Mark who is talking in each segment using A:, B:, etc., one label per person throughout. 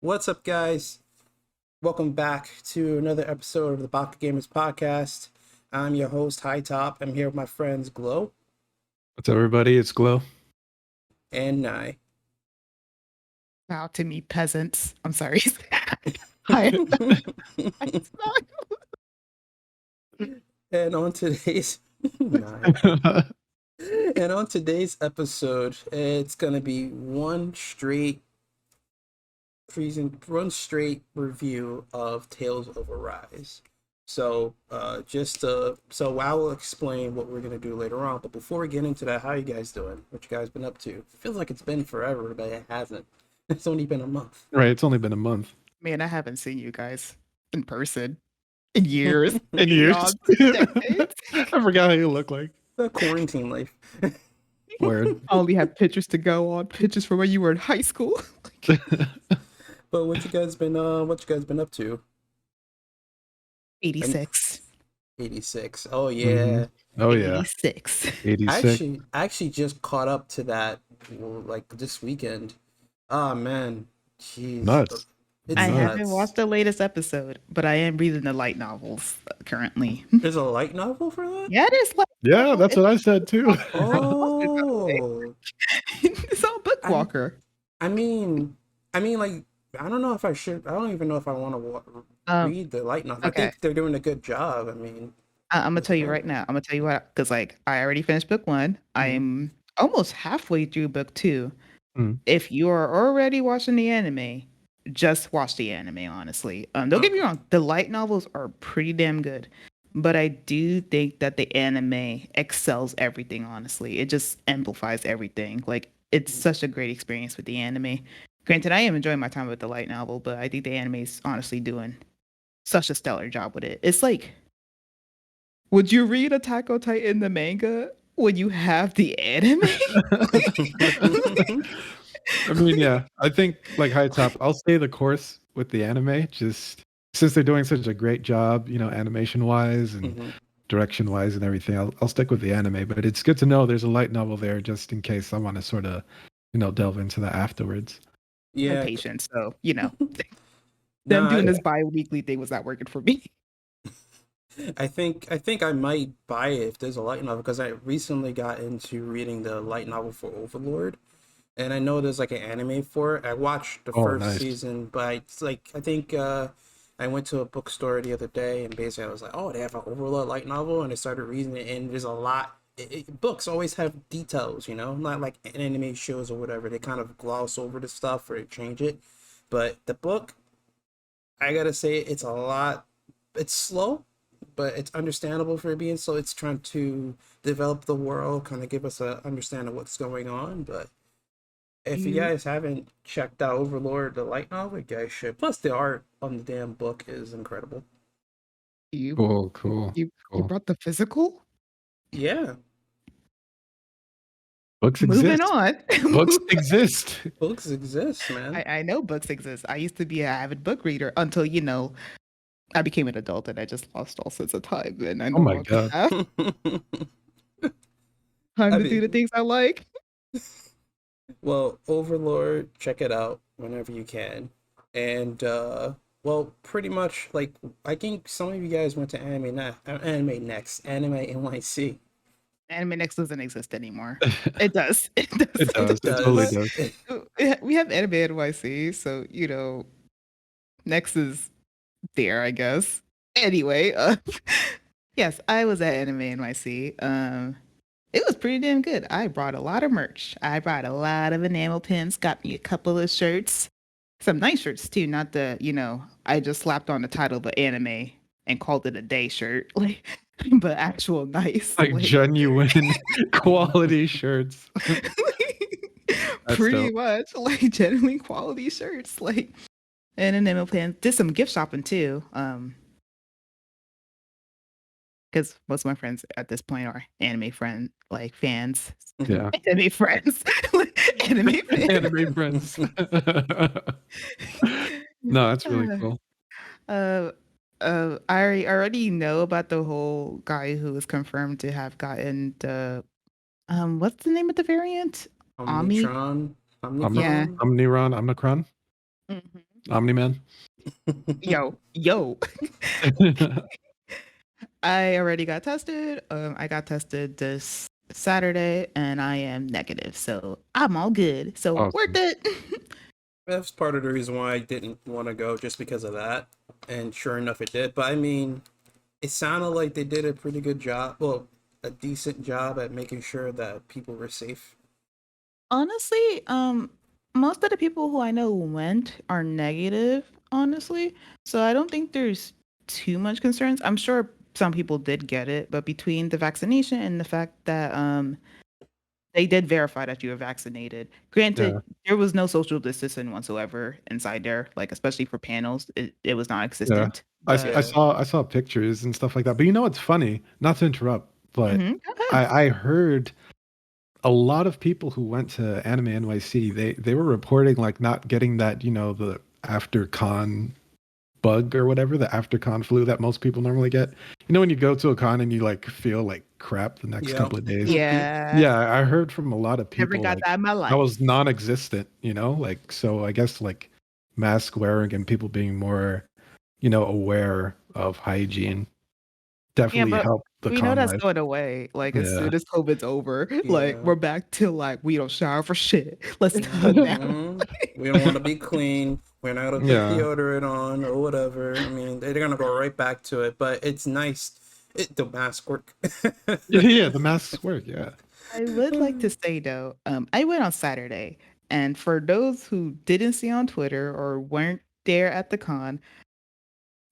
A: What's up, guys? Welcome back to another episode of the Baka Gamers podcast. I'm your host, High Top. I'm here with my friends Glow
B: What's up, everybody? It's Glow.
A: and Nye.
C: Bow to me, peasants. I'm sorry. Hi.
A: And on today's Nye. And on today's episode, it's gonna be one straight review of Tales of Arise. So so I will explain what we're gonna do later on. But before we get into that, how you guys doing? What you guys been up to? It feels like it's been forever, but it hasn't. It's only been a month.
B: Right, it's only been a month.
C: Man, I haven't seen you guys in person in years.
B: In years?
C: Decades.
B: I forgot how you look like.
A: The quarantine life.
B: Word.
C: I only have pictures to go on, pictures from when you were in high school.
A: But what you guys been up to?
C: 86.
A: 86. Oh yeah.
B: Oh yeah,
C: 86.
B: 86.
A: I actually just caught up to that like this weekend. Oh man. Jeez.
B: Nuts.
A: It's
C: I
B: Nuts.
C: haven't watched the latest episode, but I am reading the light novels currently.
A: There's a light novel for that?
C: Yeah, it is.
B: Yeah, that's what I said too.
A: Oh.
C: It's all Bookwalker.
A: I mean, like, I don't know if I should. I don't even know if I want to read the light novel.
C: Okay.
A: I think they're doing a good job. I mean,
C: I'm gonna tell you right now. I'm gonna tell you what, because like I already finished book one. I'm almost halfway through book two.
B: Mm.
C: If you are already watching the anime, just watch the anime. Honestly, don't get me wrong. The light novels are pretty damn good, but I do think that the anime excels everything. Honestly, it just amplifies everything. Like it's such a great experience with the anime. Granted, I am enjoying my time with the light novel, but I think the anime is honestly doing such a stellar job with it. It's like, would you read Attack on Titan the manga when you have the anime?
B: I mean, yeah, I think like High Top, I'll stay the course with the anime, just since they're doing such a great job, animation wise and direction wise and everything. I'll stick with the anime, but it's good to know there's a light novel there just in case I want to sort of, delve into that afterwards.
C: No
A: yeah.
C: patience, so them
A: Nah,
C: doing this bi-weekly thing was not working for me.
A: I think I might buy it if there's a light novel because I recently got into reading the light novel for Overlord, and I know there's like an anime for it. I watched the first
B: nice.
A: season, but it's like I think I went to a bookstore the other day and basically I was like, oh, they have an Overlord light novel, and I started reading it, and there's a lot. Books always have details, not like anime shows or whatever. They kind of gloss over the stuff or they change it, but the book, I gotta say, it's a lot. It's slow, but it's understandable for it being slow. It's trying to develop the world, kind of give us a understanding of what's going on. But if you guys haven't checked out Overlord, the light novel, you guys should. Plus, the art on the damn book is incredible.
B: Cool.
C: You brought the physical?
A: Yeah,
B: Books
C: Moving
B: exist.
C: on.
B: Books exist.
A: books exist, man.
C: I know books exist. I used to be an avid book reader until, I became an adult and I just lost all sense of time. And I no
B: my
C: longer
B: God.
C: have time to do the things I like.
A: Well, Overlord, check it out whenever you can. And well, pretty much like I think some of you guys went to Anime Next, Anime NYC.
C: Anime Next doesn't exist anymore. It does. It does.
B: It does. It totally does.
C: We have Anime NYC, so Next is there, I guess. Anyway, yes, I was at Anime NYC. It was pretty damn good. I brought a lot of merch. I brought a lot of enamel pins, got me a couple of shirts. Some nice shirts too, not the, I just slapped on the title of an anime and called it a day shirt. Like, but actual nice.
B: Like genuine quality shirts.
C: Pretty much. Like genuine quality shirts. Like, and enamel pins. Did some gift shopping too. Because most of my friends at this point are anime fans.
B: Yeah.
C: Anime friends. Anime fans.
B: Anime friends. No, that's really cool.
C: I already know about the whole guy who was confirmed to have gotten the what's the name of the variant?
A: Omnicron.
C: Yeah.
B: Omnicron.
C: Mm-hmm.
B: Omni Man.
C: Yo. I already got tested. I got tested this Saturday, and I am negative, so I'm all good. So worth
B: Awesome.
C: it.
A: That's part of the reason why I didn't want to go, just because of that. And sure enough, it did. But I mean, it sounded like they did a pretty good job. Well, a decent job at making sure that people were safe.
C: Honestly, most of the people who I know went are negative, honestly. So I don't think there's too much concerns. I'm sure some people did get it, but between the vaccination and the fact that they did verify that you were vaccinated. Granted,
B: Yeah.
C: there was no social distancing whatsoever inside there, like especially for panels, it was
B: Yeah.
C: non-existent.
B: I,
C: But
B: I
A: Yeah.
B: saw I saw pictures and stuff like that. But you know what's funny? Not to interrupt, but
C: go ahead.
B: I heard a lot of people who went to Anime NYC, they were reporting like not getting that, the after con bug or whatever, the after con flu that most people normally get. You know, when you go to a con and you like feel like crap the next
A: Yeah.
B: couple of days.
C: Yeah,
B: Yeah, I heard from a lot of
C: never
B: people
C: got
B: like
C: that in my
B: that
C: life.
B: was non-existent, like so I guess like mask wearing and people being more, aware of hygiene
C: Yeah,
B: definitely
C: but
B: helped the
C: we know
B: con
C: that's
B: life.
C: going away. Like as
B: Yeah.
C: soon as COVID's over, like
A: Yeah.
C: we're back to like we don't shower for shit. Let's hug now.
A: Hmm. We don't want to be clean. We're not gonna put
B: Yeah.
A: deodorant on or whatever. I mean, they're gonna go right back to it. But it's nice. The mask work.
B: Yeah, the masks work, yeah.
C: I would like to say though, I went on Saturday, and for those who didn't see on Twitter or weren't there at the con,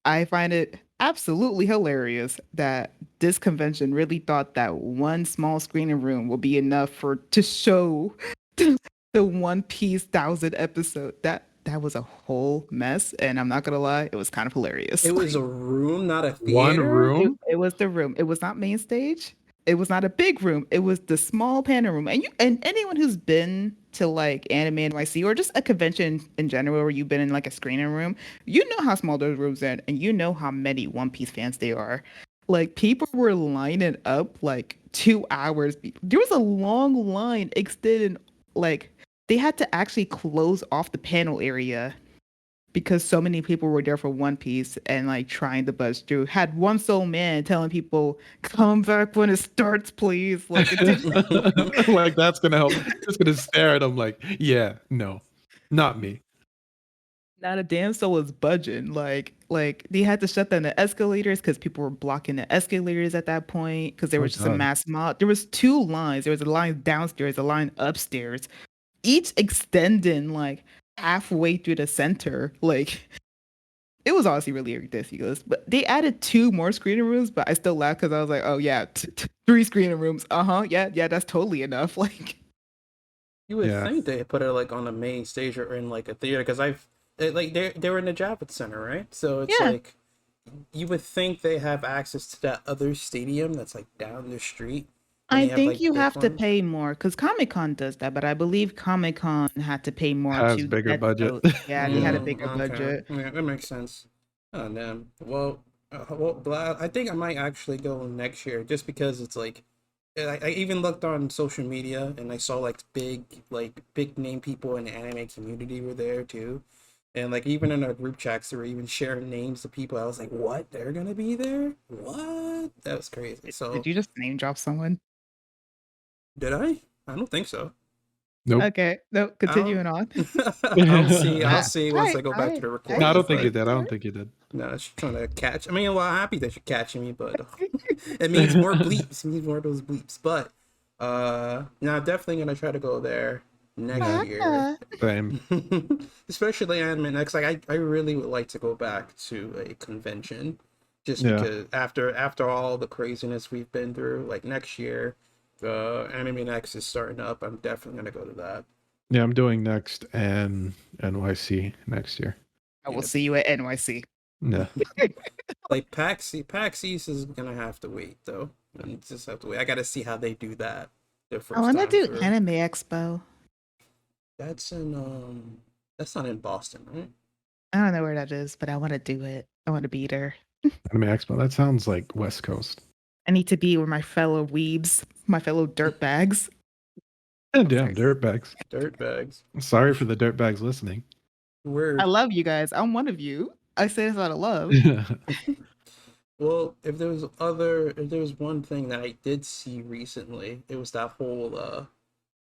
C: I find it absolutely hilarious that this convention really thought that one small screening room will be enough for to show the One Piece 1,000 episode. That was a whole mess, and I'm not gonna lie, it was kind of hilarious.
A: It was a room, not a
B: One
A: theater.
C: It,
B: room?
C: it was the room. It was not main stage. It was not a big room. It was the small panel room. And anyone who's been to like Anime NYC or just a convention in general where you've been in like a screening room, you know how small those rooms are, and you know how many One Piece fans they are. Like people were lining up like 2 hours. There was a long line extended. Like they had to actually close off the panel area because so many people were there for One Piece and like trying to buzz through. Had one sole man telling people, "Come back when it starts, please." Like it did.
B: Like that's gonna help. Just gonna stare at him like, yeah, no, not me.
C: Not a damn soul was budging. Like they had to shut down the escalators because people were blocking the escalators at that point because there
B: Oh
C: was just a
B: god.
C: mass mob. There was two lines. There was a line downstairs, a line upstairs, each extending like halfway through the center. Like it was honestly really ridiculous. But they added two more screening rooms, but I still laughed because I was like, oh yeah, three screening rooms. Uh-huh. Yeah, that's totally enough. Like
A: You would
B: Yeah.
A: think they put it like on the main stage or in like a theater, because like they were in the Javits Center, right? So it's
C: yeah.
A: like you would think they have access to that other stadium that's like down the street, and
C: I
A: they have
C: think
A: like
C: you
A: big
C: have to
A: ones.
C: pay more because Comic Con does that, but I believe Comic Con had to pay more
B: Has
C: to
B: bigger
C: get
B: budget.
C: those. Yeah, they had a
A: Mm,
C: bigger
A: okay,
C: budget.
A: yeah, that makes sense. Oh damn. Well, glad. I think I might actually go next year, just because it's like I even looked on social media and I saw like big name people in the anime community were there too. And like even in our group chats, they were even sharing names of people. I was like, "What? They're gonna be there? What?" That was crazy.
C: Did
A: So
C: you just name drop someone?
A: did I? I don't think so.
B: Nope.
C: Okay, no,
A: I'll
C: continuing on.
A: I'll see. I'll
C: Uh,
A: see once I
C: I,
A: go back to
C: I,
A: the
B: No, I
A: recording.
B: don't think you
A: But
B: did. I don't think you did.
A: no, she's trying to catch. I mean, well, I'm happy that you're catching me, but it means more bleeps. It means more of those bleeps. But no, I'm definitely gonna try to go there next
B: Yeah.
A: year.
B: Same.
A: Especially Anime Next. Like I really would like to go back to a convention, just
B: Yeah.
A: because after all the craziness we've been through, like next year, Anime Next is starting up. I'm definitely gonna go to that.
B: Yeah, I'm doing next and NYC next year.
C: I will
A: Yeah,
C: see you at NYC.
B: Yeah.
A: like PAX East is gonna have to wait though. I just have to wait. I gotta see how they do that their
C: I
A: first
C: want to
A: time
C: do
A: through.
C: Anime Expo.
A: That's in that's not in Boston, right?
C: I don't know where that is, but I want to do it. I want to be there.
B: Anime Expo. That sounds like West Coast.
C: I need to be with my fellow weebs, my fellow dirtbags.
B: And damn dirtbags.
A: Dirt bags.
B: Sorry for the dirtbags listening.
C: I
A: Word.
C: love you guys. I'm one of you. I say this out of love.
A: Well, if there was one thing that I did see recently, it was that whole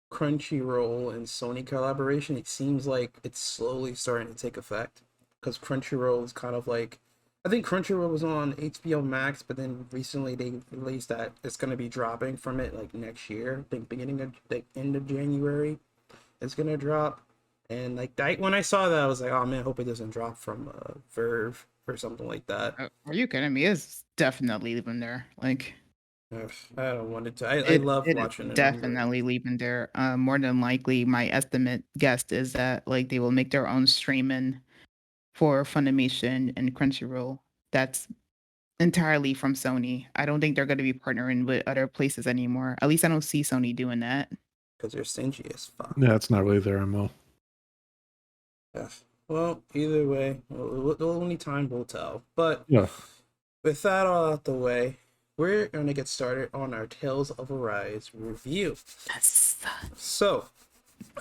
A: Crunchyroll and Sony collaboration. It seems like it's slowly starting to take effect because Crunchyroll is kind of like, I think Crunchyroll was on HBO Max, but then recently they released that it's going to be dropping from it like next year. I think beginning of the end of January, it's going to drop. And like that, when I saw that, I was like, oh man, I hope it doesn't drop from Verve or something like that.
C: Are you kidding me? It's definitely leaving there. Like
A: Ugh, I don't want it to. I
C: it,
A: love
C: it is
A: watching it on Verve.
C: definitely leaving there. More than likely, my estimate guess is that like they will make their own streaming for Funimation and Crunchyroll. That's entirely from Sony. I don't think they're going to be partnering with other places anymore. At least I don't see Sony doing that.
A: Because they're stingy as fuck.
B: Yeah, it's not really their MO.
A: Yeah. Well, either way, only time will tell. But
B: Yeah.
A: with that all out the way, we're going to get started on our Tales of Arise review.
C: Yes.
A: So,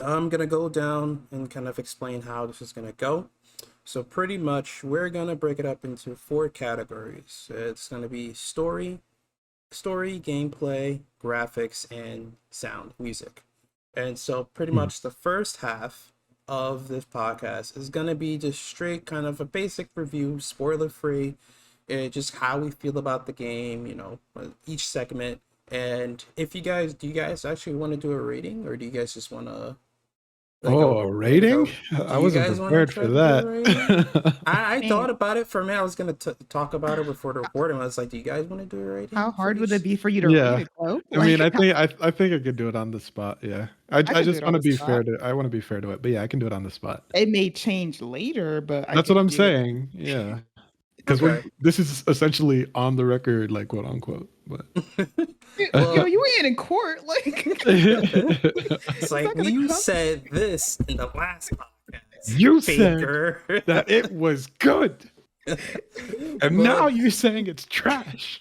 A: I'm going to go down and kind of explain how this is going to go. So, pretty much, we're going to break it up into 4 categories. It's going to be story, gameplay, graphics, and sound, music. And so, pretty much, the first half of this podcast is going to be just straight kind of a basic review, spoiler free, just how we feel about the game, each segment. And if do you guys actually want to do a rating, or do you guys just want to
B: A rating?
A: do
B: I
A: you
B: wasn't
A: guys want to
B: prepared
A: try
B: for
A: to do a rating?
B: that.
A: I
C: Man,
A: thought about it for a minute. I was gonna talk about it before the recording. I was like, do you guys want to do a rating
C: how
A: for
C: hard would it
A: each?
C: be for you to rate
B: Yeah.
C: it, though?
B: I mean,
C: Like,
B: I think I could do it on the spot. Yeah.
C: I
B: I
C: could do
B: just
C: it on
B: want to
C: the
B: be
C: spot.
B: fair to I want to be fair to it. But yeah, I can do it on the spot.
C: It may change later, but I
B: That's what
C: could
B: I'm
C: do it.
B: saying. Yeah. Because
A: Okay.
B: this is essentially on the record, like quote unquote. But
A: Well,
C: You ain't in court. Like,
A: it's
C: it's
A: like
C: not gonna
A: you
C: come.
A: said this in the last podcast,
B: you said
A: Faker.
B: that it was good, and now
A: Well,
B: you're saying it's trash.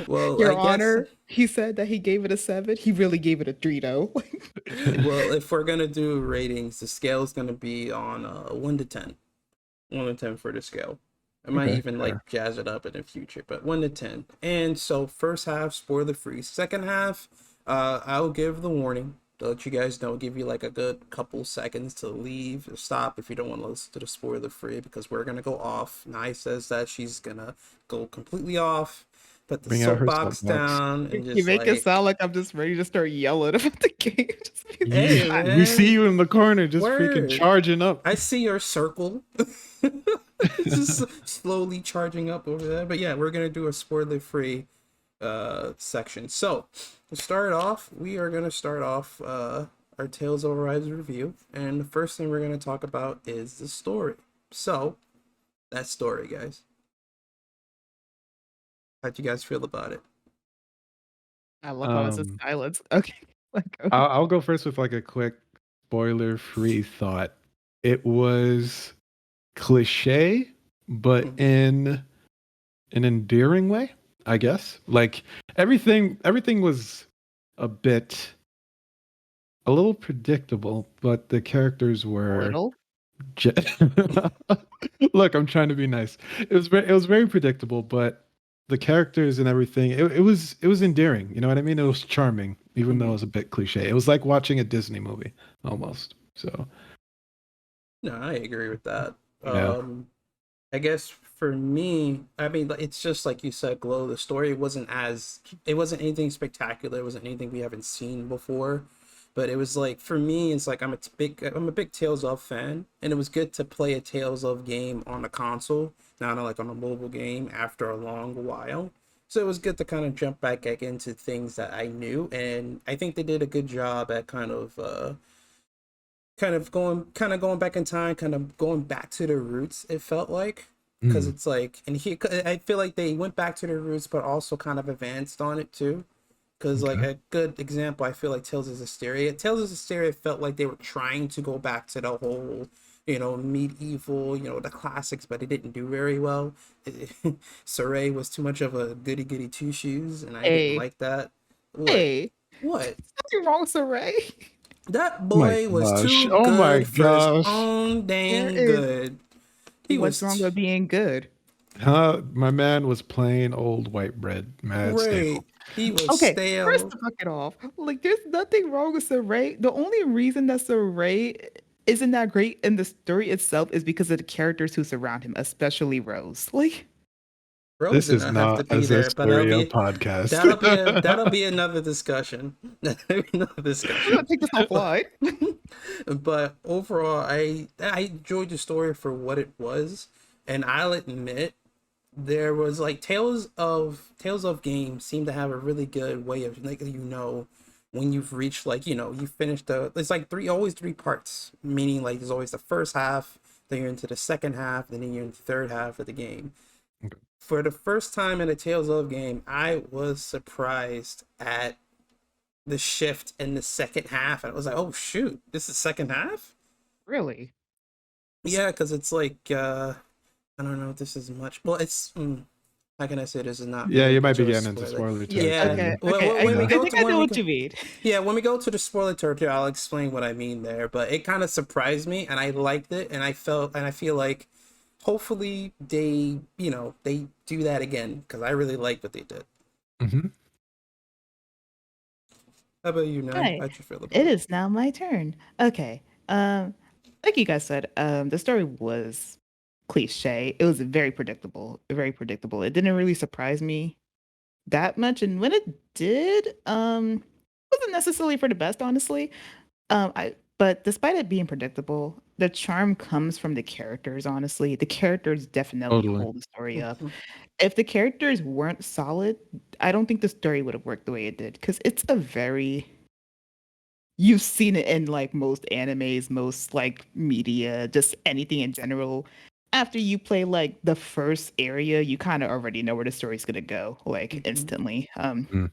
A: well,
C: Your
A: I guess.
C: Honor, he said that he gave it a 7. He really gave it a 3, though.
A: Well, if we're gonna do ratings, the scale is gonna be on 1 to 10. 1 to 10 for the scale. I might
B: Okay,
A: even
B: fair.
A: like jazz it up in the future, but 1 to 10. And so first half, spoiler free. Second half, I'll give the warning to let you guys know, give you like a good couple seconds to leave or stop if you don't want to listen to the spoiler free, because we're gonna go off. Nai says that she's gonna go completely off, put the
B: Bring out her
A: soapbox
B: soapbox.
A: down, and
C: You
A: just
C: make it
A: like,
C: sound like I'm just ready to start yelling about the game. Just be
B: You,
A: hey
C: like,
B: we see
A: man,
B: you in the corner, just freaking
A: word.
B: charging up.
A: I see your circle. It's just slowly charging up over there. But yeah, we're gonna do a spoiler free section. So to start off, we are gonna start off our Tales of Arise review, and the first thing we're gonna talk about is the story. So that story, guys. How'd you guys feel about it?
C: I love how it's a
B: Um,
C: silence. Okay. Like, okay.
B: I'll go first with like a quick spoiler-free thought. It was cliche, but
A: Mhm.
B: in an endearing way, I guess. Like everything was a little predictable, but the characters
C: A
B: were
C: little.
B: ge- Look, I'm trying to be nice. It was very predictable, but the characters and everything, it was endearing. You know what I mean? It was charming, even though it
A: Mhm.
B: was a bit cliche. It was like watching a Disney movie almost. So
A: No, I agree with that.
B: yeah.
A: I guess for me, I mean, it's just like you said, Glow. The story it wasn't anything spectacular. It wasn't anything we haven't seen before. But it was like, for me, it's like I'm a big Tales of fan, and it was good to play a Tales of game on a console, not like on a mobile game after a long while. So it was good to kind of jump back into things that I knew, and I think they did a good job at kind of going back in time, kind of going back to the roots. It felt like, because
B: Mm,
A: it's like, and here I feel like they went back to their roots, but also kind of advanced on it too. Because like
B: okay.
A: a good example, I feel like Tales of Hysteria. Tales of Hysteria felt like they were trying to go back to the whole, medieval, the classics, but it didn't do very well. Saray was too much of a goody goody two shoes, and I didn't
C: Hey,
A: like that. What?
C: hey,
A: What?
C: nothing wrong with Saray.
A: That
B: Oh my
A: boy was
B: gosh.
A: too
B: Oh my
A: good for his
B: gosh.
A: own
C: There
A: dang
C: is
A: good. He
C: what's
A: was
C: wrong with being good.
B: Huh? My man was plain old white bread, mad
A: great.
B: stale.
A: He was
C: Okay, first
A: stale.
C: to fuck it off. Like, there's nothing wrong with Saray. The only reason that Saray isn't that great in the story itself is because of the characters who surround him, especially Rose. Like,
A: Rose
B: This
A: did
B: is
A: not have to
B: not
A: be
B: a
A: there, but
B: Stereo podcast.
A: that'll be another discussion. That'll be another
C: we're gonna
A: discussion.
C: take this offline.
A: But overall, I enjoyed the story for what it was, and I'll admit there was like Tales of Games seem to have a really good way of like when you've reached like you finished it's like three parts, meaning like there's always the first half, then you're into the second half, then you're in the third half of the game.
B: Okay.
A: For the first time in a Tales of game, I was surprised at the shift in the second half. And I was like, oh shoot, this is second half?
C: Really?
A: Yeah, because it's like I don't know if this is much. Well, it's how can I say this is not
B: Yeah,
A: really
B: you might
A: much
B: be
A: of a
B: getting into
A: spoiler?
B: spoiler
C: Yeah.
A: Yeah,
C: Okay.
B: territory.
C: Okay.
A: when we
C: I
A: go
C: think
A: to
C: I know
A: when we
C: what
A: go,
C: you mean.
A: yeah, when we go to the spoiler territory, I'll explain what I mean there. But it kind of surprised me, and I liked it, and I feel like hopefully they do that again because I really like what they did.
B: Hmm.
A: How about you, Nine?
C: Right.
A: How'd you feel about
C: It
A: it?
C: is now my turn. Okay. Like you guys said, the story was cliche. It was very predictable. Very predictable. It didn't really surprise me that much, and when it did, wasn't necessarily for the best, honestly. But despite it being predictable, the charm comes from the characters, honestly. The characters definitely
B: Totally.
C: hold the story up.
A: Mhm.
C: If the characters weren't solid, I don't think the story would have worked the way it did. Because it's a very you've seen it in like most animes, most like media, just anything in general. After you play like the first area, you kind of already know where the story's gonna go, like
A: Mhm.
C: instantly.
B: Mm.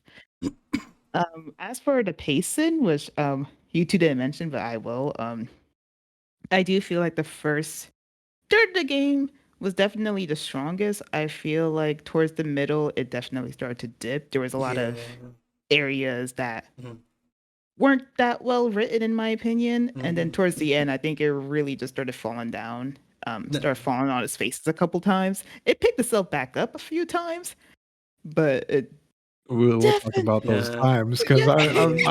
C: As for the pacing, which you two didn't mention, but I will. I do feel like the first third of the game was definitely the strongest. I feel like towards the middle, it definitely started to dip. There was a lot of
A: Yeah.
C: areas that
A: Mhm.
C: weren't that well written, in my opinion. And then
A: Mhm.
C: towards the end, I think it really just started falling down.
A: No,
C: Started falling on its faces a couple times. It picked itself back up a few times, but it
B: We'll talk
C: definitely,
B: about those
A: yeah.
B: times because
C: yeah.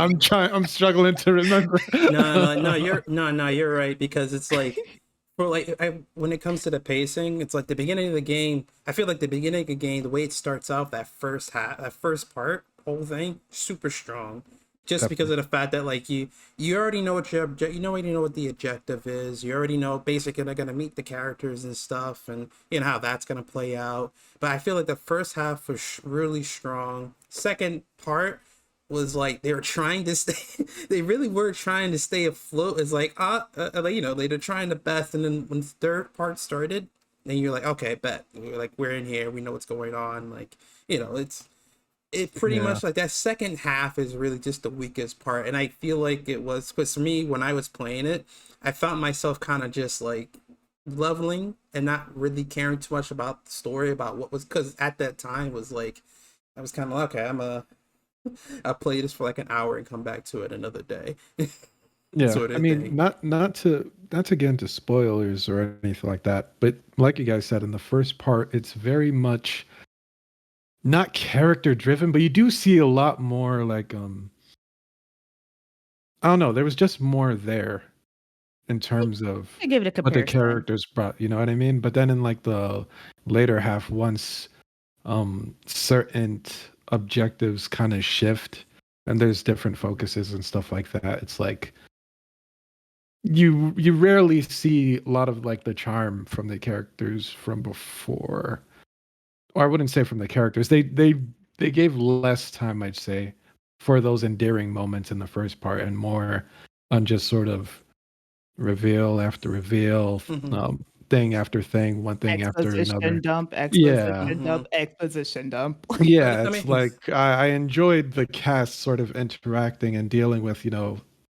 B: I'm struggling to remember.
A: No, you're right because it's like for like when it comes to the pacing, it's like the beginning of the game. I feel like the beginning of the game, the way it starts off, that first half, that first part, whole thing, super strong. Just because
B: Definitely.
A: of the fact that like you already know what already know what the objective is. You already know basically they're gonna meet the characters and stuff, and you know how that's gonna play out. But I feel like the first half was really strong. Second part was like they were trying to stay they really were trying to stay afloat. It's like like, they're trying the best, and then when the third part started, then you're like, okay, bet we're like we're in here, we know what's going on, like it pretty
B: Yeah.
A: much like that second half is really just the weakest part. And I feel like it was because for me when I was playing it, I found myself kind of just like leveling and not really caring too much about the story, about what was, because at that time was like I was kind of like, okay, I'll play this for like an hour and come back to it another day.
B: Yeah.
A: Sort
B: I
A: of
B: mean,
A: thing.
B: not to get into spoilers or anything like that, but like you guys said in the first part, it's very much not character driven, but you do see a lot more like I don't know, there was just more there in terms of
C: I give it a
B: what the
C: comparison.
B: characters brought, you know what I mean? But then in like the later half, once certain objectives kind of shift and there's different focuses and stuff like that, it's like you rarely see a lot of like the charm from the characters from before. Or I wouldn't say from the characters. They gave less time, I'd say, for those endearing moments in the first part and more on just sort of reveal after reveal,
A: Hmm.
B: thing after thing, one thing after
C: Exposition
B: another.
C: dump,
B: Yeah.
C: exposition
A: Hmm.
C: dump, exposition dump.
B: Yeah,
A: I
B: it's
A: mean,
B: like I enjoyed the cast sort of interacting and dealing with,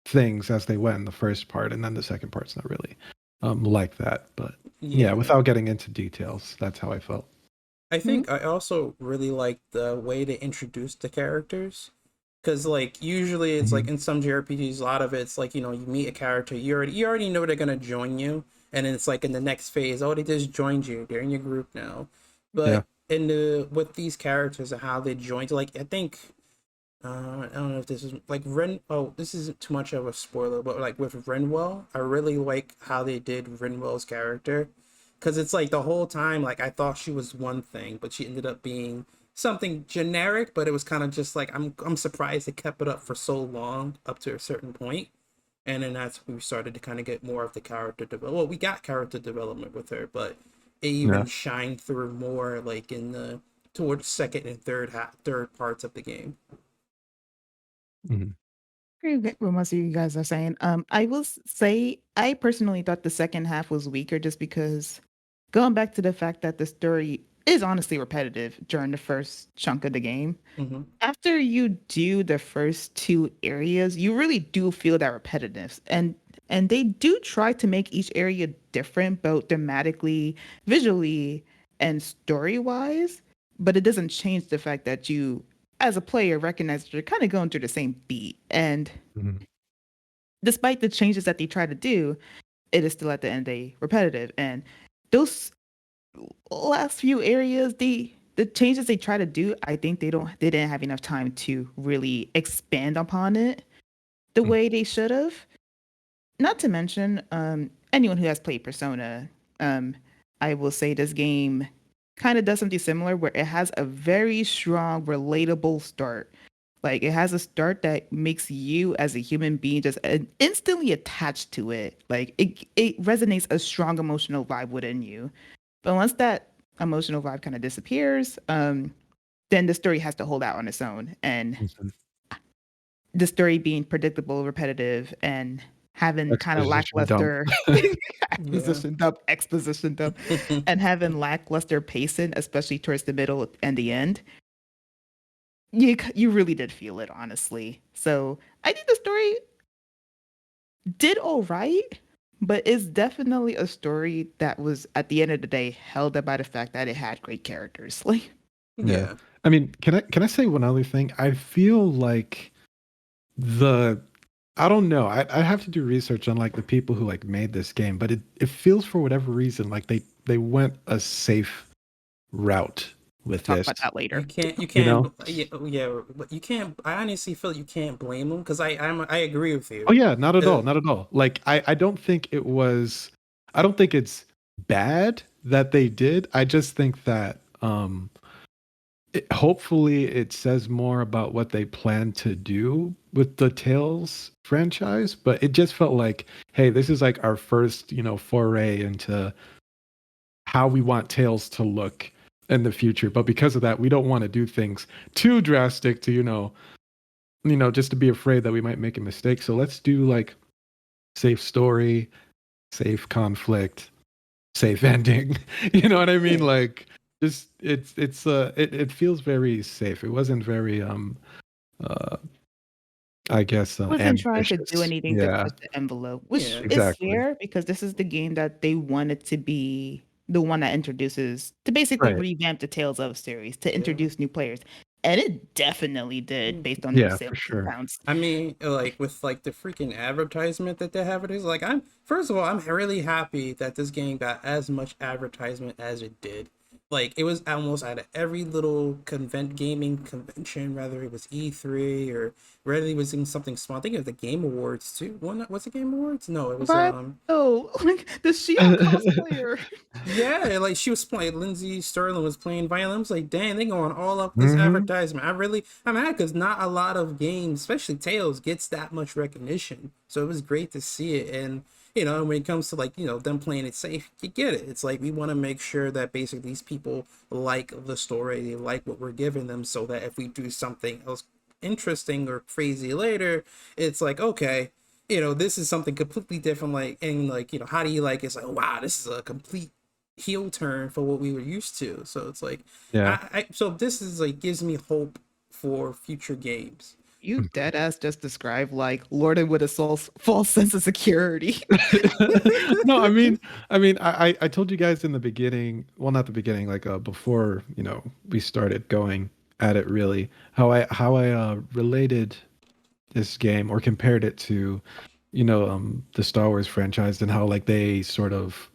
B: things as they went in the first part, and then the second part's not really like that. But yeah,
A: yeah.
B: without getting into details, that's how I felt.
A: I
C: Hmm?
A: think I also really like the way they introduced the characters. Because like usually it's
B: Hmm.
A: like in some JRPGs, a lot of it's like you meet a character, you already know they're gonna join you, and then it's like in the next phase, oh they just joined you, they're in your group now.
B: Yeah.
A: But in the with these characters and how they joined, like I think I don't know if this is like Ren. Oh, this isn't too much of a spoiler, but like with Renwell, I really like how they did Renwell's character, because it's like the whole time, like I thought she was one thing, but she ended up being something generic. But it was kind of just like I'm surprised they kept it up for so long, up to a certain point, and then that's when we started to kind of get more of the character development. Well, we got character development with her, but it
B: Yeah.
A: even shined through more like in the towards second and third parts of the game.
B: Hmm.
C: Agree with what most of you guys are saying. I will say I personally thought the second half was weaker just because going back to the fact that the story is honestly repetitive during the first chunk of the game.
A: Mm-hmm.
C: After you do the first two areas, you really do feel that repetitiveness. And they do try to make each area different, both thematically, visually, and story-wise, but it doesn't change the fact that you as a player recognize that you're kind of going through the same beat. And
B: Hmm.
C: despite the changes that they try to do, it is still at the end of the day repetitive. And those last few areas, the changes they try to do, I think they didn't have enough time to really expand upon it the way they should have. Not to mention, anyone who has played Persona, um, I will say this game kind of does something similar where it has a very strong, relatable start. Like it has a start that makes you as a human being just instantly attached to it. Like it resonates a strong emotional vibe within you. But once that emotional vibe kind of disappears, then the story has to hold out on its own. And
B: Hmm.
C: the story being predictable, repetitive, and having kind of
B: Exposition dump.
C: lackluster
A: Yeah.
C: exposition dump, and having lackluster pacing, especially towards the middle and the end, you really did feel it, honestly. So I think the story did all right, but it's definitely a story that was at the end of the day held up by the fact that it had great characters. Like
B: Yeah.
A: Yeah.
B: I mean, can I say one other thing? I feel like the I don't know. I have to do research on like the people who like made this game, but it feels for whatever reason like they went a safe route with
C: talk
B: this.
C: about that later.
A: You
B: You
A: can't,
B: know?
A: yeah, yeah, but you can't. I honestly feel you can't blame them because I agree with
B: Oh
A: you.
B: yeah, not at
A: Uh,
B: all, not at all. Like I don't think it was I don't think it's bad that they did. I just think that hopefully it says more about what they plan to do with the Tales franchise, but it just felt like, hey, this is like our first, foray into how we want Tales to look in the future. But because of that, we don't want to do things too drastic to, just to be afraid that we might make a mistake. So let's do like safe story, safe conflict, safe ending. You know what I mean?
A: yeah.
B: Like just it feels very safe. It wasn't very uh I guess
C: Wasn't trying to do
B: ambitious.
C: anything to
B: Yeah,
C: push the envelope, which
A: Yeah.
C: is
B: exactly.
C: fair because this is the game that they wanted to be the one that introduces to basically
B: Right.
C: revamp the Tales of series to
A: Yeah.
C: introduce new players. And it definitely did based on those
B: Yeah, for
C: sales
B: sure.
C: counts.
A: I mean, like with like the freaking advertisement that they have it is like I'm first of all, I'm really happy that this game got as much advertisement as it did. Like it was almost at every little gaming convention, whether it was E3 or whether it was in something small. I think it was the Game Awards too. Was it Game Awards? No, it was
C: But oh, like the Shion cosplayer.
A: yeah, like she was playing. Lindsay Sterling was playing violin. I was like, dang, they going all up this
B: Hmm.
A: advertisement. I'm mad because not a lot of games, especially Tales, gets that much recognition. So it was great to see it. And when it comes to like them playing it safe, you get it. It's like we want to make sure that basically these people like the story, they like what we're giving them, so that if we do something else interesting or crazy later, it's like okay. This is something completely different. Like, and like, how do you like? It's like, wow, this is a complete heel turn for what we were used to. So it's like,
B: Yeah.
A: so this is like gives me hope for future games.
C: You dead ass just described like Lorden with a false sense of security.
B: No, I mean, I told you guys in the beginning, well, not the beginning, like before, we started going. at it really. How I related this game or compared it to, the Star Wars franchise and how like they sort of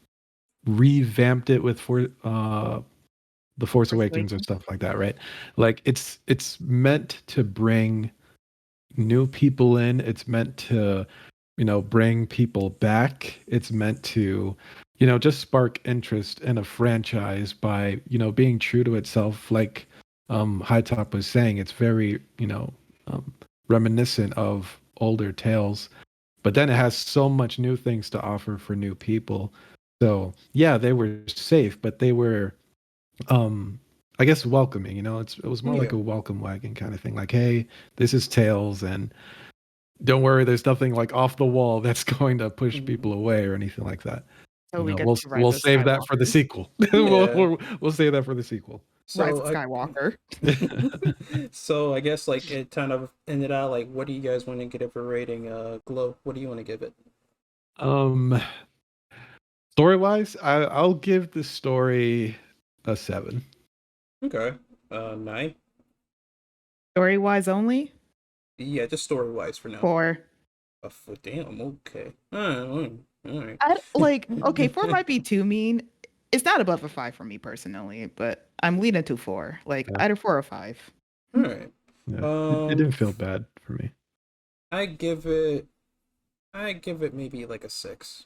B: revamped it with the Force
C: Force
B: Awakens or
C: Awakens.
B: stuff like that, right? Like it's meant to bring new people in. It's meant to, bring people back. It's meant to, just spark interest in a franchise by, being true to itself. Like High Top was saying, it's very, reminiscent of older tales. But then it has so much new things to offer for new people. So yeah, they were safe, but they were I guess welcoming, it was more like
A: Yeah.
B: a welcome wagon kind of thing. Like, hey, this is Tails, and don't worry, there's nothing like off the wall that's going to push
A: Mhm.
B: people away or anything like that.
C: So we get
B: We'll
C: to ride
B: we'll
C: the
B: save that for the
C: Skywalkers.
B: sequel.
A: Yeah.
B: We'll save that for the sequel.
C: Rise
A: So
C: of Skywalker.
A: so I guess like it kind of ended out like, what do you guys want to give it for rating? Glow, what do you want to give it?
B: um, Story wise, I'll give the story a 7.
A: Okay. Nine.
C: Story wise only,
A: Yeah, just story wise for now.
C: 4.
A: Damn. Okay. All right.
C: Okay, 4 might be too mean. It's not above a 5 for me personally, but I'm leaning to 4. Like
B: Yeah,
C: either 4 or 5.
A: All right.
B: yeah. It
A: Um,
B: didn't feel bad for me.
A: I give it. I give it maybe like a 6.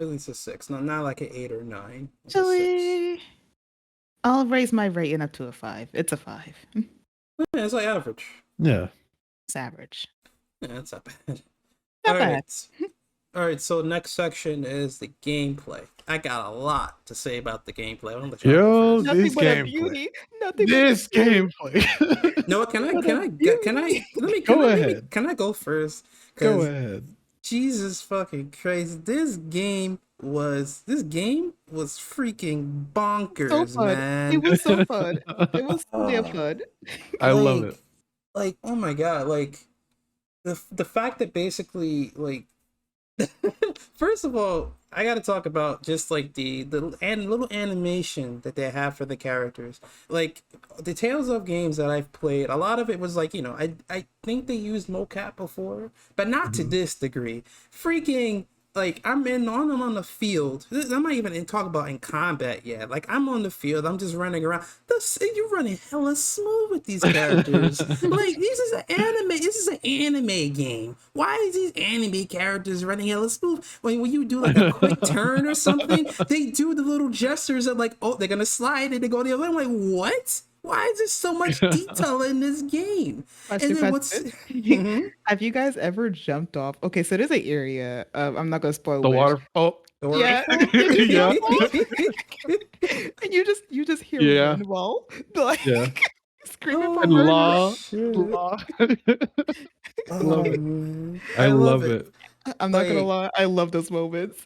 A: At least a 6. Not like an 8 or 9. Like a 6.
C: Actually, I'll raise my rating up to a 5. It's a 5.
A: Yeah, it's like average.
B: Yeah.
C: It's average.
A: Yeah, that's not bad.
C: Not
A: All
C: bad.
A: right. All right. So next section is the gameplay. I got a lot to say about the gameplay. I'm gonna let y'all go
B: Yo,
A: first.
C: Nothing
B: this
C: but a
B: gameplay.
C: beauty. Nothing but a
B: This
C: beauty.
B: gameplay.
A: No, can I
C: What
A: can
C: a
A: I get can I
C: beauty.
A: let me
B: Go ahead.
A: can I go first?
B: Go
A: Because
B: ahead.
A: Jesus fucking Christ, this game was freaking
C: So
A: bonkers,
C: fun. It
A: man.
C: was so fun. It was so damn
A: Oh,
C: fun.
B: I love it.
A: like oh my god, like the fact that basically like first of all, I got to talk about just like the little animation that they have for the characters. Like the Tales of games that I've played, a lot of it was like, I think they used mocap before, but not to
B: Mhm.
A: this degree. Freaking like I'm on the field. I'm not even talk about in combat yet. Like I'm on the field, I'm just running around. You're running hella smooth with these characters. Like this is an anime. This is an anime game. Why is these anime characters running hella smooth? When you do like a quick turn or something, they do the little gestures of like, oh, they're gonna slide and they go the other way. I'm like, what? Why is there so much detail in this game? And then what's Mhm.
C: Have you guys ever jumped off? Okay, so there's an area. I'm not gonna spoil
B: The
C: which.
B: water. Oh,
A: The
C: Yeah,
A: waterfall?
C: did you
B: yeah,
C: jump off? And you just hear
B: yeah,
C: one wall like
B: yeah.
C: screaming for
B: And
A: Oh
C: murder.
B: law,
A: shit.
B: law. I
A: Oh
B: love it.
A: man.
B: I
A: I love
B: love
A: it.
B: it.
C: I'm not gonna
A: Like
C: lie, I love those moments.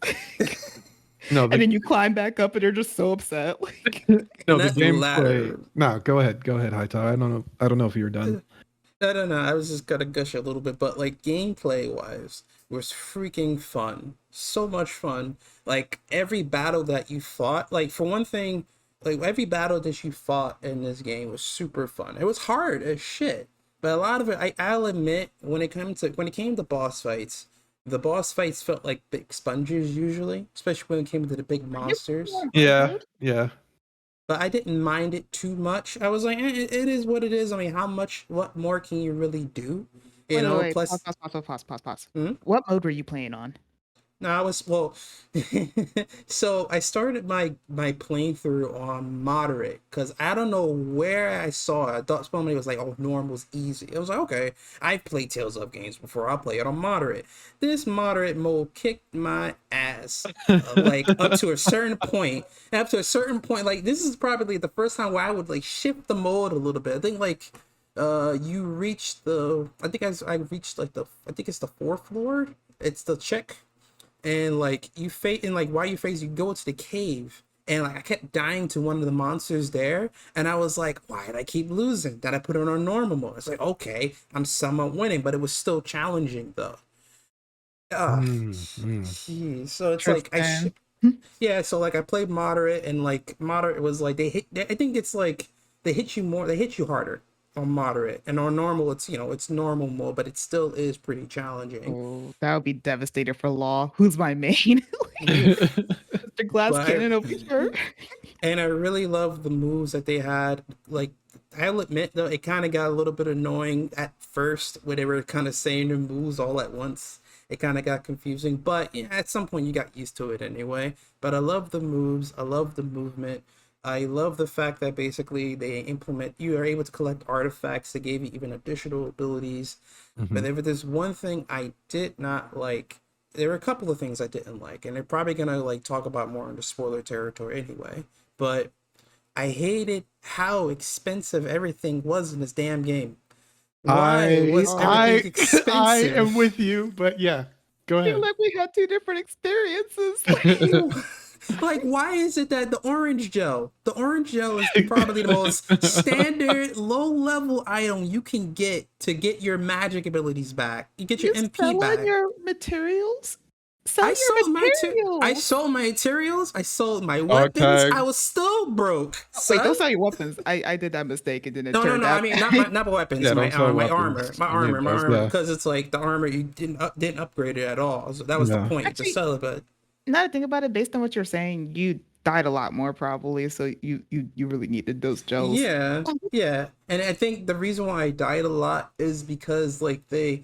B: No,
C: And
B: the
C: then you climb back up and they're just so upset. Like
B: no,
A: and
B: the
A: that
B: gameplay.
A: ladder.
B: No, go ahead. Go ahead, Hightower. I don't know. I don't know if you're done.
A: I don't know. I was just gonna gush a little bit, but like gameplay wise, was freaking fun. So much fun. Like every battle that you fought, like for one thing, like every battle that you fought in this game was super fun. It was hard as shit, but a lot of it, I'll admit, when it came to boss fights, the boss fights felt like big sponges usually, especially when it came to the big
C: are you
A: monsters.
C: on hard
B: Yeah,
C: mode?
B: yeah.
A: But I didn't mind it too much. I was like, it is what it is. I mean, what more can you really do? You know,
C: Wait. Pause,
A: plus,
C: pause, pause, pause, pause, pause, pause.
A: hmm?
C: What mode were you playing on?
A: No, I was, well, so I started my playthrough on moderate because I don't know where I saw it. I thought somebody was like, oh, normal's easy. I was like, okay, I've played Tales of games before. I'll play it on moderate. This moderate mode kicked my ass, like up to a certain point. Up to a certain point, like this is probably the first time where I would like shift the mode a little bit. I think like you reach the I reached like I think it's the fourth floor. It's the check, and like you face, and like while you face, you go into the cave, and like I kept dying to one of the monsters there, and I was like, why did I keep losing? Then I put it on normal mode. It's like, okay, I'm somewhat winning, but it was still challenging though. Ah,
B: Mm.
A: geez. So it's like
C: Tristan.
A: yeah, so like I played moderate, and like moderate was like I think it's like they hit you more, they hit you harder on moderate, and on normal it's it's normal mode, but it still is pretty challenging.
C: Oh, that would be devastating for Law. Who's my main? Mr. Glass
A: But
C: Cannon over here.
A: and I really love the moves that they had. Like, I'll admit though, it kind of got a little bit annoying at first when they were kind of saying their moves all at once. It kind of got confusing, but yeah, at some point you got used to it anyway. But I love the moves. I love the movement. I love the fact that basically they implement. You are able to collect artifacts that gave you even additional abilities. But
B: Mhm.
A: if there's one thing I did not like, there were a couple of things I didn't like, and they're probably gonna like talk about more in the spoiler territory anyway. But I hated how expensive everything was in this damn game. Why
B: I
A: was everything
B: I
C: Oh,
B: I am
A: expensive?
B: with you, but yeah, go
C: I feel
B: ahead.
C: like we had two different experiences.
A: Like, why is it that the orange gel is probably the most standard low level item you can get to get your magic abilities back? You get your
C: You
A: MP
C: selling
A: back.
C: your materials? Sell your
A: I
C: materials.
A: sold my materials, I sold my
B: Dog
A: weapons, I
B: tag.
A: was still broke,
C: Oh, wait,
A: son.
C: don't sell your weapons. I did that mistake and then it
A: No,
C: turned
A: I
C: out.
A: mean not my weapons,
B: Yeah, don't sell
A: my
B: weapons.
A: my
B: Ninjas,
A: armor,
B: yeah.
A: because it's like the armor you didn't upgrade it at all. So that was the
B: Yeah.
A: point to
C: Actually,
A: sell it, but
C: now that I think about it, based on what you're saying, you died a lot more probably, so you really needed those gels.
A: yeah, yeah. And I think the reason why I died a lot is because like they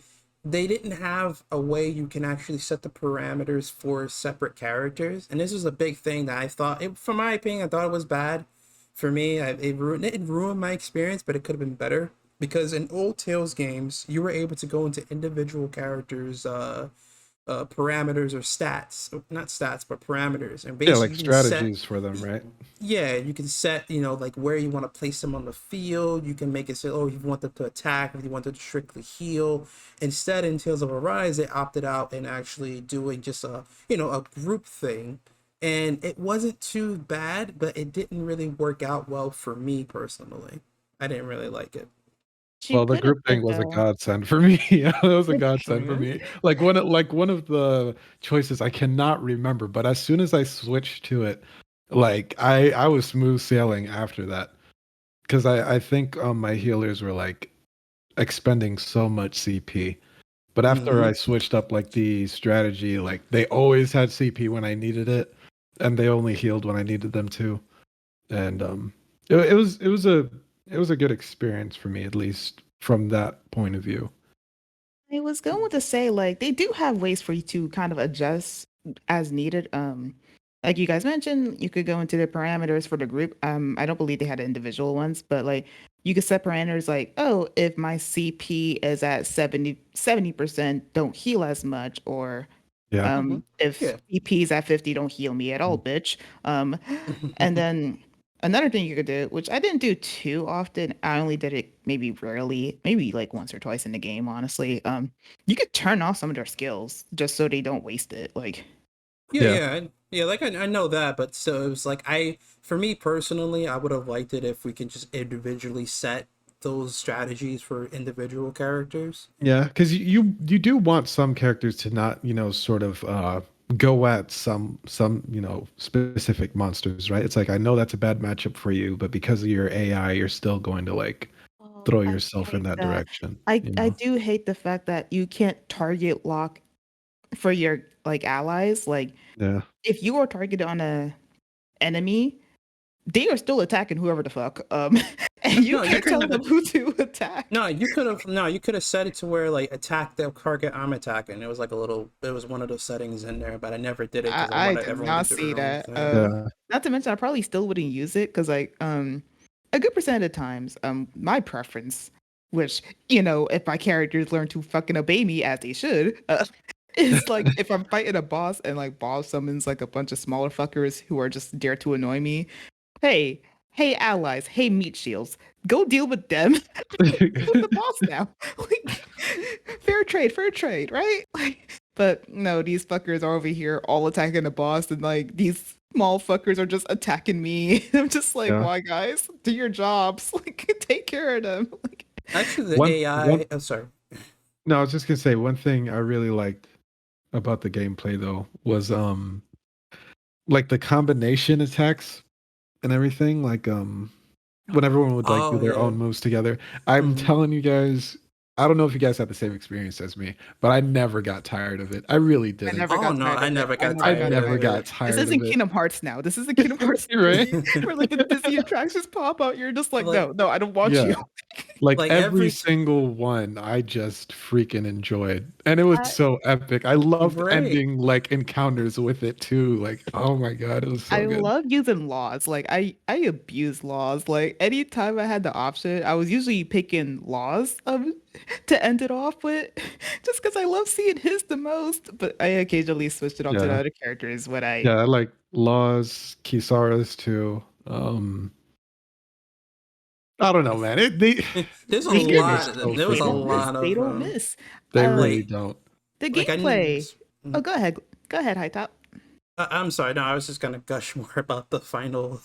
A: didn't have a way you can actually set the parameters for separate characters, and this was a big thing that I thought, from my opinion, I thought it was bad for me. It ruined my experience, but it could have been better because in old Tales games, you were able to go into individual characters' parameters or stats, not stats, but parameters, and
B: Yeah,
A: basically
B: like
A: you can set.
B: strategies for them, right?
A: Yeah, you can set, like where you want to place them on the field. You can make it say, oh, if you want them to attack, if you want them to strictly heal. Instead, in Tales of Arise, they opted out and actually doing just a group thing. And it wasn't too bad, but it didn't really work out well for me personally. I didn't really like it.
C: She
B: Well, the
C: could have
B: group
C: did
B: thing was a
C: though.
B: godsend for me. Yeah, it was a
C: It's
B: godsend for
C: true.
B: me. Like one of the choices I cannot remember, but as soon as I switched to it, like I was smooth sailing after that because I think my healers were like expending so much CP. But after I
A: Hmm.
B: switched up like the strategy, like they always had CP when I needed it, and they only healed when I needed them to. And it was a good experience for me, at least from that point of view.
C: I was going to say, like, they do have ways for you to kind of adjust as needed. Like you guys mentioned, you could go into the parameters for the group. I don't believe they had individual ones, but like you could set parameters like, oh, if my CP is at 70%, don't heal as much, or
B: Yeah.
A: Hmm.
C: if
A: Yeah.
C: CP is at 50, don't heal me at all, bitch. And then another thing you could do, which I didn't do too often, I only did it maybe rarely, maybe like once or twice in the game, honestly. You could turn off some of their skills just so they don't waste it. Like,
A: Yeah,
B: Yeah.
A: yeah. Like I know that, but so it was like for me personally, I would have liked it if we could just individually set those strategies for individual characters.
B: Yeah, because you do want some characters to not, sort of go at some, specific monsters, right? It's like I know that's a bad matchup for you, but because of your AI, you're still going to like
C: oh,
B: throw
C: I
B: yourself in
C: hate
B: that
C: that.
B: direction,
C: I do hate the fact that you can't target lock for your like allies. Like,
B: Yeah.
C: if you are targeted on a enemy, they are still attacking whoever the fuck. And you
A: No, you
C: can't
A: could
C: tell
A: have
C: them who to attack.
A: you could have set it to where like attack the target I'm attacking. It was like it was one of those settings in there, but I never did it because I
C: I
A: wanted
C: did
A: everyone to
C: not
A: do
C: see
A: their own
C: that.
A: thing.
B: Yeah.
C: Not to mention, I probably still wouldn't use it because, like, a good percent of the times, my preference, which if my characters learn to fucking obey me as they should, is like if I'm fighting a boss and like boss summons like a bunch of smaller fuckers who are just dare to annoy me. Hey, hey, allies, hey, meat shields, go deal with them. With the boss now. Like, fair trade, right? Like, but no, these fuckers are over here all attacking the boss, and like these small fuckers are just attacking me. I'm just like,
B: Yeah.
C: why, guys? Do your jobs. Like, take care of them. Like,
A: Actually, the
B: One one
A: AI. Oh, sorry.
B: No, I was just gonna say one thing I really liked about the gameplay though was like the combination attacks and everything. Like when everyone would like do
A: Oh
B: their
A: yeah.
B: own moves together. I'm
A: Hmm.
B: telling you guys, I don't know if you guys had the same experience as me, but I never got tired of it. I really
C: I
B: didn't.
C: never
A: Oh
C: got
A: no,
C: tired
A: I
C: of it.
A: never
C: I
A: got
C: never
B: I
C: got
A: tired
C: tired
B: never
A: of
C: of it.
B: got
A: it.
C: This
B: tired
C: isn't
B: of it.
C: Kingdom Hearts now. This is the Kingdom Hearts
B: Right?
C: 3 where like the Disney attractions pop out. You're just like,
A: Like
C: no, no, I don't want you.
B: Yeah. Like
A: like
B: every
A: every
B: single one, I just freaking enjoyed. And it was
C: I,
B: so epic. I loved
A: right.
B: ending like encounters with it too. Like, oh my God, it was so
C: I
B: good.
C: love using laws. Like I abuse laws. Like anytime I had the option, I was usually picking laws to end it off with, just because I love seeing his the most. But I occasionally switched it up to the
B: Yeah.
C: other characters when I.
B: Yeah, I like Laws, Kisaras too. I don't know, man.
A: There's a
C: The
B: This game is
A: lot
C: gameplay,
A: of them.
B: so
A: There was
C: they
A: a
B: freaking
C: don't
B: good.
C: miss.
A: lot
C: They
A: of
C: don't miss.
B: They
C: Um,
B: really
A: like
B: don't.
C: the
A: I need.
C: gameplay. Oh, go ahead. Go ahead, High Top.
A: I'm sorry. No, I was just gonna gush more about the final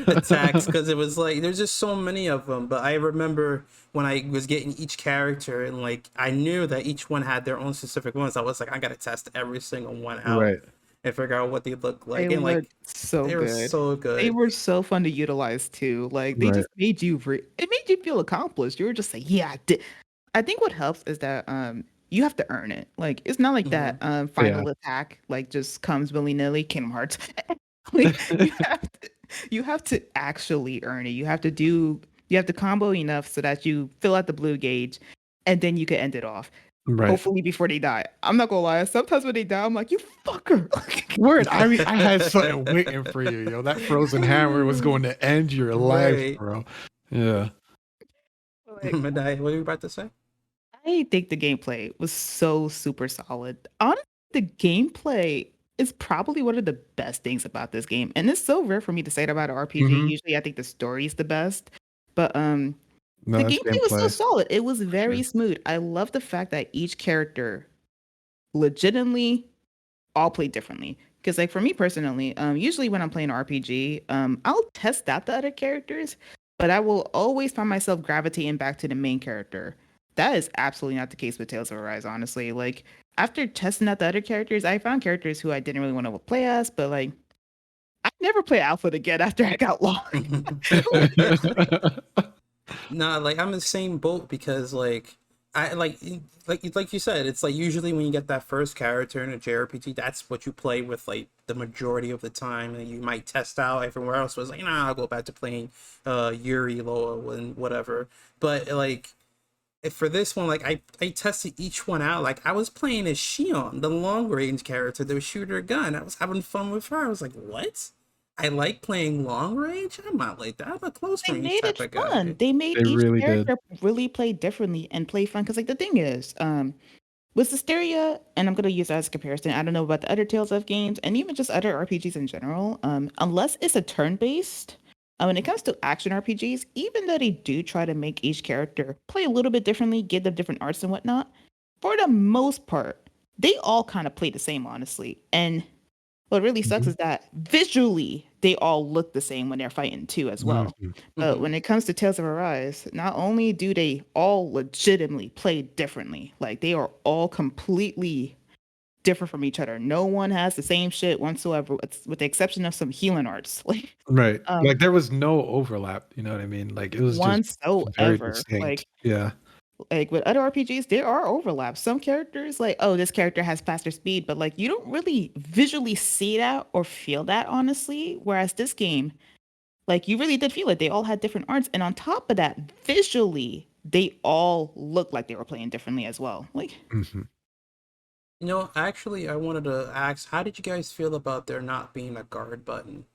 A: attacks because it was like there's just so many of them. But I remember when I was getting each character and like I knew that each one had their own specific ones. I was like, I gotta test every single one out
B: Right.
A: and figure out what they look
C: They
A: like. And
C: were
A: like
C: so
A: they were
C: good.
A: so
C: They
A: good.
C: were so fun to utilize too. Like they
B: Right.
C: just made you it made you feel accomplished. You were just like, yeah, I did. I think what helps is that you have to earn it. Like it's not like that
A: Hmm.
B: Yeah.
C: final attack like just comes willy-nilly, Kingdom Hearts. Like you have to actually earn it. You have to combo enough so that you fill out the blue gauge and then you can end it off.
B: Right.
C: Hopefully before they die. I'm not gonna lie. Sometimes when they die, I'm like, you fucker.
B: Word. I mean, I had something waiting for you, yo. That frozen hammer was going to end your life,
A: Right.
B: bro. Yeah.
C: Like
A: Madai, what are you about to say?
C: I think the gameplay was so super solid. Honestly, the gameplay is probably one of the best things about this game. And it's so rare for me to say that about an RPG.
B: Mm-hmm.
C: Usually I think the story is the best. But
B: No,
C: the
B: that's
C: gameplay was so
B: gameplay
C: solid. It was
B: for
C: very
B: sure.
C: smooth. I love the fact that each character legitimately all play differently. Because like for me personally, usually when I'm playing an RPG, I'll test out the other characters, but I will always find myself gravitating back to the main character. That is absolutely not the case with Tales of Arise, honestly. Like after testing out the other characters, I found characters who I didn't really want to play as, but like I never play Alpha again after I got lost.
A: Nah, like I'm in the same boat because like I like you said, it's like usually when you get that first character in a JRPG, that's what you play with like the majority of the time, and you might test out everywhere else. Was like, I'll go back to playing Yuri, Loa, and whatever. But like for this one, like I tested each one out. Like I was playing as Shion, the long range character, the shooter gun. I was having fun with her. I was like, what? I like playing long range. I'm not like that. I'm a close
C: They
A: range
C: made it
A: type of
C: fun.
A: guy.
C: They made
B: They
C: each
B: really did.
C: character really play differently and play fun. Because like the thing is, with Hysteria, and I'm gonna use that as a comparison. I don't know about the other Tales of games, and even just other RPGs in general. Unless it's a turn-based, when it comes to action RPGs, even though they do try to make each character play a little bit differently, give them different arts and whatnot, for the most part, they all kind of play the same, honestly. And what really sucks
B: Mhm.
C: is that visually they all look the same when they're fighting too as well.
B: Mhm.
C: But
A: Hmm.
C: when it comes to Tales of Arise, not only do they all legitimately play differently, like they are all completely different from each other. No one has the same shit whatsoever, with the exception of some healing arts. Like
B: Right.
C: um
B: Like there was no overlap, you know what I mean? Like it was just very
C: whatsoever.
B: distinct. Yeah.
C: Like with other RPGs, there are overlaps. Some characters, like, oh, this character has faster speed, but like you don't really visually see that or feel that, honestly. Whereas this game, like you really did feel it. They all had different arts. And on top of that, visually, they all looked like they were playing differently as well. Like,
B: Mhm.
A: Actually, I wanted to ask, how did you guys feel about there not being a guard button?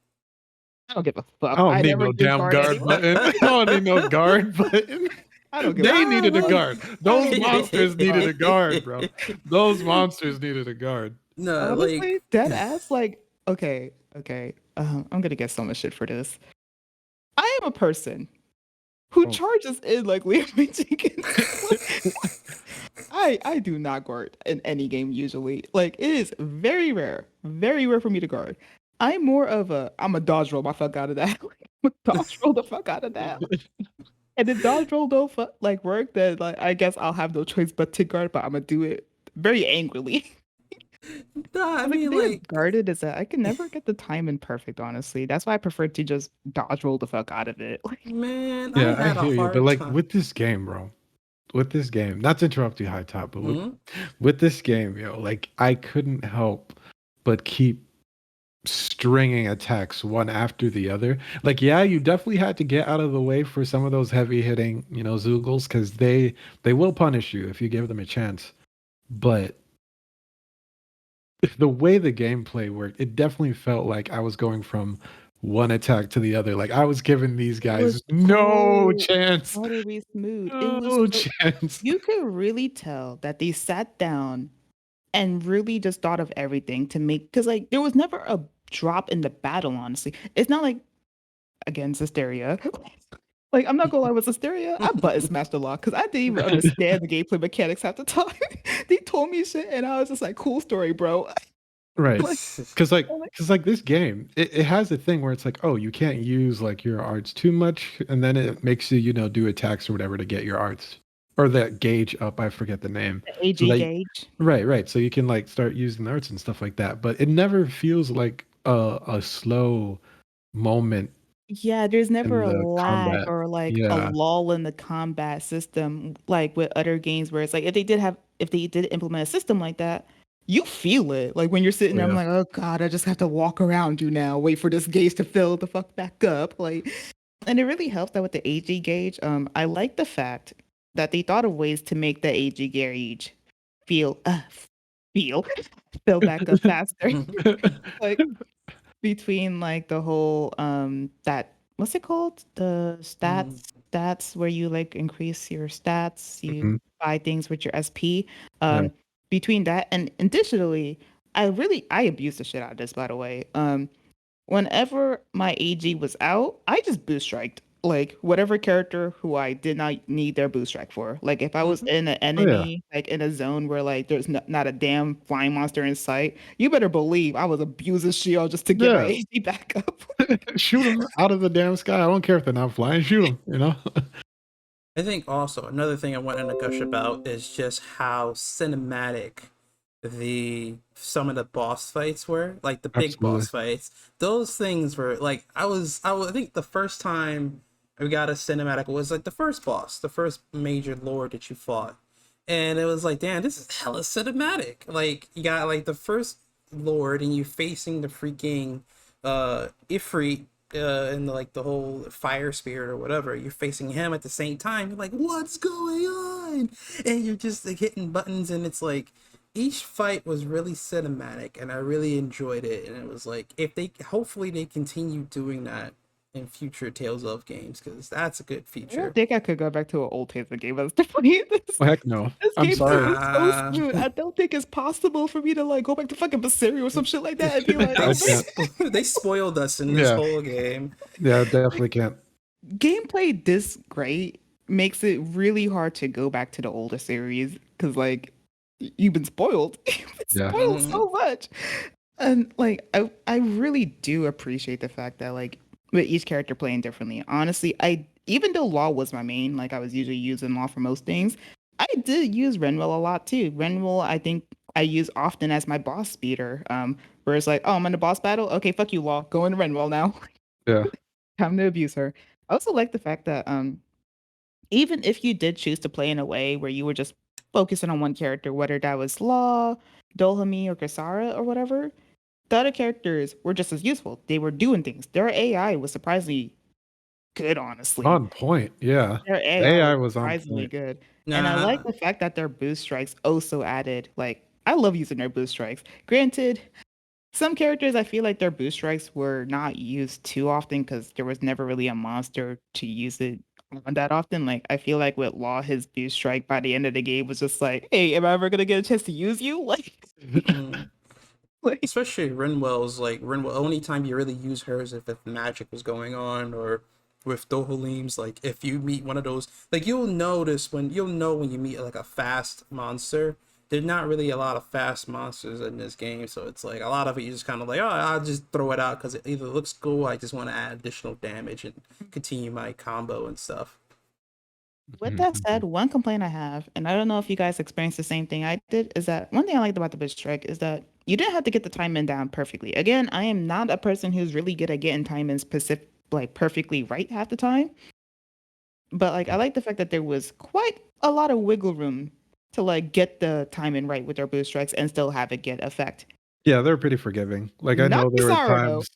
C: I don't give a
B: I
C: fuck.
B: don't
C: I
B: need
C: never
B: no
C: use
B: damn
C: guard
B: guard
C: anyway.
B: button. I don't need no guard button.
C: I don't give a
B: They
A: Nah,
B: needed a
C: fuck.
A: like,
B: guard.
C: I
B: Those
C: don't give a
B: monsters needed
C: fuck.
B: a guard, bro. Those monsters needed a guard.
A: no, like,
C: Honestly, dead ass, like, okay, okay. I'm gonna get so much shit for this. I am a person who
B: Oh.
C: charges in like Liam Jenkins. I do not guard in any game usually. Like it is very rare for me to guard. I'm a dodge roll my fuck out of that. I'm a dodge roll the fuck out of that. And the dodge roll don't like work, then like I guess I'll have no choice but to guard, but I'm gonna do it very angrily.
A: Nah, I
C: Like the
A: mean,
C: thing with
A: like,
C: guarded is that I can never get the timing perfect, honestly. That's why I prefer to just dodge roll the fuck out of it. Like,
A: man, I
B: Yeah, I
A: had a
B: hear you, but
A: hard
B: like
A: time.
B: with this game, bro, with this game, not to interrupt you, High Top, but
A: Hmm.
B: with this game, like I couldn't help but keep stringing attacks one after the other. Like, yeah, you definitely had to get out of the way for some of those heavy hitting, Zoogles, because they will punish you if you give them a chance. But the way the gameplay worked, it definitely felt like I was going from one attack to the other. Like I was giving these
C: it was
B: guys no
C: so
B: chance.
C: buttery smooth. It was
B: No
C: so
B: chance.
C: you could really tell that they sat down and really just thought of everything to make because like there was never a drop in the battle, honestly. It's not like again, Hysteria. Like, I'm not gonna lie with Hysteria, I button smashed a lot because I didn't even understand the gameplay mechanics at the time. They told me shit, and I was just like, "Cool story, bro."
B: Right.
C: Like,
B: Because like this game, it has a thing where it's like, oh, you can't use like your arts too much, and then it makes you, do attacks or whatever to get your arts or that gauge up. I forget the name.
C: the
B: So
C: AG
B: that
C: gauge.
B: right. So you can like start using the arts and stuff like that. But it never feels like a slow moment
C: Yeah, there's never
B: in
C: a
B: the
C: lag
B: combat.
C: or like a
B: Yeah.
C: lull in the combat system, like with other games where it's like if they did implement a system like that, you feel it. Like when you're sitting
B: Oh,
C: there, I'm
B: yeah.
C: like, oh God, I just have to walk around you now, wait for this gauge to fill the fuck back up. Like, and it really helps that with the AG gauge. I like the fact that they thought of ways to make the AG gauge feel feel fill back up faster. Like between like the whole that what's it called? The stats where you like increase your stats, you
B: Mhm.
C: buy things with your SP.
B: Yeah.
C: Um between that and additionally, I abused the shit out of this by the way. Whenever my AG was out, I just boost striked like whatever character who I did not need their boost strike for. Like if I was in an
B: Oh, yeah.
C: enemy, like in a zone where like there's not a damn flying monster in sight, you better believe I was abusing shield just to get my
B: Yeah.
C: AG back up.
B: Shoot them out of the damn sky. I don't care if they're not flying. Shoot them.
A: I think also another thing I wanted to gush about is just how cinematic the some of the boss fights were, like the big
B: Absolutely.
A: boss fights. Those things were like I think the first time we got a cinematic was like the first boss, the first major lord that you fought. And it was like, damn, this is hella cinematic. Like you got like the first lord and you facing the freaking Ifrit and like the whole fire spirit or whatever, you're facing him at the same time. You're like, what's going on? And you're just like hitting buttons, and it's like each fight was really cinematic, and I really enjoyed it. And it was like, if they hopefully they continue doing that in future Tales of games, because that's a good
C: I don't
A: feature.
C: think I could go back to an old Taser game as the funny this.
B: Oh, heck no.
C: This
B: I'm
C: gameplay
B: sorry.
C: was so
A: Nah,
C: smooth. I don't think it's possible for me to like go back to fucking Basiri or some shit like that and be like,
B: I can't.
A: they spoiled us in this
B: Yeah.
A: whole game.
B: Yeah, definitely can't.
C: gameplay this great makes it really hard to go back to the older series because like you've been spoiled. You've been
B: Yeah.
C: spoiled so much. And like I really do appreciate the fact that like with each character playing differently. Honestly, I even though Law was my main, like I was usually using Law for most things, I did use Renwell a lot too. Renwell I think I use often as my boss speeder. Where it's like, oh, I'm in a boss battle. Okay, fuck you, Law. Go into Renwell now.
B: Yeah.
C: Time to abuse her. I also like the fact that even if you did choose to play in a way where you were just focusing on one character, whether that was Law, Dolhami, or Kasara or whatever, the other characters were just as useful. They were doing things. Their AI was surprisingly good, honestly.
B: On point. Yeah.
C: Their
B: The
C: AI was
B: AI was on
C: surprisingly
B: point.
C: good. And I like
A: Nah.
C: the fact that their boost strikes also added, like, I love using their boost strikes. Granted, some characters I feel like their boost strikes were not used too often because there was never really a monster to use it on that often. Like I feel like with Law, his boost strike by the end of the game was just like, "Hey, am I ever gonna get a chance to use you?"
A: Mm.
C: Like
A: Especially Rinwell's like Rinwell. Only time you really use her is if magic was going on, or with Dohalim's. Like if you meet one of those, like you'll know when you meet like a fast monster. There's not really a lot of fast monsters in this game, so it's like a lot of it you just kind of like, oh, I'll just throw it out because it either looks cool, I just want to add additional damage and continue my combo and stuff.
C: With that
B: Mhm.
C: said, one complaint I have, and I don't know if you guys experienced the same thing I did, is that one thing I liked about the Butch Strike is that you didn't have to get the time in down perfectly. Again, I am not a person who's really good at getting time in specific, like perfectly right half the time. But like, I like the fact that there was quite a lot of wiggle room to like get the time in right with their boost strikes and still have it get effect.
B: Yeah, they're pretty forgiving. Like I
C: Not
B: know there were
C: Kizaru though.
B: times.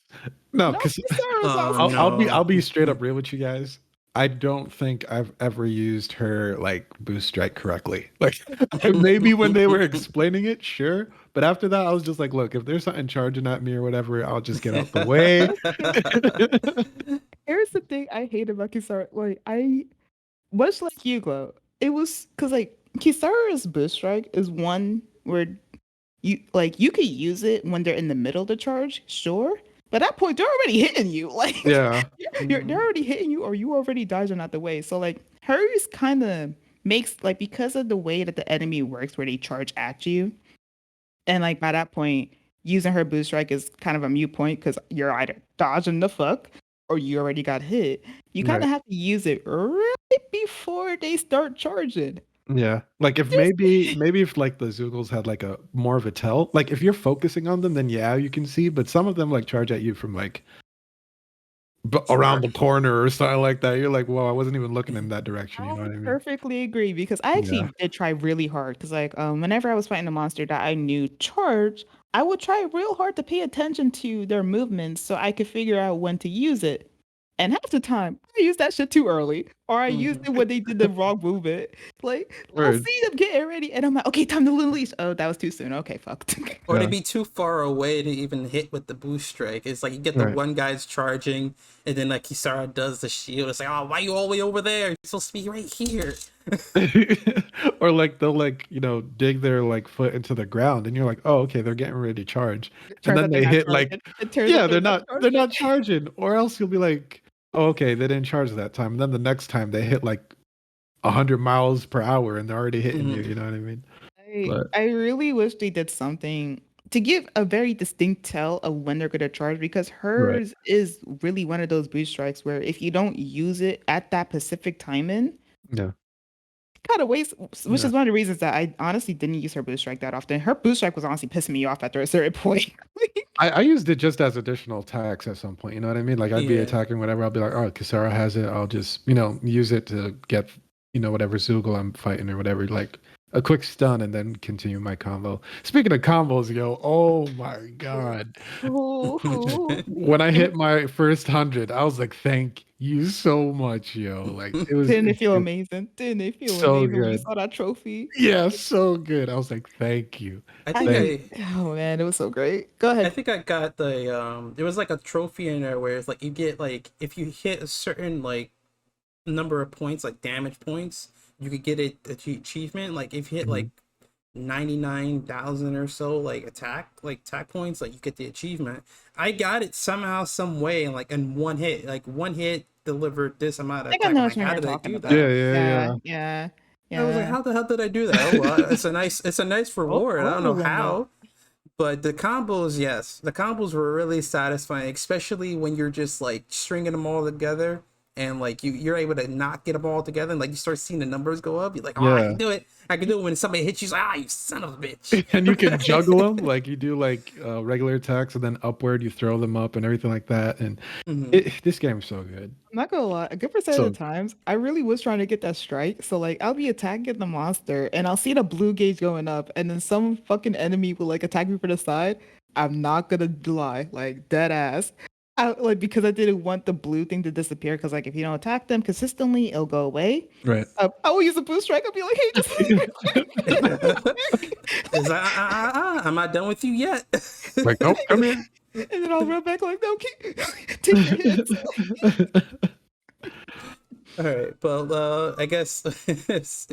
B: No,
C: Not
B: because
C: Kizaru's
A: Oh
C: awesome.
A: no.
B: I'll be straight up real with you guys. I don't think I've ever used her like boost strike correctly. Like maybe when they were explaining it, sure. But after that, I was just like, look, if there's something charging at me or whatever, I'll just get out the way.
C: Here's the thing I hate about Kizaru. Like I much like Hugo, it was because like Kizaru's boost strike is one where you could use it when they're in the middle of the charge, sure. But at that point, they're already hitting you. Like
B: Yeah.
C: they're already hitting you, or you already dodging out the way. So like hers kind of makes like because of the way that the enemy works, where they charge at you, and like by that point, using her boost strike is kind of a mute point because you're either dodging the fuck or you already got hit. You kind
B: Right.
C: of have to use it right before they start charging.
B: Yeah. Like if
C: Just
B: maybe if like the Zoogles had like a more of a tell, like if you're focusing on them, then yeah, you can see. But some of them like charge at you from like around
A: Sure.
B: the corner or something like that. You're like, whoa, I wasn't even looking in that direction. You know
C: I
B: what I mean?
C: perfectly agree because I
B: Yeah.
C: actually did try really hard because like whenever I was fighting a monster that I knew charge, I would try real hard to pay attention to their movements so I could figure out when to use it. And half the time, I used that shit too early, or I used
A: Mhm.
C: it when they did the wrong movement. Like I'll
B: Word.
C: see them getting ready, and I'm like, okay, time to release. Oh, that was too soon. Okay, fucked.
A: Or to
B: Yeah.
A: be too far away to even hit with the boost strike. It's like you get the
B: Right.
A: one guy's charging, and then like Kisara does the shield. It's like, oh, why you all the way over there? You're supposed to be right here.
B: Or like they'll like, dig their like foot into the ground and you're like, "Oh, okay, they're getting ready to charge."
C: It
B: And
C: turns
B: then
C: out they're
B: they
C: not
B: hit like,
C: charging. It turns out
B: yeah,
C: they're
B: they're
C: not
B: not they're
C: charging.
B: not charging. Or else you'll be like, "Oh, okay, they didn't charge that time." And then the next time they hit like 100 miles per hour and they're already hitting you,
A: Mhm.
B: you know what I mean?
C: I
B: But
C: I really wish they did something to give a very distinct tell of when they're gonna charge because
B: right.
C: hers is really one of those boost strikes where if you don't use it at that Pacific timing,
B: Yeah.
C: kind of waste. Which
B: Yeah.
C: is one of the reasons that I honestly didn't use her boost strike that often. Her boost strike was honestly pissing me off after a certain point.
B: I used it just as additional attacks at some point. You know what I mean? Like I'd be
A: Yeah.
B: attacking whatever. I'll be like, oh, Kisara has it. I'll just, use it to get, whatever Zoogle I'm fighting or whatever. Like a quick stun and then continue my combo. Speaking of combos, yo, oh my God.
C: Ooh.
B: When I hit my first 100, I was like, thank you so much, yo. Like
C: Didn't it feel
B: it was
C: amazing? Didn't it feel
B: so
C: amazing when you
B: good.
C: saw that trophy?
B: Yeah, so good. I was like, thank you.
A: I think
C: I
B: Thank
C: oh man, it was so great. Go
A: I
C: ahead.
A: think I got the there was like a trophy in there where it's like you get like if you hit a certain like number of points, like damage points, you could get a achievement. Like if you hit
B: Mhm.
A: like 99,000 or so like attack points, like you get the achievement. I got it somehow some way like in one hit, like one hit delivered this amount
C: I
A: of
C: think I
A: attack.
C: know
A: I'm
C: which
A: like,
C: one
A: how
C: you're
A: did I
C: talking
A: do
B: Yeah,
A: that?
C: about.
B: yeah,
C: Yeah,
B: yeah.
C: yeah,
A: I was like,
C: yeah.
A: how the hell did I do that? Oh well, it's a nice reward. I don't
C: Oh,
A: know
C: one minute.
A: how. But the combos, yes, the combos were really satisfying, especially when you're just like stringing them all together and like you're able to not get them all together and like you start seeing the numbers go up. You're like, oh, I
B: Yeah.
A: can do it. I can do it. When somebody hits you, like, ah, you son of a bitch.
B: And you can juggle them like you do like regular attacks and then upward you throw them up and everything like that. And
A: Hmm.
B: this game's so good.
C: I'm not gonna lie, a good percent of
B: So
C: the times, I really was trying to get that strike. So like I'll be attacking the monster and I'll see the blue gauge going up, and then some fucking enemy will like attack me from the side. I'm not gonna lie, like dead ass. I like because I didn't want the blue thing to disappear, because like if you don't attack them consistently, it'll go away.
B: right.
C: I will use a blue strike. I'll be like, hey, just
A: It's like, I'm not done with you yet.
B: Like, nope, come here.
C: and then I'll run back like, no, keep, take your hits.
A: All right, well, I guess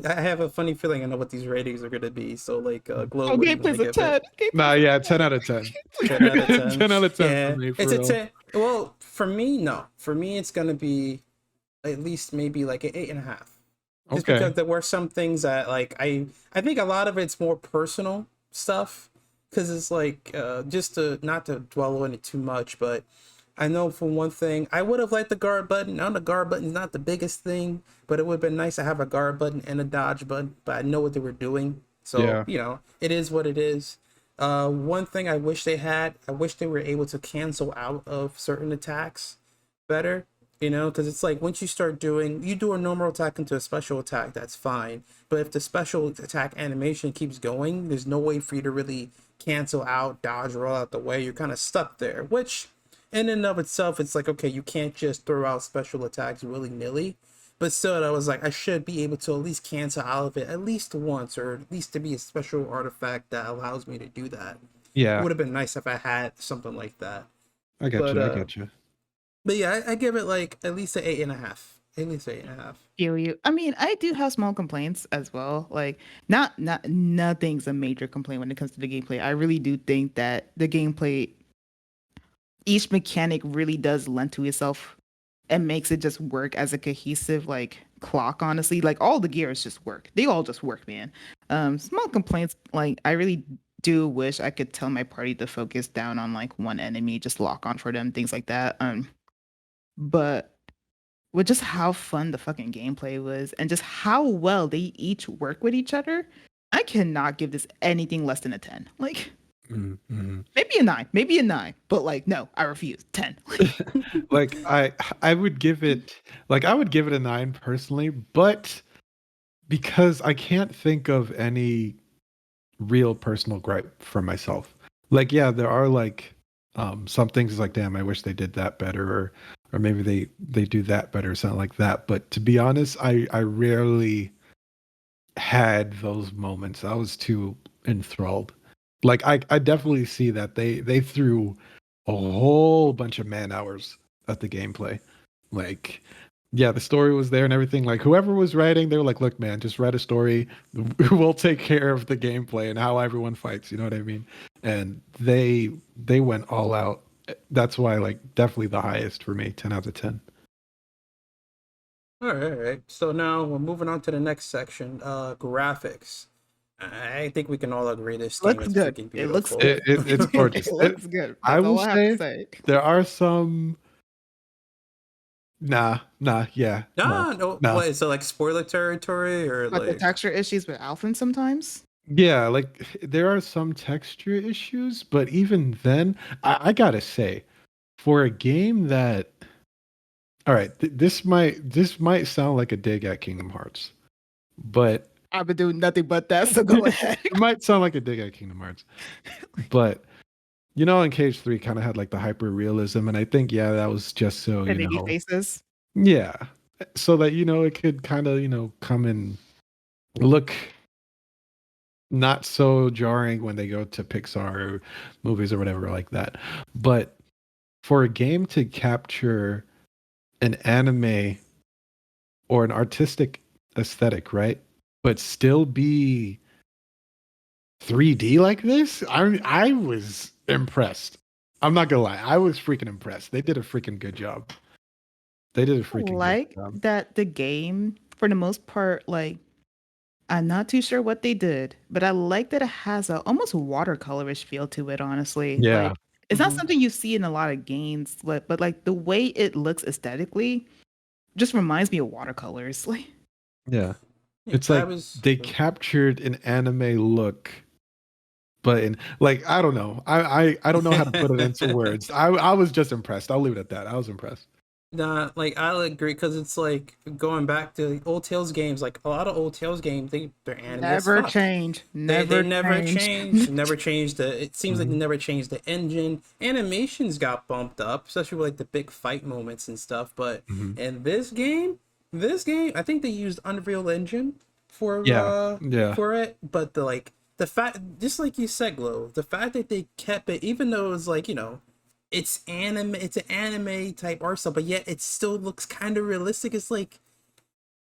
A: I have a funny feeling I know what these ratings are gonna be. So, like, Globe,
C: Oh,
A: what are you gonna
C: gameplay's a
A: give it?
C: 10.
B: Nah,
C: Gameplay's a
B: yeah,
C: 10.
B: 10 out of 10.
A: 10 out of 10.
B: 10 out of 10 for
A: Yeah,
B: me,
A: it's
B: for
A: a
B: real.
A: 10. Well, for me, no. For me, it's gonna be at least maybe like an 8.5. Just
B: Okay.
A: because there were some things that like I think a lot of it's more personal stuff because it's like just to not to dwell on it too much, but I know for one thing, I would have liked the guard button. I know the guard button's not the biggest thing, but it would have been nice to have a guard button and a dodge button. But I know what they were doing, so
B: Yeah.
A: it is what it is. One thing I wish they had, I wish they were able to cancel out of certain attacks better. Because it's like once you do a normal attack into a special attack, that's fine. But if the special attack animation keeps going, there's no way for you to really cancel out, dodge, roll out the way. You're kind of stuck there, which in and of itself, it's like, okay, you can't just throw out special attacks willy nilly. But still, I was like, I should be able to at least cancel out of it at least once, or at least to be a special artifact that allows me to do that. It
B: Yeah.
A: would have been nice if I had something like that.
B: I get
A: But
B: you. I get you.
A: but yeah, I give it like at least an 8.5. At least 8.5.
C: Feel you. I mean, I do have small complaints as well. Like, not nothing's a major complaint when it comes to the gameplay. I really do think that the gameplay, each mechanic really does lend to itself and makes it just work as a cohesive like clock. Honestly, like all the gears just work. They all just work, man. Small complaints. Like, I really do wish I could tell my party to focus down on like one enemy, just lock on for them, things like that. But with just how fun the fucking gameplay was and just how well they each work with each other, I cannot give this anything less than a 10. Like,
B: Mm-hmm.
C: maybe a 9, but like, no, I refuse. 10.
B: Like I would give it a 9 personally, but because I can't think of any real personal gripe for myself. Like, yeah, there are like some things like, damn, I wish they did that better, or maybe they do that better or something like that. But to be honest, I rarely had those moments. I was too enthralled. Like, I definitely see that they threw a whole bunch of man hours at the gameplay. Like, yeah, the story was there and everything. Like, whoever was writing, they were like, look, man, just write a story. We'll take care of the gameplay and how everyone fights. You know what I mean? And they went all out. That's why, like, definitely the highest for me, 10 out of 10.
A: All right, all right. So now we're moving on to the next section. Graphics. I think we can all agree this game
C: Looks
A: is
C: good.
A: freaking
C: It looks
A: beautiful.
B: It's gorgeous.
C: It looks good.
B: I
C: That's
B: will
C: all I have to say.
B: there are some. Nah, yeah,
A: No.
B: no.
A: What is it, like spoiler territory or
C: Like the
A: like?
C: texture issues with Alphen sometimes.
B: Yeah, like there are some texture issues, but even then, I gotta say, for a game that, all right, this might sound like a dig at Kingdom Hearts, but
C: I've been doing nothing but that, so go ahead.
B: it might sound like a dig at Kingdom Hearts, but in Cage 3 kind of had like the hyper realism, and I think that was just so
C: The baby faces.
B: yeah, so that it could kind of come and look not so jarring when they go to Pixar movies or whatever like that. But for a game to capture an anime or an artistic aesthetic, right? But still be 3D like this, I was impressed. I'm not gonna lie, I was freaking impressed. They did a freaking good job. They did a freaking
C: Like
B: good job.
C: that the game, for the most part, like I'm not too sure what they did, but I like that it has a almost watercolorish feel to it, honestly.
B: Yeah.
C: Like it's not
A: Mhm.
C: something you see in a lot of games, but like the way it looks aesthetically just reminds me of watercolors. Like
B: Yeah.
A: Yeah,
B: It's like they captured an anime look, but in like I don't know. I don't know how to put it into words. I was just impressed. I'll leave it at that. I was impressed.
A: Nah, like I'll agree because it's like going back to old Tales games. Like a lot of old Tales games, they're anime as
C: never
A: fuck.
C: change.
A: They never
C: change.
A: changed. Never changed the. It seems like they never changed the engine. Animations got bumped up, especially with like the big fight moments and stuff. But
B: Mhm.
A: in this game, I think they used Unreal Engine for
B: Yeah.
A: for it. But the fact, just like you said, Glow, the fact that they kept it, even though it was like it's an anime type art style, but yet it still looks kind of realistic. It's like,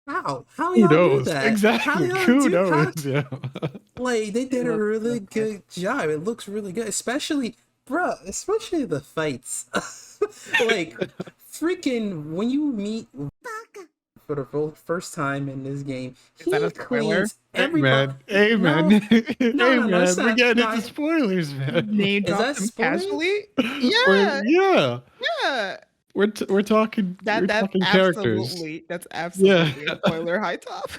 A: how
B: Who
A: y'all do
B: knows?
A: that?
B: Exactly.
A: How y'all
B: Who
A: do how,
B: knows? Yeah.
A: like they did a
C: looks
A: really
C: so
A: good job. It looks really good, especially especially the fights. Like freaking when you meet Baka for the first time in this game,
C: Is that
A: he
C: a spoiler?
A: cleans everybody.
B: Hey man.
A: No,
B: Hey
A: no, it's
B: man. We're
A: not.
B: getting
A: No,
B: into spoilers, man.
C: Name
A: is
C: drop
A: that
C: them
A: spoilers?
C: casually.
B: Or-
C: Yeah,
B: yeah.
C: Yeah.
B: we're talking characters.
C: That's
B: Yeah.
C: absolutely a spoiler, high top.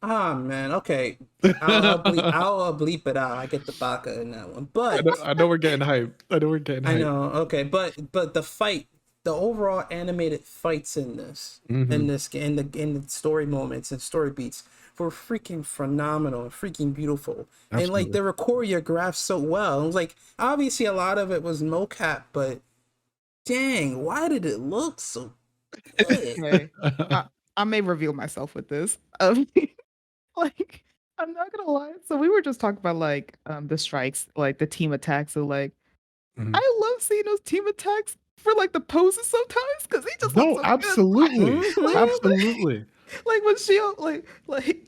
A: Ah man, okay.
B: I
A: I'll bleep it out. I get the Baka in that one. But
B: know we're getting hype. I know we're getting
A: I
B: hype.
A: know, okay, but the fight, the overall animated fights
B: Hmm.
A: in this game, in the story moments and story beats were freaking phenomenal and freaking beautiful. And like
B: Absolutely.
A: they were choreographed so well. It was like obviously a lot of it was mocap, but dang, why did it look so good?
C: Okay. I, I may reveal myself with this. Like, I'm not gonna lie. So we were just talking about like the strikes, like the team attacks. So like
B: Mhm.
C: I love seeing those team attacks for like the poses sometimes because he just looks
B: No,
C: so good.
B: absolutely.
A: Mhm.
B: Absolutely.
C: Like when Shion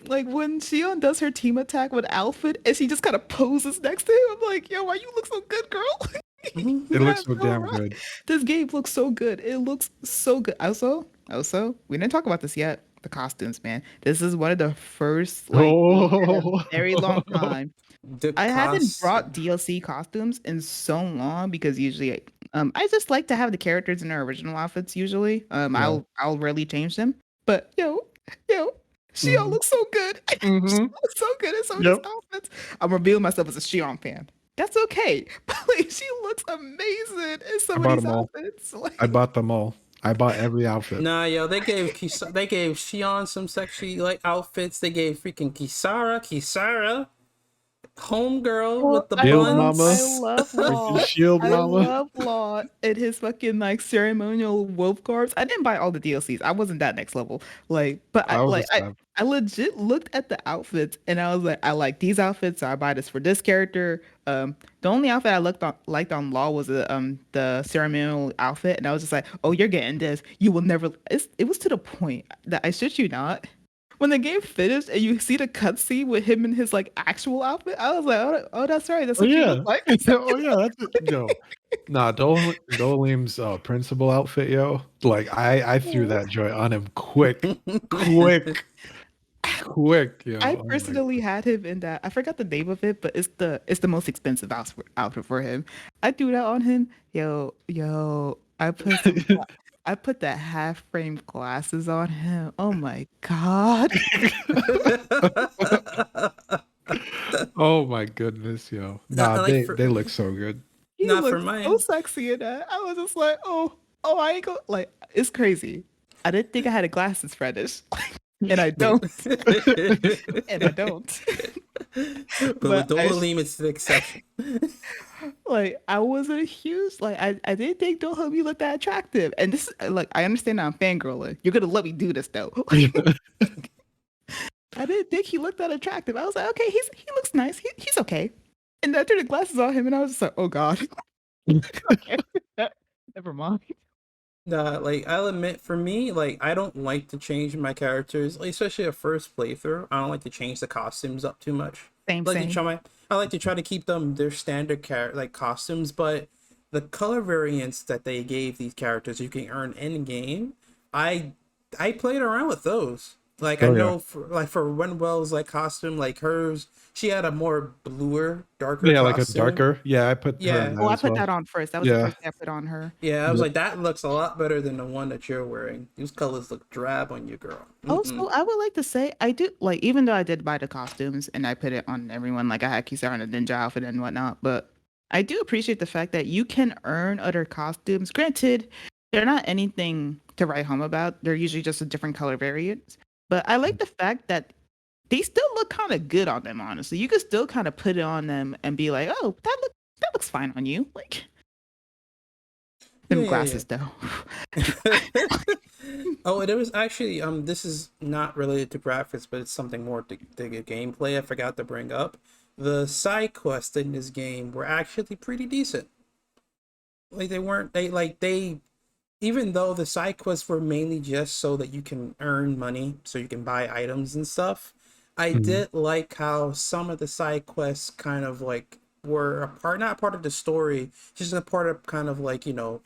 C: like when Shion does her team attack with Alfred and she just kind of poses next to him. I'm like, yo, why you look so good, girl?
B: It
C: Yeah,
B: looks so
C: so
B: damn
C: right.
B: good.
C: This game looks so good. It looks so good. Also, we didn't talk about this yet. The costumes, man. This is one of the first, like, in a
B: Oh.
C: very long time.
A: The
C: I haven't
A: cost.
C: brought DLC costumes in so long because usually, I just like to have the characters in their original outfits. Usually,
B: Yeah.
C: I'll rarely change them. But yo, Shion
A: Mhm.
C: looks so good. She
B: Hmm.
C: looks so good in some of these
B: Yep.
C: outfits. I'm revealing myself as a Shion fan. That's okay. But like, she looks amazing in
B: I
C: some of
B: bought
C: these
B: them all.
C: outfits.
B: I
C: Like,
B: bought them all. I bought every outfit.
A: Nah, yo, they gave Shion some sexy like outfits. They gave freaking Kisara, homegirl
C: well,
A: with the buns.
B: Shield Freaking Shield
C: I
B: Mama.
C: love Law and his fucking like ceremonial wolf garbs. I didn't buy all the DLCs. I wasn't that next level. Like, but
B: I was a stab.
C: I legit looked at the outfits and I was like, I like these outfits, so I buy this for this character. The only outfit I liked on Law was the ceremonial outfit, and I was just like, oh, you're getting this. You will never. It was to the point that I shit you not. When the game finished and you see the cutscene with him in his like actual outfit, I was like, oh, that's right. That's
B: Oh
C: what you
B: yeah.
C: look like.
B: Oh yeah, that's it. Yo. Nah, Doleem's principal outfit, yo. Like I threw that joy on him quick, yo.
C: I
B: I'm like,
C: personally had him in that. I forgot the name of it, but it's the most expensive outfit for him. I threw that on him. Yo, I put the half frame glasses on him. Oh my god.
B: oh my goodness, yo.
A: Not
B: Nah,
A: like
B: they look so good.
C: He
A: not for
C: looks so
A: mine.
C: sexy in that. I was just like, oh, I ain't go like it's crazy. I didn't think I had a glasses fetish. And I
A: But
C: don't. And I don't.
A: with
C: But
A: Doleem, it's the exception.
C: like I wasn't a huge like I didn't think Dohumi looked that attractive. And this like I understand I'm fangirling. You're gonna let me do this though. I didn't think he looked that attractive. I was like, okay, he looks nice. He's okay. And I turned the glasses on him and I was just like, oh god. Okay. Never mind.
A: Nah, like I'll admit, for me, like I don't like to change my characters, like, especially a first playthrough. I don't like to change the costumes up too much.
C: Same,
A: Like to
C: same.
A: try my, I like to try to keep them their standard like costumes, but the color variants that they gave these characters you can earn in game, I I played around with those. Like I
B: Oh yeah.
A: know for Winwell's like costume, like hers, she had a more bluer, darker
B: Yeah, like a
A: costume.
B: darker. Yeah, I put her in
A: Yeah,
C: Oh,
B: that
C: I
B: as
C: put
B: well.
C: that on first. That was the
B: Yeah.
C: first thing I put on her.
A: yeah, I was
B: Yep.
A: like, that looks a lot better than the one that you're wearing. These colors look drab on you, girl. Mm-mm.
C: Also, I would like to say I do like even though I did buy the costumes and I put it on everyone, like I had Kisara in a ninja outfit and whatnot, but I do appreciate the fact that you can earn other costumes. Granted, they're not anything to write home about. They're usually just a different color variants. But I like the fact that they still look kind of good on them, honestly. You could still kind of put it on them and be like, oh, that looks fine on you. Like
A: Yeah,
C: them
A: yeah,
C: glasses though.
A: yeah. Oh, and it was actually this is not related to graphics, but it's something more to gameplay. I forgot to bring up. The side quests in this game were actually pretty decent. Like they weren't they even though the side quests were mainly just so that you can earn money, so you can buy items and stuff, I
B: Mhm.
A: did like how some of the side quests kind of like were a part, not part of the story, just a part of kind of like, the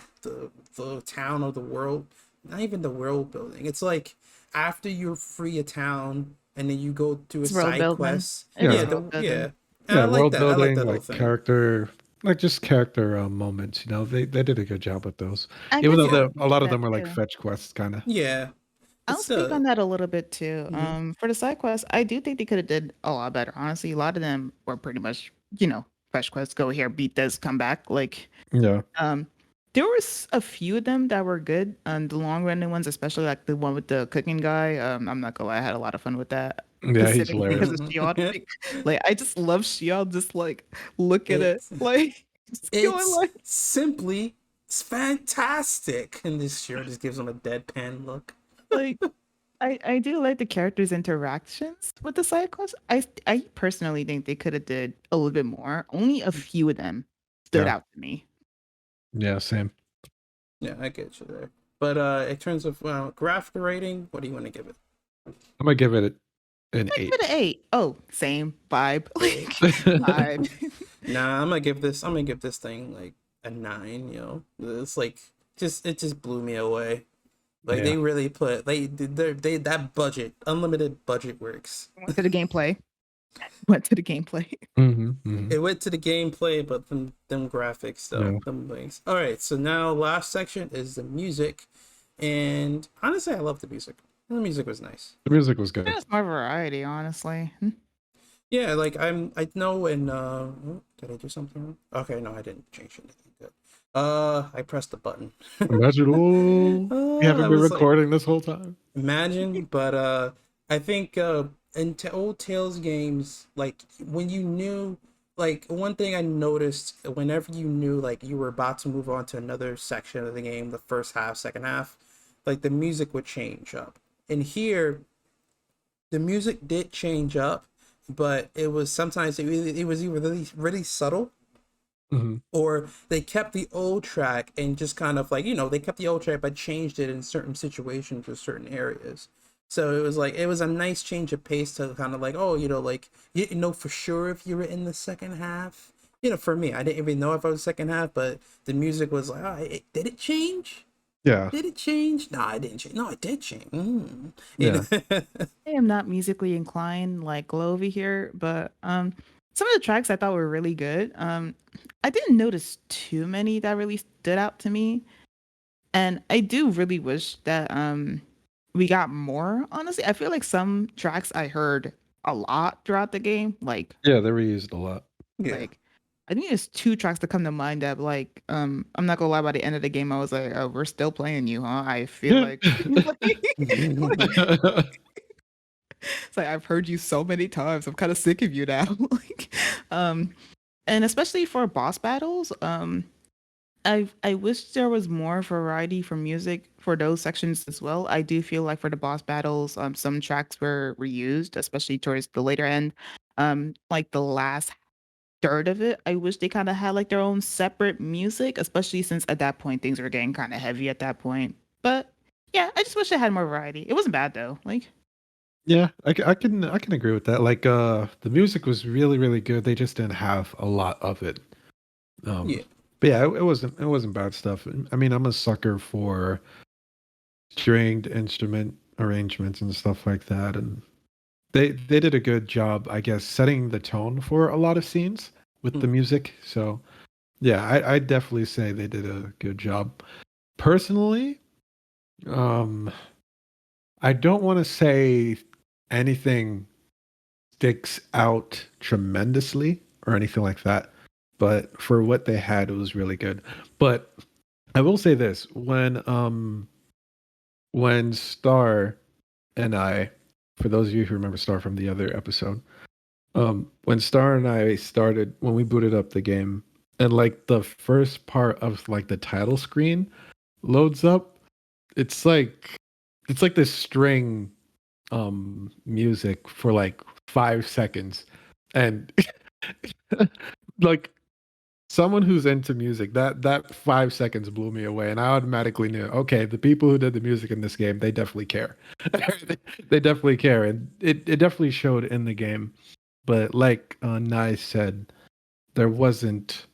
A: town or the world, not even the world building. It's like after you free a town and then you go to a
C: It's world
A: side
C: building.
A: quest.
C: It
A: Yeah,
C: is
B: Yeah.
C: world
A: yeah.
C: building.
A: And I
B: Yeah,
A: like
B: world
A: that. I like
B: building,
A: that whole
B: like
A: thing.
B: character like just character moments. You know, they did a good job with those,
C: I
B: even
C: guess
B: though
A: Yeah,
C: I'll
B: a
C: speak
B: lot
C: to
B: of
C: that
B: them are like
C: too.
B: fetch quests, kind of.
A: yeah.
C: I'll
A: It's
C: speak on that a little bit too.
A: mhm.
C: For the side quests, I do think they could have did a lot better. Honestly, a lot of them were pretty much, fresh quests. Go here, beat this, come back. Like,
B: Yeah,
C: um, there was a few of them that were good. The long running ones, especially like the one with the cooking guy. I'm not gonna lie, I had a lot of fun with that.
B: yeah, he's
C: Specifically because
B: hilarious.
C: of Shion. Like, I just love Shion. Just like look at it,
A: it's
C: like just going
A: it's
C: like
A: simply fantastic. And this shirt just gives him a deadpan look.
C: like I do like the characters' interactions with the side quests. I personally think they could have did a little bit more. Only a few of them stood
B: Yeah,
C: out to me.
B: yeah, same.
A: Yeah, I get you there. But in terms of graphic rating, what do you want to give it?
B: I'm gonna give it an
C: I give it
B: eight.
C: an 8. Oh, same vibe.
A: Eight.
C: Like vibe.
A: Nah, I'm gonna give this thing like a 9. It's like it just blew me away. Like
B: Yeah.
A: they really put they that budget, unlimited budget works.
C: Went to the gameplay. Went to the gameplay.
B: Hmm. Hmm.
A: It went to the gameplay, but them graphics though,
B: Yeah.
A: them things. All right, so now last section is the music, and honestly, I love the music. The music was nice.
B: The music was good.
C: There's more variety, honestly.
A: Yeah, like I know in did I do something wrong? Okay, no, I didn't change anything. Good. I pressed the button.
B: Imagine, oh, we
A: I
B: haven't been
A: was like,
B: recording this whole time.
A: imagine, but I think in old Tales games, like when you knew, like one thing I noticed whenever you knew like you were about to move on to another section of the game, the first half, second half, like the music would change up. And here, the music did change up, but it was sometimes it was either really subtle,
B: Hmm.
A: or they kept the old track and just kind of like they kept the old track but changed it in certain situations or certain areas. So it was like it was a nice change of pace to kind of like, oh, like you didn't know for sure if you were in the second half. For me, I didn't even know if I was second half, but the music was like, oh, did it change?
B: Yeah.
A: Did it change? No, I didn't change. No, it did change.
B: Yeah.
C: I am not musically inclined like Glow over here, but some of the tracks I thought were really good. I didn't notice too many that really stood out to me. And I do really wish that we got more, honestly. I feel like some tracks I heard a lot throughout the game.
B: Yeah. They reused a lot.
A: Yeah.
C: Like I think there's two tracks that come to mind that like I'm not gonna lie, by the end of the game I was like, oh, we're still playing you, huh? I feel like it's like I've heard you so many times. I'm kind of sick of you now. Like, um, and especially for boss battles, I wish there was more variety for music for those sections as well. I do feel like for the boss battles, some tracks were reused, especially towards the later end. Like the last third of it, I wish they kind of had like their own separate music, especially since at that point things were getting kind of heavy at that point. But yeah, I just wish it had more variety. It wasn't bad though. Like.
B: Yeah, I can agree with that. Like, the music was really really good. They just didn't have a lot of it. Um,
A: Yeah.
B: but yeah, it wasn't bad stuff. I mean, I'm a sucker for stringed instrument arrangements and stuff like that, and they did a good job, I guess, setting the tone for a lot of scenes with the
A: Mm.
B: music. So yeah, I definitely say they did a good job. Personally, um, I don't want to say anything sticks out tremendously or anything like that. But for what they had, it was really good. But I will say this: when Star and I, for those of you who remember Star from the other episode, when Star and I started when we booted up the game, and like the first part of like the title screen loads up, it's like it's like this string music for like 5 seconds, and like someone who's into music, that 5 seconds blew me away, and I automatically knew, okay, the people who did the music in this game, they definitely care. They definitely care, and it definitely showed in the game. But like Nai said, there wasn't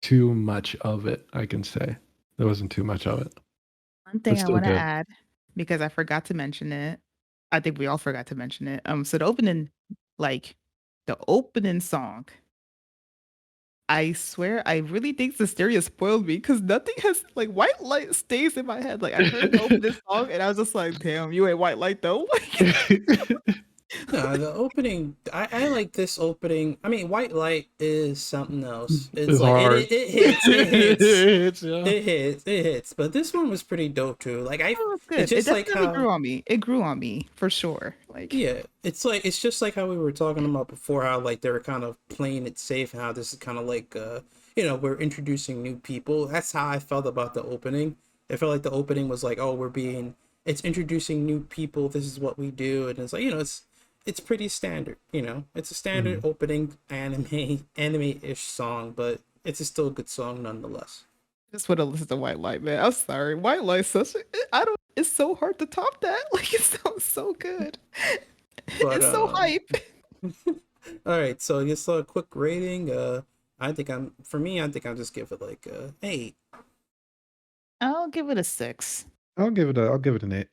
B: too much of it. I can say there wasn't too much of it,
C: One
B: but
C: thing I
B: still
C: want to
B: good.
C: add, because I forgot to mention it. I think we all forgot to mention it. So the opening, like the opening song, I swear, I really think Hysteria spoiled me because nothing has like White Light stays in my head. Like I heard the open this song and I was just like, damn, you ain't White Light though.
A: No, the opening. I like this opening. I mean, White Light is something else. It's
B: It's
A: like
B: hard.
A: it hits. It hits.
B: Yeah.
A: It hits. It hits. But this one was pretty dope too. Like
C: Oh, it's
A: it's
C: good. It
A: just like
C: definitely
A: how.
C: grew on me. It grew on me for sure. Like
A: Yeah, it's just like how we were talking about before, how like they were kind of playing it safe, and how this is kind of like we're introducing new people. That's how I felt about the opening. I felt like the opening was like, oh, it's introducing new people. This is what we do, and it's like it's pretty standard. It's a standard
B: Mhm.
A: opening anime-ish song, but it's still a good song nonetheless.
C: just want to listen to White Light, man. I'm sorry. White Light such a I don't it's so hard to top that. Like it sounds so good.
A: But
C: It's so hype.
A: all right, so just a quick rating. I think I'll just give it like 8.
C: I'll give it a 6.
B: I'll give it an 8.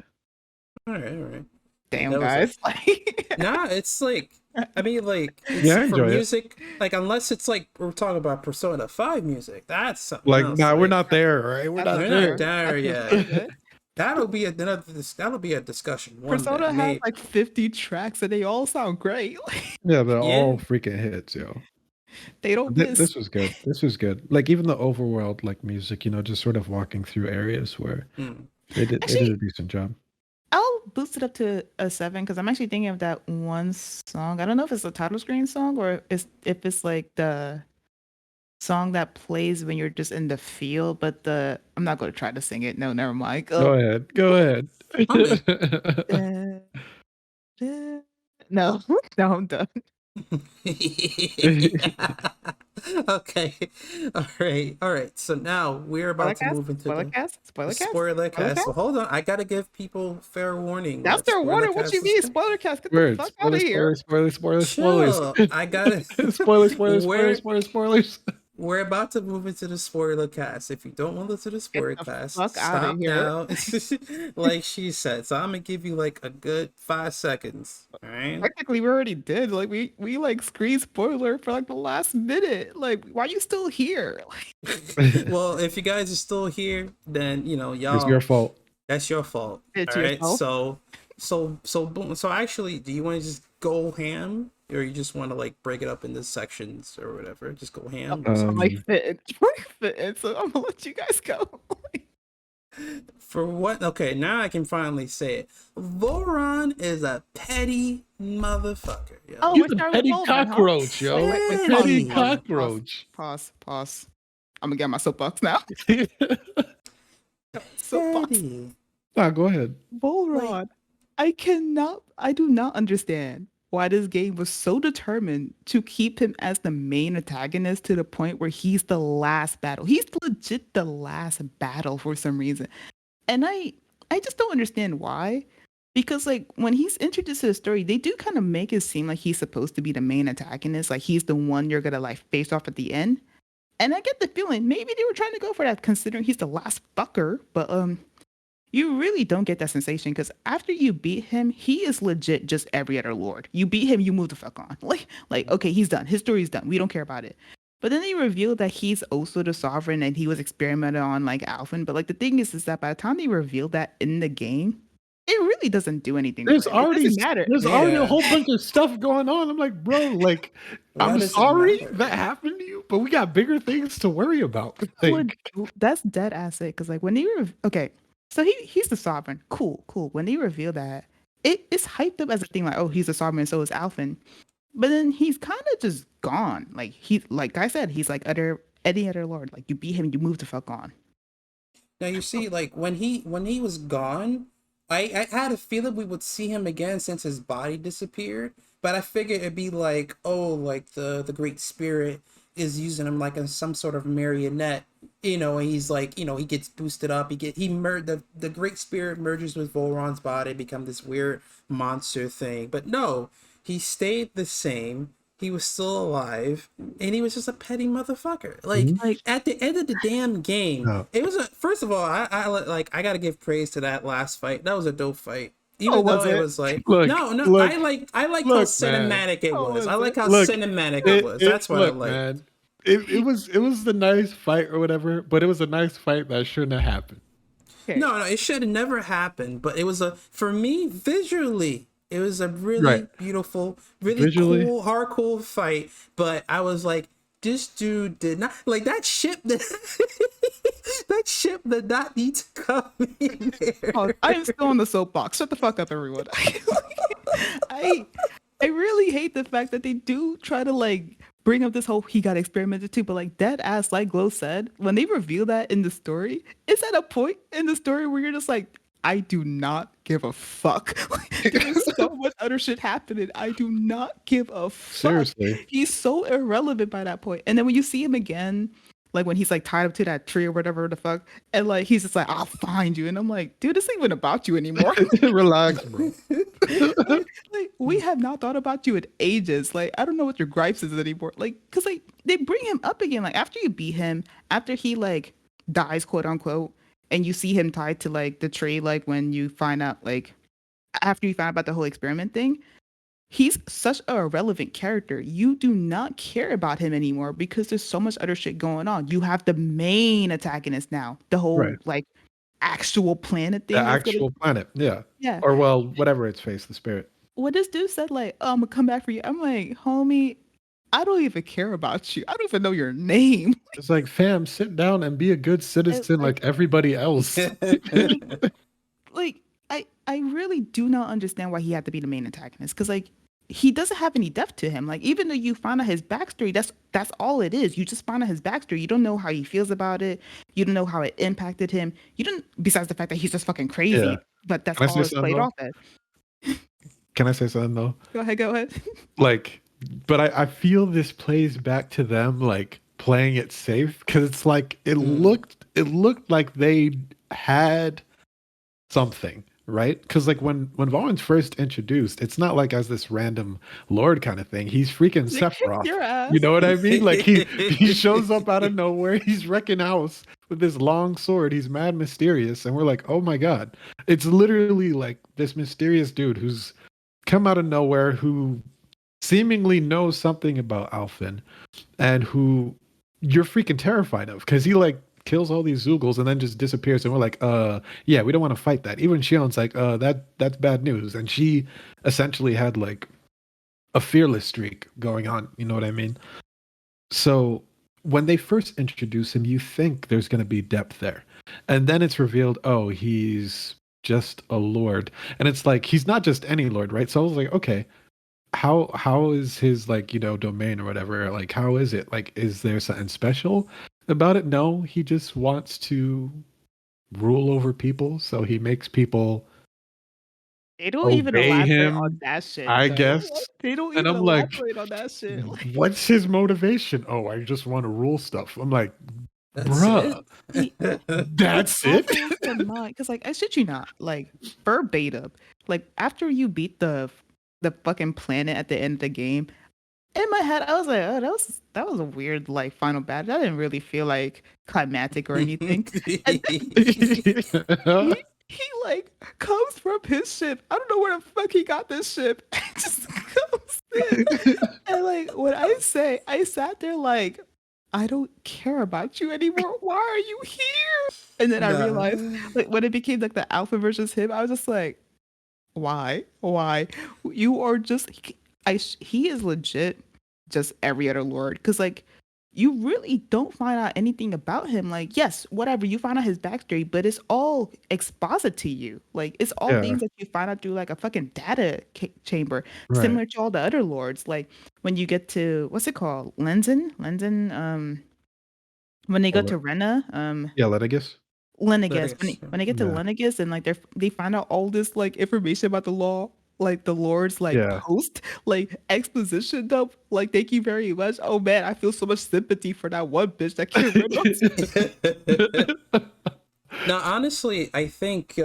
A: All right.
C: Damn,
A: That was
C: guys. Like
A: Nah, it's like I mean like
B: Yeah, I
A: it's for
B: enjoy it.
A: music, like unless it's like we're talking about Persona 5 music. That's something
B: Like,
A: else.
B: nah, we're
A: Like,
B: not there, right? We're not
A: we're
B: there.
A: not there yet. That'll be a discussion one day.
C: Persona has
A: Maybe.
C: like 50 tracks and they all sound great. Like
B: Yeah, they're
A: Yeah.
B: all freaking hits, yo.
C: they don't miss.
B: This was good. This was good. Like even the overworld like music, just sort of walking through areas where
A: Mm.
B: they did
C: Actually-
B: a decent job.
C: I'll boost it up to a 7 because I'm actually thinking of that one song. I don't know if it's a title screen song or if it's like the song that plays when you're just in the field. But I'm not going to try to sing it. No, never mind.
B: Go ahead. Go ahead.
C: No, no, I'm done.
A: Okay. All right. So now we're about to move into
C: Spoiler
A: the
C: cast.
A: spoiler cast. So hold on, I gotta give people fair warning.
C: That's
A: that
C: their
A: spoiler
C: warning. What
A: cast
C: you
A: is
C: mean?
A: coming.
C: Spoiler cast. Get the
B: Words.
C: fuck out of here.
B: Spoilers.
A: Chill. I gotta.
B: Spoilers.
A: We're about to move into the spoiler cast. If you don't want to listen to the spoiler
C: the
A: cast,
C: fuck outta
A: stop
C: here.
A: now. Like she said. So I'm gonna give you like a good 5 seconds. All right.
C: Technically, we already did. Like we like screen spoiler for like the last minute. Like, why are you still here? Like,
A: Well, if you guys are still here, then y'all.
B: It's your fault.
A: That's your fault.
C: It's
A: all
C: your
A: right.
C: fault.
A: So boom. So actually, do you want to just go ham, or you just want to like break it up into sections or whatever? Just go ham.
C: like fit in. So I'm gonna let you guys go.
A: For what? Okay, now I can finally say it. Voron is a petty motherfucker. Yo.
C: Oh,
B: He's
C: we're
B: a
C: starting
B: petty
C: with Baldwin, huh?
B: cockroach, yo.
A: Wait,
B: Petty
A: pause,
B: cockroach.
C: Pause. I'm gonna get my soapbox now. Soapbox.
A: Petty.
B: Nah, go ahead.
C: Bolrod. I do not understand why this game was so determined to keep him as the main antagonist to the point where he's the last battle. He's legit the last battle for some reason. And I just don't understand why. Because like when he's introduced to the story, they do kind of make it seem like he's supposed to be the main antagonist, like he's the one you're gonna like face off at the end. And I get the feeling maybe they were trying to go for that considering he's the last fucker, but you really don't get that sensation because after you beat him, he is legit just every other lord. You beat him, you move the fuck on. Like okay, he's done. His story's done. We don't care about it. But then they revealed that he's also the sovereign and he was experimented on like Alphen. But like the thing is that by the time they revealed that in the game, it really doesn't do anything.
B: There's
C: for him. It
B: already
C: doesn't matter.
B: already a
A: Yeah.
B: whole bunch of stuff going on. I'm like, bro, like,
A: Why
B: I'm
A: does it
B: sorry
A: matter?
B: that happened to you, but we got bigger things to worry about. Like,
C: That's dead asset because like when they were okay, so he's the sovereign. Cool. When they reveal that, it's hyped up as a thing like, oh, he's the sovereign, so is Alphen. But then he's kind of just gone. Like like I said, he's like any other lord. Like you beat him, you move the fuck on.
A: Now you see, like when he was gone, I had a feeling we would see him again since his body disappeared. But I figured it'd be like, oh, like the Great Spirit is using him like as some sort of marionette, and he's like, he gets boosted up. The Great Spirit merges with Volron's body, become this weird monster thing. But no, he stayed the same. He was still alive, and he was just a petty motherfucker. Like at the end of the damn game,
B: No.
A: it was first of all, I gotta give praise to that last fight. That was a dope fight. Even
C: Oh,
A: though
C: was
A: it
C: it?
A: was like
B: Look,
A: no,
B: look,
A: I like how
B: look,
A: cinematic it
C: Oh,
A: was.
C: was
A: I like
C: it?
A: how
B: Look,
A: cinematic it was. That's what I like.
B: Man, it was a nice fight or whatever, but it was a nice fight that shouldn't have happened.
C: Okay.
A: No, it should have never happened. But it was for me visually, it was a
B: Right.
A: really beautiful, really
B: Visually,
A: cool, hardcore fight. But I was like, this dude did not like that ship. That ship did not need to come in
C: Oh,
A: there.
C: I am still on the soapbox. Shut the fuck up, everyone. I I really hate the fact that they do try to like bring up this whole he got experimented too, but like dead ass, like Glow said, when they reveal that in the story, it's at a point in the story where you're just like, I do not give a fuck. Like, there's so much other shit happening. I do not give a fuck.
B: seriously.
C: He's so irrelevant by that point. And then when you see him again, like when he's like tied up to that tree or whatever the fuck, and like he's just like, I'll find you. And I'm like, dude, this ain't even about you anymore.
B: Relax, bro.
C: Like we have not thought about you in ages. Like I don't know what your gripes is anymore. Like because like they bring him up again. Like after you beat him, after he like dies, quote unquote, and you see him tied to like the tree. Like when you find out like after you find out about the whole experiment thing, he's such a irrelevant character. You do not care about him anymore because there's so much other shit going on. You have the main antagonist now. The whole
B: Right.
C: like actual planet
B: The
C: thing that's gonna
B: actual planet. Yeah.
C: yeah.
B: Or well, whatever its face, the spirit.
C: What this dude said, like, oh, I'm gonna come back for you. I'm like, homie, I don't even care about you. I don't even know your name.
B: It's like, fam, sit down and be a good citizen
C: Like,
B: like everybody else.
C: like I really do not understand why he had to be the main antagonist. Cause like he doesn't have any depth to him. Like even though you find out his backstory, that's all it is. You just find out his backstory. You don't know how he feels about it. You don't know how it impacted him. You don't besides the fact that he's just fucking crazy.
B: Yeah.
C: But that's
B: Can I
C: all
B: say
C: it's
B: something
C: played
B: though?
C: off as.
B: Can I say something though?
C: Go ahead, go ahead.
B: Like, but I feel this plays back to them like playing it safe because it's like it looked like they had something, right? Because like when Vaughn's first introduced, it's not like as this random lord kind of thing. He's freaking
C: They kicked
B: Sephiroth.
C: your ass.
B: You know what I mean? Like he shows up out of nowhere. He's wrecking house with this long sword. He's mad mysterious, and we're like, oh my god! It's literally like this mysterious dude who's come out of nowhere who seemingly knows something about Alphen and who you're freaking terrified of because he like kills all these Zoogles and then just disappears and we're like yeah, we don't want to fight that. Even Shion's like that's bad news, and she essentially had like a fearless streak going on, you know what I mean? So when they first introduce him, you think there's going to be depth there, and then it's revealed, oh, he's just a lord, and it's like he's not just any lord, right? So I was like, okay, how is his like domain or whatever, like how is it, like is there something special about it? No, he just wants to rule over people, so he makes people
C: They don't even
B: obey
C: elaborate on
B: him,
C: that shit,
B: I
C: though.
B: guess.
C: They don't
B: And
C: even
B: I'm like,
C: elaborate on that shit. Like,
B: what's his motivation? Oh, I just want to rule stuff. I'm like,
A: That's
B: bruh,
C: he,
B: that's it.
C: boggles the mind. Because, like, I shit you not, like, verbatim, like, after you beat the fucking planet at the end of the game, in my head, I was like, oh, that was a weird, like, final battle. That didn't really feel, like, climactic or anything. And then he like comes from his ship. I don't know where the fuck he got this ship. And just comes in. And like when I sat there like, I don't care about you anymore. Why are you here? And then I realized
A: Nah.
C: like when it became like the alpha versus him, I was just like, why? Why? You are just he is legit just every other lord. Because like you really don't find out anything about him. Like, yes, whatever, you find out his backstory, but it's all exposit to you. Like, it's all
B: Yeah,
C: things that you find out through like a fucking data chamber,
B: right.
C: similar to all the other lords. Like when you get to what's it called, Lenzen, when they go
B: Well,
C: to Rena,
B: yeah, Letigus.
C: Lenegus,
A: Letters.
C: when they get to
B: Yeah,
C: Lenegus and like they find out all this like information about the law, like the lords like
B: yeah.
C: post like exposition dump, like thank you very much. Oh man, I feel so much sympathy for that one bitch that can't remember.
A: Now, honestly, I think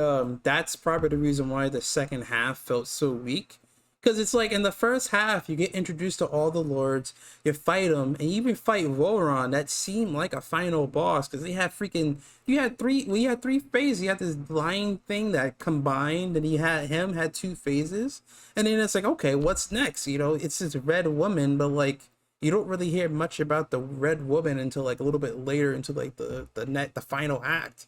A: that's probably the reason why the second half felt so weak. Because it's like in the first half, you get introduced to all the lords, you fight them, and you even fight Voron. That seemed like a final boss because they had freaking. You had three phases. You had this lion thing that combined, and had two phases, and then it's like, okay, what's next? It's this red woman, but like you don't really hear much about the Red Woman until like a little bit later into like the final act,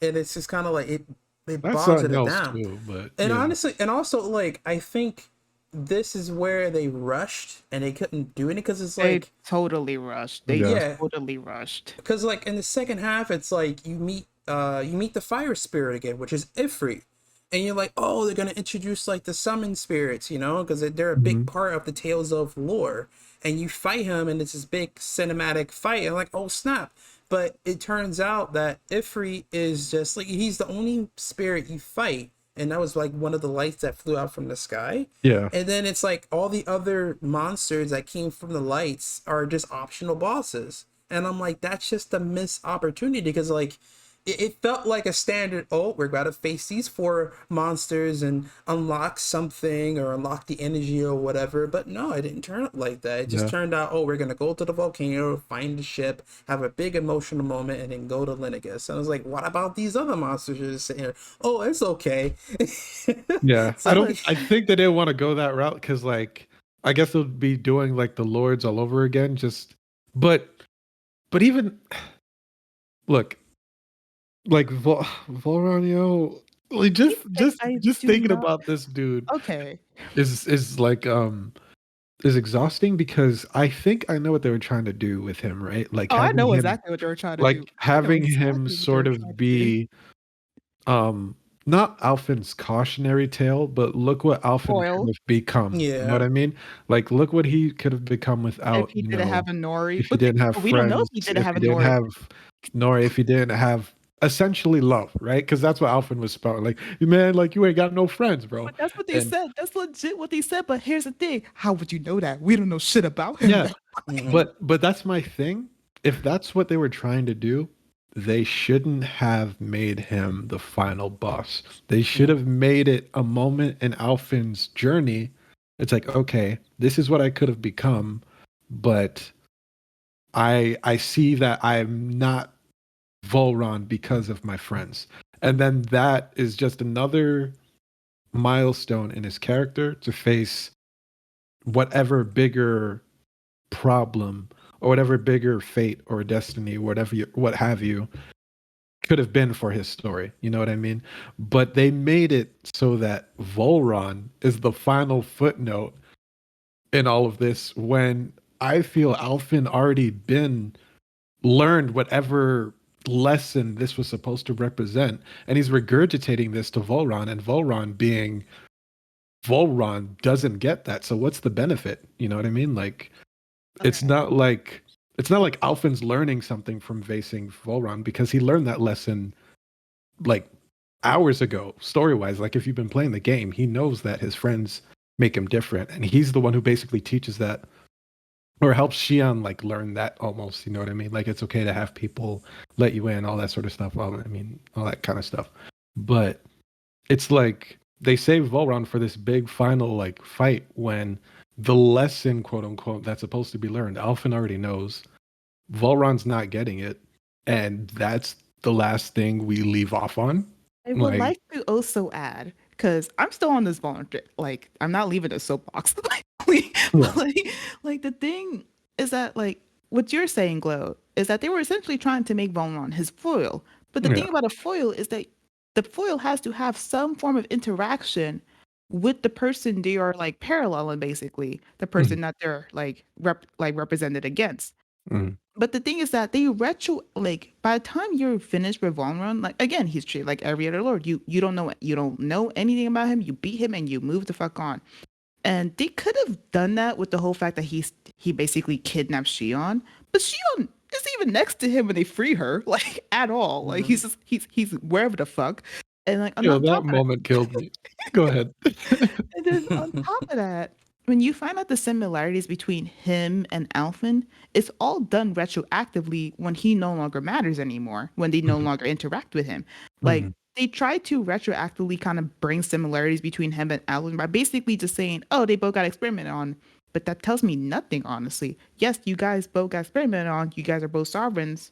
A: and it's just kind of like it
B: That's
A: bogs
B: something
A: it
B: else
A: down.
B: too, but
A: And
B: yeah.
A: honestly, and also like I think this is where they rushed and they couldn't do anything because it's
C: They
A: like
C: totally rushed. They
B: Yeah.
A: yeah,
C: totally rushed.
A: because like in the second half it's like you meet the fire spirit again, which is Ifrit, and you're like, oh, they're gonna introduce like the summon spirits, you know, because they're a big
B: Mhm.
A: part of the Tales of lore, and you fight him and it's this big cinematic fight and like, oh snap. But it turns out that Ifrit is just like he's the only spirit you fight, and that was like one of the lights that flew out from the sky.
B: Yeah.
A: And then it's like all the other monsters that came from the lights are just optional bosses. And I'm like, that's just a missed opportunity because like it felt like a standard, oh, we're about to face these four monsters and unlock something or unlock the energy or whatever. But no, it didn't turn out like that. It just
B: Yeah.
A: turned out, oh, we're gonna go to the volcano, find the ship, have a big emotional moment, and then go to Linnaeus. And I was like, what about these other monsters you're just sitting here? Oh, it's okay.
B: Yeah. I
A: So
B: don't
A: like
B: I think they didn't want to go that route because like I guess they'll be doing like the lords all over again. Just but even look, like Volranio, like
C: I
B: just
C: do
B: thinking
C: not.
B: about this dude
C: Okay.
B: is like is exhausting because I think I know what they were trying to do with him, right? Like
C: Oh, I
B: having
C: know
B: him
C: exactly what they were trying to do.
B: like
C: I know
B: having him
C: exactly what they
B: sort
C: were trying
B: of
C: to do.
B: be not Alfin's cautionary tale, but look what Alfin could
C: Foil.
B: have become. You know what
A: yeah.
B: I mean? Like look what he could have become
C: If
B: without,
C: he didn't have a Nori,
B: if he didn't have
C: but we don't know if
B: friends,
C: he didn't
B: if
C: have
B: he
C: a
B: didn't
C: Nori.
B: have Nori, if he didn't have essentially love, right? Because that's what Alfin was spouting. Like, man, like you ain't got no friends, bro.
C: But that's what they
B: And
C: said. That's legit what they said. But here's the thing: how would you know that? We don't know shit about him.
B: yeah,
C: Though.
A: Mhm.
B: but that's my thing. If that's what they were trying to do, they shouldn't have made him the final boss. They should have made it a moment in Alfin's journey. It's like, okay, this is what I could have become, but I see that I'm not Volron because of my friends. And then that is just another milestone in his character to face whatever bigger problem or whatever bigger fate or destiny, whatever you, what have you, could have been for his story. You know what I mean? But they made it so that Volron is the final footnote in all of this when I feel Alfin already been learned whatever lesson this was supposed to represent. And he's regurgitating this to Volron, and Volron being Volron doesn't get that. So what's the benefit? You know what I mean? Like it's
C: Okay.
B: not like it's not like Alfin's learning something from facing Volron because he learned that lesson like hours ago, story wise. Like if you've been playing the game, he knows that his friends make him different, and he's the one who basically teaches that or helps Xian like learn that almost. You know what I mean? Like it's okay to have people let you in, all that sort of stuff. Well, I mean, all that kind of stuff. But it's like they save Volron for this big final like fight when the lesson, quote unquote, that's supposed to be learned, Alphen already knows. Volron's not getting it, and that's the last thing we leave off on.
C: I would
B: Like,
C: like to also add, because I'm still on this volunteer, like I'm not leaving the soapbox. like,
B: yeah,
C: like, like the thing is that like what you're saying, Glow, is that they were essentially trying to make Volron his foil. But the
B: yeah,
C: thing about a foil is that the foil has to have some form of interaction with the person they are like paralleling, basically the
B: mhm,
C: person that they're like represented against.
B: mhm,
C: But the thing is that they retro like by the time you're finished with Von Run, like again, he's treated like every other lord. You don't know anything about him. You beat him and you move the fuck on. And they could have done that with the whole fact that he basically kidnapped Shion, but Shion isn't even next to him when they free her, like at all. Like
A: Mhm.
C: he's wherever the fuck. And like on
B: yo, that
C: top of that,
B: moment killed me. Go ahead.
C: and then on top of that, when you find out the similarities between him and Alfin, it's all done retroactively when he no longer matters anymore, when they no
B: Mhm,
C: longer interact with him. Like
B: mhm,
C: they try to retroactively kind of bring similarities between him and Alfin by basically just saying, oh, they both got experimented on. But that tells me nothing, honestly. Yes, you guys both got experimented on. You guys are both sovereigns.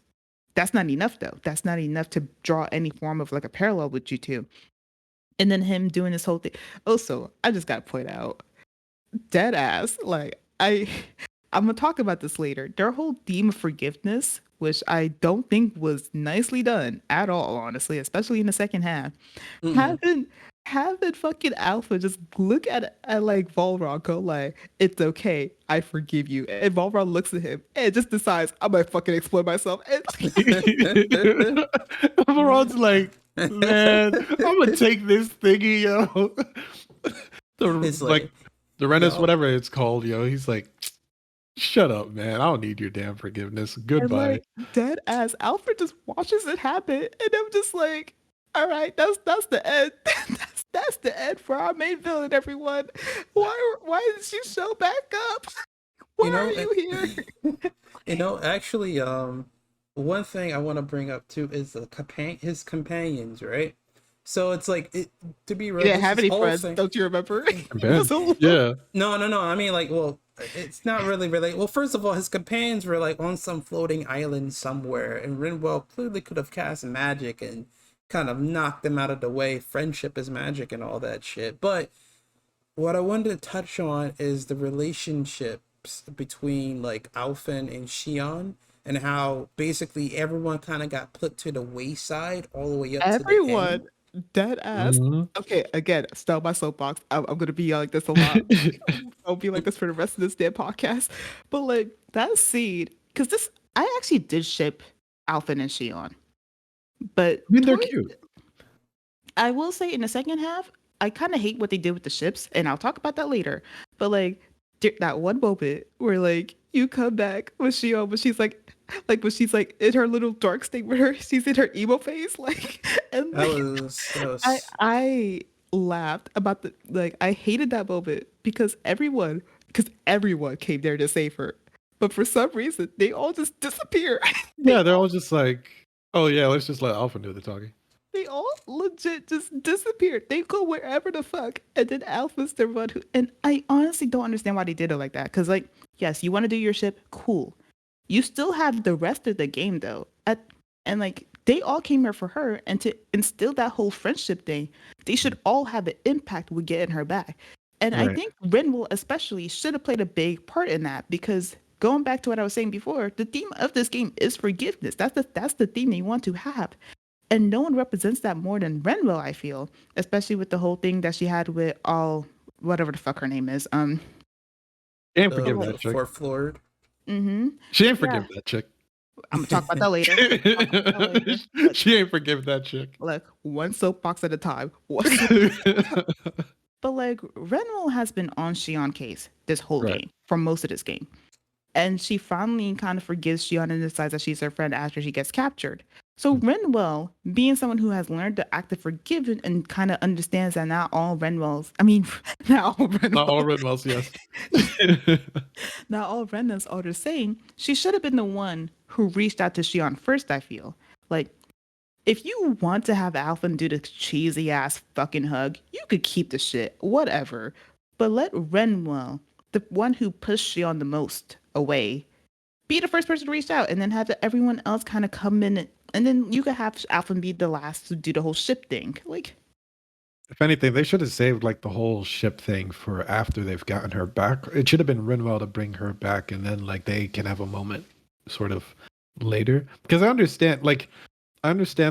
C: That's not enough, though. That's not enough to draw any form of like a parallel with you two. And then him doing this whole thing. Also, I just got to point out, dead ass. Like I'm gonna talk about this later. Their whole theme of forgiveness, which I don't think was nicely done at all, honestly, especially in the second half.
A: Mm-mm.
C: Having fucking Alpha just look at like Volron go like, it's okay, I forgive you. And Volron looks at him and just decides I might fucking explode myself. And
B: Everyone's like, man, I'm gonna take this thingy, yo. The
A: It's
B: like
A: like,
B: the Renus,
A: yo,
B: whatever it's called, yo. He's like, shut up, man. I don't need your damn forgiveness.
C: and
B: Goodbye.
C: like dead ass Alfred just watches it happen. And I'm just like, all right, that's the end. That's the end for our main villain, everyone. Why did she show back up? Why
A: you know,
C: are you here?
A: actually, one thing I want to bring up too is his companions, right? So it's like, to be
C: He
A: real,
C: didn't
A: this
C: have
A: is
C: any
A: whole
C: friends,
A: thing.
C: don't you remember? He was
B: Ben.
C: alone.
B: Yeah.
A: No. I mean, like, well, it's not really related. Well, first of all, his companions were like on some floating island somewhere, and Rinwell clearly could have cast magic and kind of knocked them out of the way. Friendship is magic and all that shit. But what I wanted to touch on is the relationships between like Alphen and Shion, and how basically everyone kind of got put to the wayside all the way up to the end.
C: Everyone dead ass.
B: Mhm.
C: Okay, again, start my soapbox. I'm gonna be like this a lot. I'll be like this for the rest of this damn podcast. But like that scene, because this I actually did ship Alphen and Shion. But
B: I mean, they're
C: towards
B: cute.
C: I will say in the second half, I kind of hate what they did with the ships, and I'll talk about that later. But like that one moment where like you come back with Shio, but she's like when she's like in her little dark state with her, she's in her emo phase, like, and
A: That
C: like,
A: was that
C: I
A: was
C: I laughed about the like I hated that moment because everyone came there to save her, but for some reason they all just disappear. they
B: Yeah, they're
C: all
B: all just like, oh yeah, let's just let Alpha do the talking.
C: They all legit just disappeared. They go wherever the fuck. And then Alpha's the one who. And I honestly don't understand why they did it like that. Because, like, yes, you want to do your ship, cool. You still have the rest of the game, though. And, like, they all came here for her. And to instill that whole friendship thing, they should all have an impact with getting her back. And I
B: Right.
C: think Renwell, especially, should have played a big part in that because. Going back to what I was saying before, the theme of this game is forgiveness. That's the theme they want to have, and no one represents that more than Renwell, I feel, especially with the whole thing that she had with all whatever the fuck her name is.
B: She ain't
C: But
B: forgive
C: like,
A: the
B: that chick.
A: fourth floor.
C: mm-hmm.
B: She ain't
C: Yeah,
B: forgive that chick.
C: I'm gonna talk about that later. Talk about that later. Look,
B: She ain't forgive that chick.
C: look, one soapbox at a time. But like Renwell has been on Shion case this whole
B: Right.
C: game for most of this game. And she finally kind of forgives Shion and decides that she's her friend after she gets captured. So Renwell, being someone who has learned to act the forgiven and kind of understands that not all Renwells, I mean, not all
B: Not all
C: Renwells,
B: red wells, yes.
C: not all Renwells are the same. She should have been the one who reached out to Shion first, I feel. Like, if you want to have Alpha do the cheesy ass fucking hug, you could keep the shit, whatever. But let Renwell, the one who pushed Shion the most away, be the first person to reach out and then have everyone else kind of come in and then you could have Alpha be the last to do the whole ship thing. Like,
B: If anything, they should have saved like the whole ship thing for after they've gotten her back. It should have been Rinwell to bring her back, and then like they can have a moment sort of later. Because I understand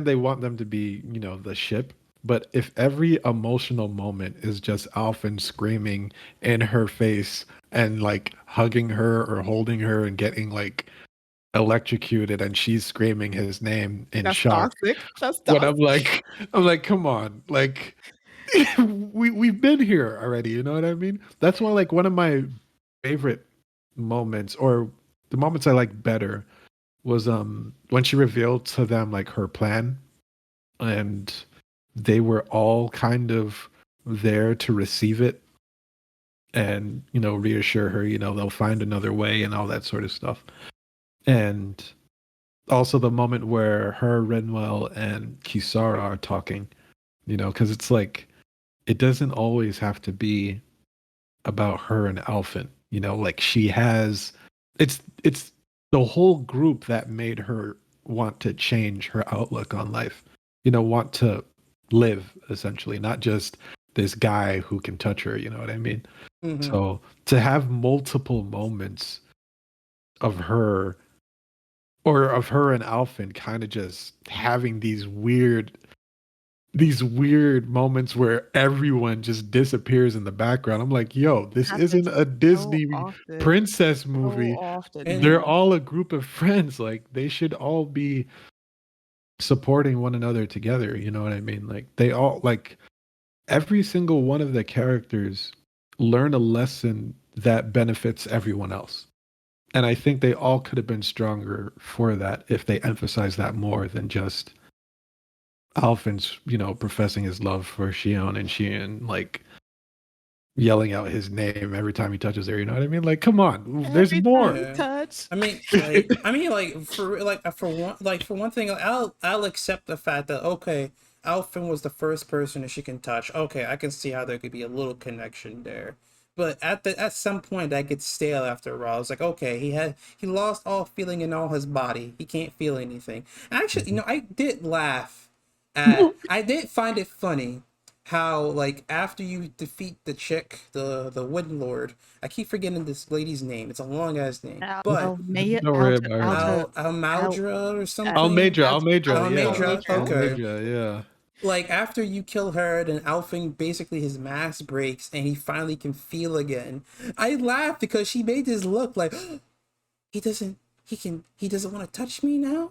B: they want them to be, the ship. But if every emotional moment is just Alphen screaming in her face and like hugging her or holding her and getting like electrocuted and she's screaming his name in
C: that's
B: shock,
C: toxic. That's
B: when
C: toxic.
B: I'm like, come on, like we've been here already, you know what I mean? That's why like one of my favorite moments, or the moments I like better, was when she revealed to them like her plan, and they were all kind of there to receive it and reassure her, they'll find another way and all that sort of stuff. And also the moment where her, Renwell, and Kisara are talking, because it's like it doesn't always have to be about her and Alphen. Like she has, it's the whole group that made her want to change her outlook on life. Want to live essentially, not just this guy who can touch her. You know what I mean?
A: Mm-hmm.
B: So to have multiple moments of her or of her and Alfin kind of just having these weird moments where everyone just disappears in the background. I'm like, yo, this isn't
C: Happens
B: a
C: so
B: Disney
C: often.
B: princess
C: So
B: movie.
C: often,
A: And
B: They're
C: man.
B: all a group of friends. Like they should all be supporting one another together. You know what I mean? Like they all like every single one of the characters learn a lesson that benefits everyone else. And I think they all could have been stronger for that if they emphasized that more than just Alfin's, professing his love for Shion and Shion like yelling out his name every time he touches her. You know what I mean? Like, come on, there's
C: Every time
B: more.
C: we
A: yeah,
C: touch,
A: for one thing, I'll accept the fact that okay, Alfin was the first person that she can touch. Okay, I can see how there could be a little connection there. But at some point that gets stale after a while. It's like okay, he lost all feeling in all his body. He can't feel anything. Actually, I did laugh I did find it funny how like after you defeat the chick, the Wind Lord, I keep forgetting this lady's name. It's a long ass name, but
B: Don't worry about her name.
A: Almaldra or something.
B: Almedra, yeah.
A: Almedra. Okay.
B: Almedra, yeah.
A: Like after you kill her, then Alfing basically his mask breaks and he finally can feel again. I laughed because she made this look like he doesn't he doesn't want to touch me now.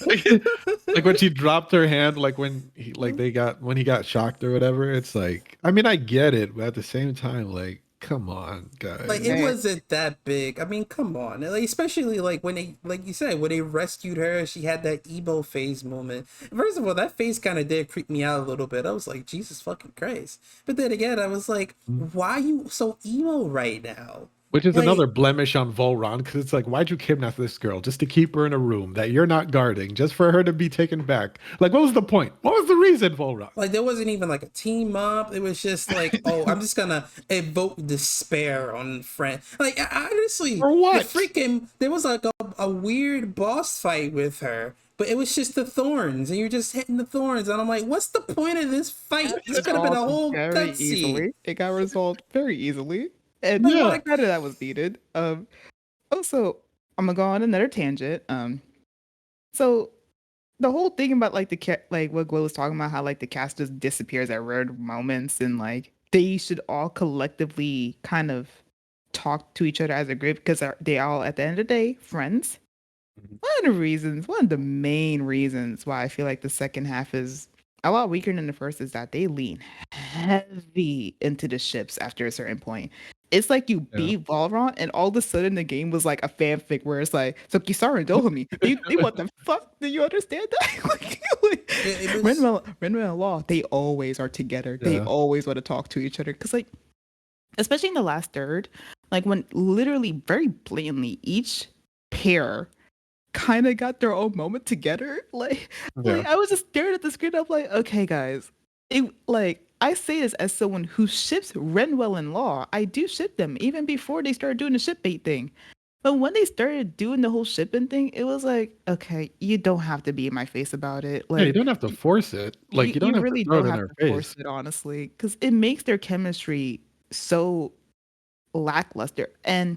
B: Like when she dropped her hand, like when he got shocked or whatever, it's like I mean I get it, but at the same time, like, come on,
A: Like it
B: guys.
C: man,
A: wasn't that big. I mean, come on. Like, especially like when they, like you said, when they rescued her, she had that emo phase moment. First of all, that face kind of did creep me out a little bit. I was like, Jesus fucking Christ. But then again, I was like, why are you so emo right now?
B: Which is another
A: Like,
B: blemish on Volron, because it's like, why'd you kidnap this girl just to keep her in a room that you're not guarding, just for her to be taken back? Like, what was the point? What was the reason, Volron?
A: like there wasn't even like a team up. It was just like, oh, I'm just gonna evoke despair on friend. Like honestly,
B: For
A: the
B: what?
A: freaking there was like a weird boss fight with her, but it was just the thorns, and you're just hitting the thorns, and I'm like, what's the point of this fight?
C: got
A: This could have been a
C: resolved
A: whole
C: very
A: cutscene.
C: easily. It got resolved very easily, and
A: Like
B: Yeah.
C: I got it. That was needed. Also, I'm gonna go on another tangent. So the whole thing about like like what Gwen was talking about, how like the cast just disappears at rare moments, and like they should all collectively kind of talk to each other as a group because they all at the end of the day friends. One of the main reasons why I feel like the second half is a lot weaker than the first is that they lean heavy into the ships after a certain point. It's like you
B: Yeah.
C: beat Valron, and all of a sudden the game was like a fanfic where it's like, so Kisara and Dohami, they what the fuck? Do you understand that?
A: it was.
C: Renwell and Law, they always are together. They
B: Yeah.
C: always want to talk to each other. Cause like, especially in the last third, like when literally very blatantly each pair kind of got their own moment together.
B: Yeah.
C: I was just staring at the screen. I'm like, okay, guys, I say this as someone who ships Renwell and Law. I do ship them even before they started doing the ship bait thing. But when they started doing the whole shipping thing, it was like, okay, you don't have to be in my face about it.
B: Yeah, you
C: Like,
B: don't have to force it. Like, you don't
C: you
B: have to
C: really
B: throw it
C: don't
B: in
C: have
B: her
C: to force
B: face.
C: it, honestly, because it makes their chemistry so lackluster. And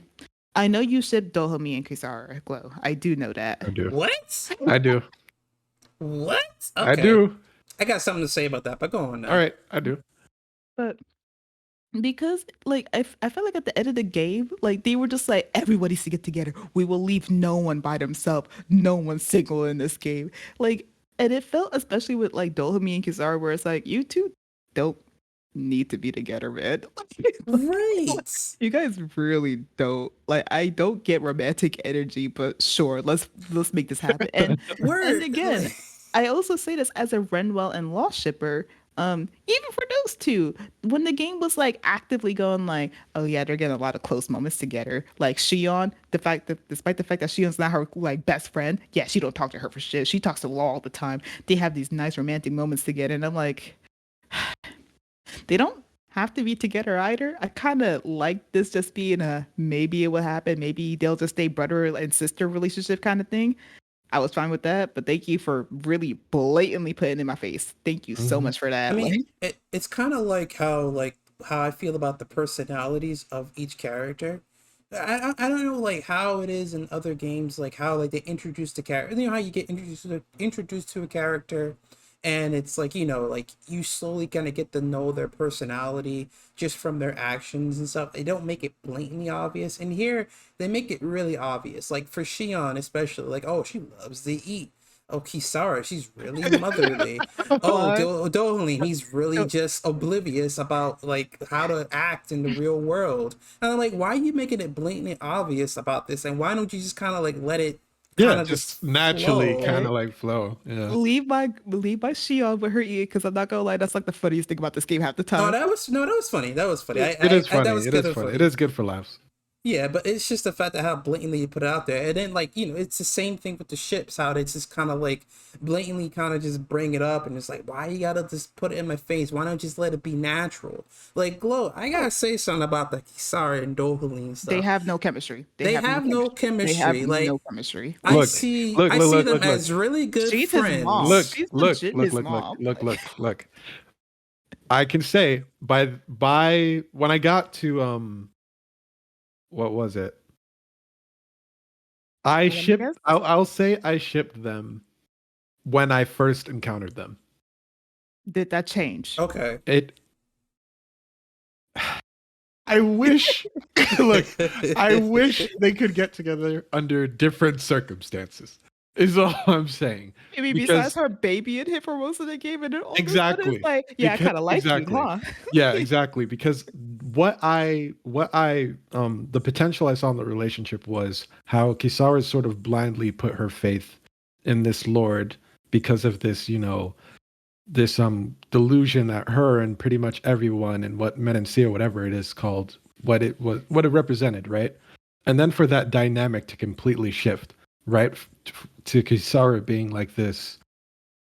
C: I know you ship Dohami and Kisara Glow. I do know
B: I
C: that.
B: do.
A: What?
B: I do.
A: What?
B: I
A: Okay,
B: do.
A: I got something to say about that, but go on
B: All
A: now.
B: right. I do.
C: But because like I felt like at the end of the game, like they were just like everybody's to get together. We will leave no one by themselves. No one's single in this game. Like, and it felt especially with like Dohami and Kizaru, where it's like you two don't need to be together, man.
A: Right.
C: You guys really don't. Like, I don't get romantic energy, but sure, let's make this happen. And
A: Word.
C: again,
A: Like,
C: I also say this as a Renwell and Law shipper. Even for those two, when the game was like actively going like, oh yeah, they're getting a lot of close moments together. Like Shion, the fact that despite the fact that Shion's not her like best friend, yeah, she don't talk to her for shit. She talks to Law all the time. They have these nice romantic moments together, and I'm like, they don't have to be together either. I kind of like this just being a maybe it will happen. Maybe they'll just stay brother and sister relationship kind of thing. I was fine with that, but thank you for really blatantly putting it in my face. Thank you so
B: Mhm.
C: much for
A: I
C: that.
A: mean,
C: Like,
A: it's kind of like how I feel about the personalities of each character. I don't know like how it is in other games, like how like they introduce the character. You know how you get introduced to a character, and it's like, you know, like you slowly kind of get to know their personality just from their actions and stuff. They don't make it blatantly obvious, and here they make it really obvious. Like for Shion especially, like, oh, she loves to eat. Oh, Kisara, she's really motherly. Oh,
C: What?
A: Dolan, he's really just oblivious about like how to act in the real world. And I'm like, why are you making it blatantly obvious about this? And why don't you just kind of like let it kind
B: Yeah,
A: of just
B: just naturally kind
A: flow?
B: of like flow. Yeah.
C: Leave my Shion with her eating, because I'm not gonna lie, that's like the funniest thing about this game half the
A: No,
C: time.
A: that was funny. That was funny.
B: It is
A: That
B: funny.
A: was
B: It
A: good
B: is
A: and
B: funny. It
A: funny.
B: is good for laughs.
A: Yeah, but it's just the fact that how blatantly you put it out there. And then like, you know, it's the same thing with the ships, how they just kind of like blatantly kind of just bring it up and it's like, why you gotta just put it in my face? Why don't you just let it be natural? Like, Glow, I gotta say something about the Kisara and Dohalim
C: They
A: stuff.
C: have no chemistry. They
A: They
C: have no
A: have no
C: chemistry. They have
A: chemistry.
C: no
A: Like
C: chemistry.
B: Look, look,
A: I
B: look,
A: see
B: look,
A: them
B: look, look.
A: as really good
C: She's his mom.
B: Look,
A: friends.
C: She's
B: look,
C: legit
B: look,
C: his
B: look, look,
C: mom.
B: look,
C: Like,
B: look. I can say by when I got to what was it? I
C: let me
B: shipped
C: guess.
B: I'll say I shipped them when I first encountered them.
C: Did that change?
A: Okay.
B: It I wish look, I wish they could get together under different circumstances. Is all I'm saying.
C: I mean, besides
B: Because
C: her babying him for most of the game, and then all of a sudden it's
B: exactly.
C: like, yeah, I
B: Because
C: kind of like you,
B: exactly.
C: huh?
B: Yeah, exactly. Because what I the potential I saw in the relationship was how Kisara sort of blindly put her faith in this lord because of this, you know, this delusion that her and pretty much everyone and what Menancia, whatever it is called, what it represented, right? And then for that dynamic to completely shift, right? To Kisara being like this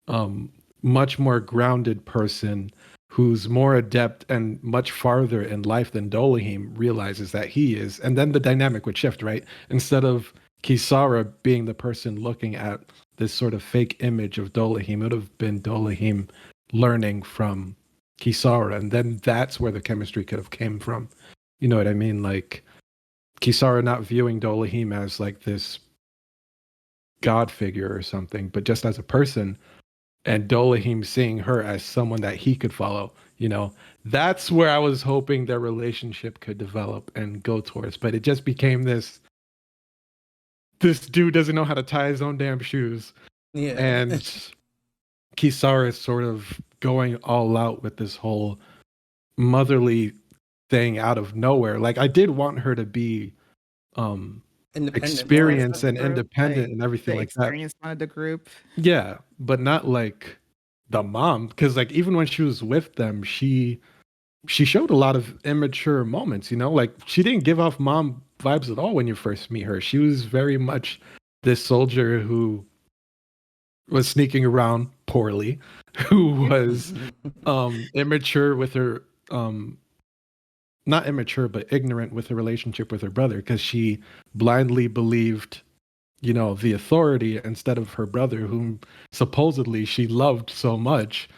B: um, much more grounded person who's more adept and much farther in life than Dolahim realizes that he is. And then the dynamic would shift, right? Instead of Kisara being the person looking at this sort of fake image of Dolahim, it would have been Dolahim learning from Kisara. And then that's where the chemistry could have came from. You know what I mean? Like Kisara not viewing Dolahim as like this god figure or something, but just as a person, and Dolahim seeing her as someone that he could follow. You know, that's where I was hoping their relationship could develop and go towards. But it just became this dude doesn't know how to tie his own damn shoes.
A: Yeah.
B: And Kisara is sort of going all out with this whole motherly thing out of nowhere. Like I did want her to be
A: Independent more.
B: experienced and
C: Group,
B: independent
C: like
B: and everything
C: the
B: like that.
C: experience one of the group.
B: Yeah, but not like the mom, because like even when she was with them, she showed a lot of immature moments, you know? Like she didn't give off mom vibes at all when you first meet her. She was very much this soldier who was sneaking around poorly, who was immature with her not immature but ignorant with her relationship with her brother because she blindly believed, you know, the authority instead of her brother whom supposedly she loved so much.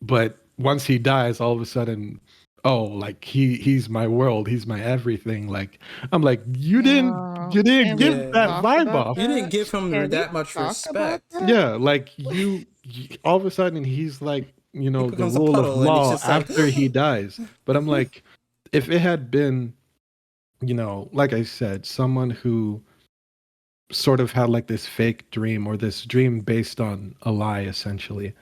B: But once he dies, all of a sudden, oh, like he's my world, he's my everything. Like I'm like, you didn't
C: Can we
B: give
A: Yeah.
B: that
C: talk
B: vibe
C: about
B: off.
A: You didn't
C: that?
A: give him
C: Can we
A: that much
C: talk about
A: respect.
C: that?
B: Yeah, like all of a sudden he's like, you
A: He
B: know, the
A: becomes a
B: rule of
A: puddle and he's
B: law
A: just like
B: after he dies. But I'm like, if it had been, you know, like I said, someone who sort of had like this fake dream or this dream based on a lie essentially,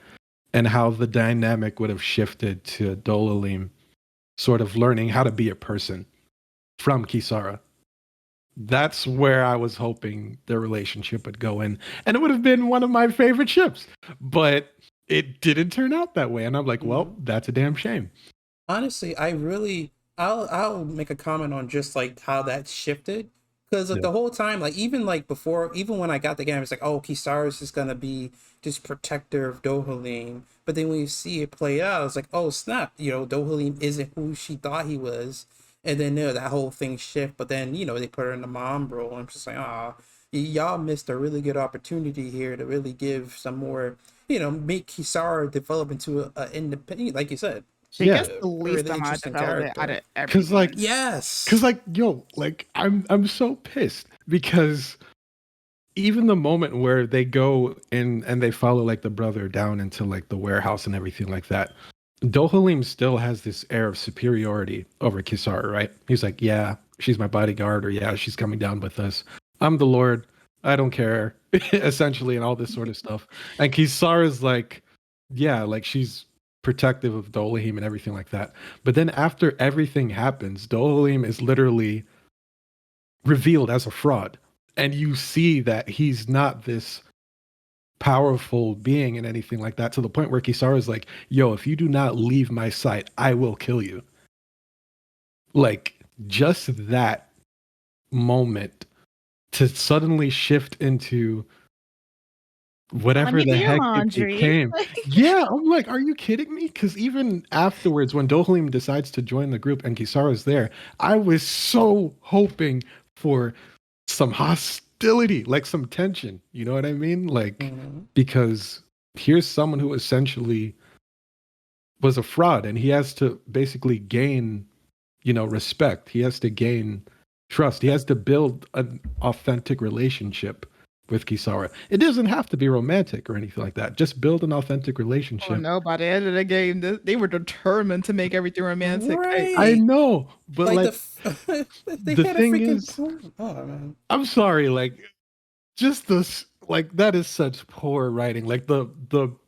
B: and how the dynamic would have shifted to Dolalim sort of learning how to be a person from Kisara. That's where I was hoping their relationship would go in. And it would have been one of my favorite ships. But it didn't turn out that way. And I'm like, well,
A: Mhm.
B: that's a damn shame.
A: Honestly, I'll make a comment on just like how that shifted. Because like
B: Yeah.
A: the whole time, like even like before, even when I got the game, it's like, oh, Kisara's is gonna be this protector of Dohalim. But then when you see it play out, it's like, oh snap, you know, Dohalim isn't who she thought he was. And then you know, that whole thing shift. But then, you know, they put her in the mom role. I'm just like, ah, y'all missed a really good opportunity here to really give some more, you know, make Kisara develop into a independent, like you said,
C: She
B: Yeah,
C: gets the
A: Very
C: least
A: the
C: amount of
A: interesting
C: development out
A: character.
C: of
B: cause like,
C: everyone.
B: cause
A: Yes.
B: like, yo, like I'm so pissed because even the moment where they go in and they follow like the brother down into like the warehouse and everything like that, Dohalim still has this air of superiority over Kisara, right? He's like, yeah, she's my bodyguard, or yeah, she's coming down with us. I'm the Lord. I don't care, essentially, and all this sort of stuff. And Kisara's like, yeah, like she's protective of Dohalim and everything like that. But then after everything happens, Dohalim is literally revealed as a fraud. And you see that he's not this powerful being and anything like that, to the point where Kisara is like, yo, if you do not leave my sight, I will kill you. Like, just that moment to suddenly shift into
C: Let
B: whatever
C: me
B: the
C: do your
B: heck it
C: laundry.
B: became. Yeah, I'm like, are you kidding me? Because even afterwards, when Dohalim decides to join the group and Kisara's there, I was so hoping for some hostility, like some tension. You know what I mean? Like,
A: Mhm.
B: because here's someone who essentially was a fraud and he has to basically gain, respect. He has to gain trust. He has to build an authentic relationship with Kisara. It doesn't have to be romantic or anything like that. Just build an authentic
C: Oh
B: relationship.
C: no! By the end of the game, they were determined to make everything romantic.
B: I
A: Right.
B: know, but
A: Like
B: like
A: they
B: the
A: had a
B: thing
A: freaking
B: is,
A: plan. Oh man.
B: I'm sorry, like just this, like that is such poor writing. Like the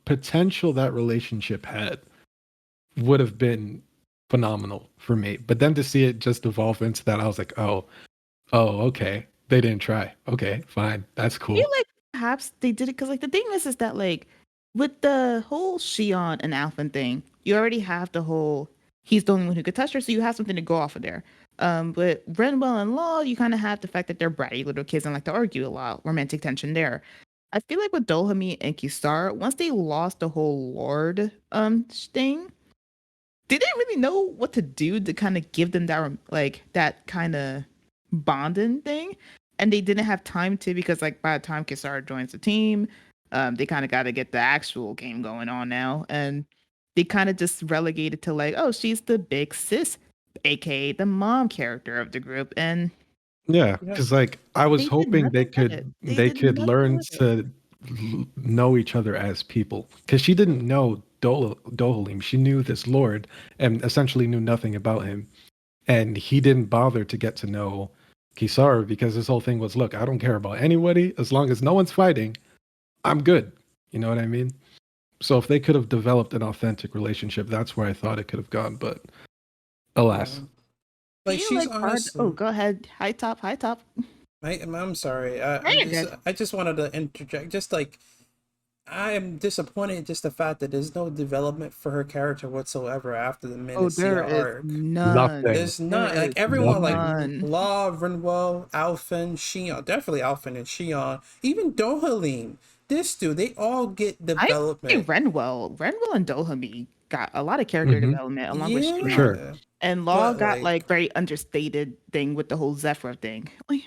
B: potential that relationship had would have been phenomenal for me. But then to see it just evolve into that, I was like, oh, okay. They didn't try. Okay, fine. That's
C: Feel
B: cool.
C: like perhaps they did it because like the thing is that like with the whole Shion and Alphen thing, you already have the whole he's the only one who could touch her, so you have something to go off of there. But Renwell and Law, you kind of have the fact that they're bratty little kids and like to argue a lot, romantic tension there. I feel like with Dohami and Kisar, once they lost the whole Lord thing, they didn't really know what to do to kind of give them that like that kind of bonding thing, and they didn't have time to because like by the time Kisara joins the team, they kind of got to get the actual game going on now, and they kind of just relegated to like, oh, she's the big sis, aka the mom character of the group, and
B: Yeah,
A: Yeah.
B: because like I was
C: they did
B: hoping they
C: nothing with it.
B: could
C: They
B: they
C: did
B: could
C: nothing
B: learn
C: with it.
B: to know each other as people. Because she didn't know Dohalim. She knew this lord and essentially knew nothing about him. And he didn't bother to get to know Kisara because his whole thing was, look, I don't care about anybody. As long as no one's fighting, I'm good. You know what I mean? So if they could have developed an authentic relationship, that's where I thought it could have gone. But
A: Yeah.
B: alas.
C: I
A: Like
C: feel
A: she's
C: like part. Oh,
A: honestly.
C: go ahead. High top. High top.
A: I'm sorry.
C: No, you're good.
A: I just wanted to interject. Just like I am disappointed just the fact that there's no development for her character whatsoever after the
C: Oh, there
A: Menacea
C: is
A: arc.
C: none.
B: Nothing.
A: There's
C: There
A: not like
C: is
A: everyone like
B: Nothing.
C: none.
A: Law, Renwell, Alphen, Shion, definitely Alphen and Shion, even Dohalim. This dude, they all get
C: I say
A: development.
C: Renwell and Dohami got a lot of character
B: Hmm.
C: development along with
B: For
C: Shion.
B: sure.
A: Yeah,
C: And Law
A: but
C: got
A: like
C: like very understated thing with the whole Zephyr thing. Like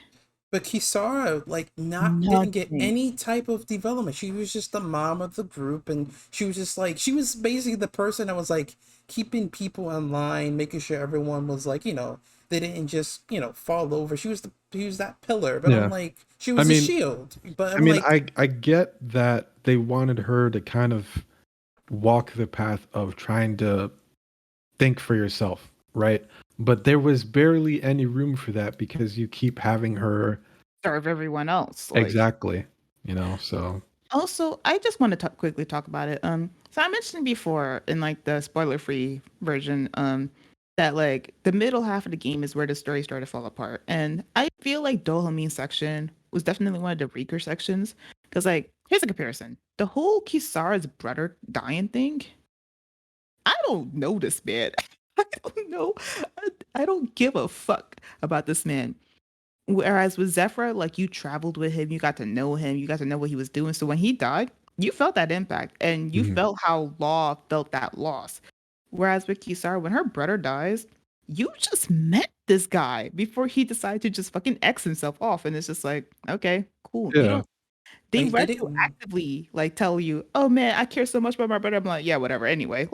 A: But Kisara, like, not didn't get
C: nothing.
A: any type of development. She was just the mom of the group, and she was just like she was basically the person that was like keeping people in line, making sure everyone was like, they didn't just fall over. She was that pillar. But I'm
B: Yeah.
A: like, she
B: I
A: was a
B: mean,
A: shield. But
B: I
A: I'm
B: mean,
A: like,
B: I get that they wanted her to kind of walk the path of trying to think for yourself, right? But there was barely any room for that because you keep having her
C: Serve everyone else. Like
B: exactly, so
C: also, I just want to quickly talk about it. So I mentioned before in like the spoiler-free version, that like the middle half of the game is where the story started to fall apart, and I feel like Dolomine's section was definitely one of the weaker sections. Because like, here's a comparison: the whole Kisara's brother dying thing. I don't know this man. I don't know. I don't give a fuck about this man. Whereas with Zephyr, like you traveled with him, you got to know him, you got to know what he was doing. So when he died, you felt that impact and you
B: mhm.
C: felt how Law felt that loss. Whereas with Kisara, when her brother dies, you just met this guy before he decided to just fucking X himself off. And it's just like, okay, cool. You
B: Yeah.
C: don't, they
A: they didn't.
C: retroactively like tell you, oh man, I care so much about my brother. I'm like, yeah, whatever. Anyway,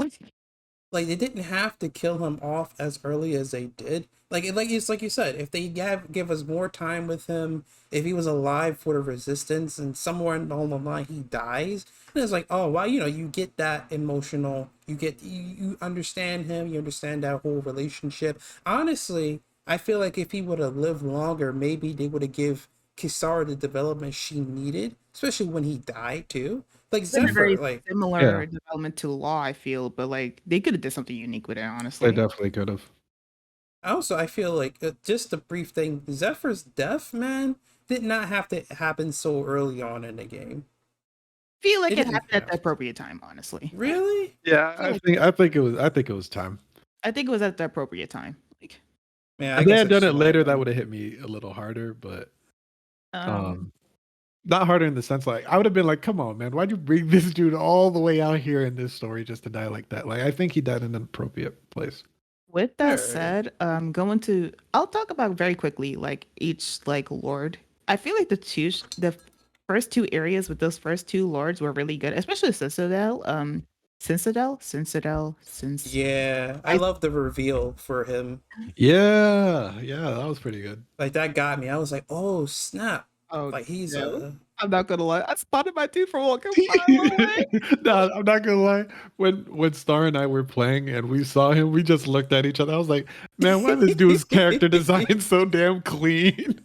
A: like they didn't have to kill him off as early as they did. Like you said, if they give us more time with him, if he was alive for the resistance, and somewhere along the line he dies, then it's like, oh well, you get that emotional, you understand him, you understand that whole relationship. Honestly, I feel like if he would have lived longer, maybe they would have give Kisara the development she needed, especially when he died too. Like
C: Been a
A: Zephyr,
C: very
A: like
B: Yeah,
C: similar development to Law, I feel, but like they could have did something unique with it,
B: they
C: honestly.
B: definitely could have.
A: also, I feel like just a brief thing, Zephyr's death, man, did not have to happen so early on in the game.
C: Feel
A: It
C: like it
A: didn't
C: happened at the
A: have.
C: appropriate time, honestly.
A: Really?
B: Yeah,
C: Feel like
B: I think it was time.
C: I think it was at the appropriate time. Like,
A: Man, I
B: If they
A: guess
B: had
A: I
B: done
A: just
B: it
A: wasn't
B: later, that
A: young.
B: would have hit me a little harder, but
C: um,
B: um not harder in the sense like I would have been like, come on, man, why'd you bring this dude all the way out here in this story just to die like that? Like I think he died in an appropriate place.
C: with that
A: Alright.
C: said, I'll talk about very quickly like each like lord. I feel like the first two areas with those first two lords were really good, especially Citadel. Since
A: Yeah, I
C: I
A: love the reveal for him.
B: Yeah, yeah, that was pretty good.
A: Like that got me. I was like, oh snap!
C: oh
A: Like he's
C: no,
A: a
C: I'm not gonna lie, I spotted my dude from walking a mile away.
B: No, I'm not gonna lie. When Star and I were playing and we saw him, we just looked at each other. I was like, "Man, why this dude's character design so damn clean?"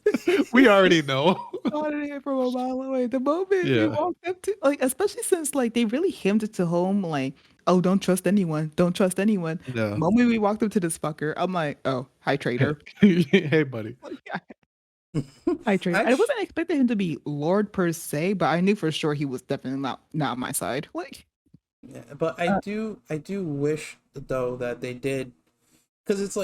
B: We already know.
C: Spotted him from a mile away. The moment we
B: Yeah,
C: walked up to, like, especially since like they really hammed it to home, like, oh, don't trust anyone, don't trust anyone.
B: yeah.
C: Moment we walked up to this fucker, I'm like, oh, hi
B: Hey,
C: traitor.
B: hey, buddy.
C: Like, hi traitor. I
A: Actually,
C: wasn't expecting him to be Lord per se, but I knew for sure he was definitely not on my side. Like,
A: yeah, but I do wish though that they did, because it's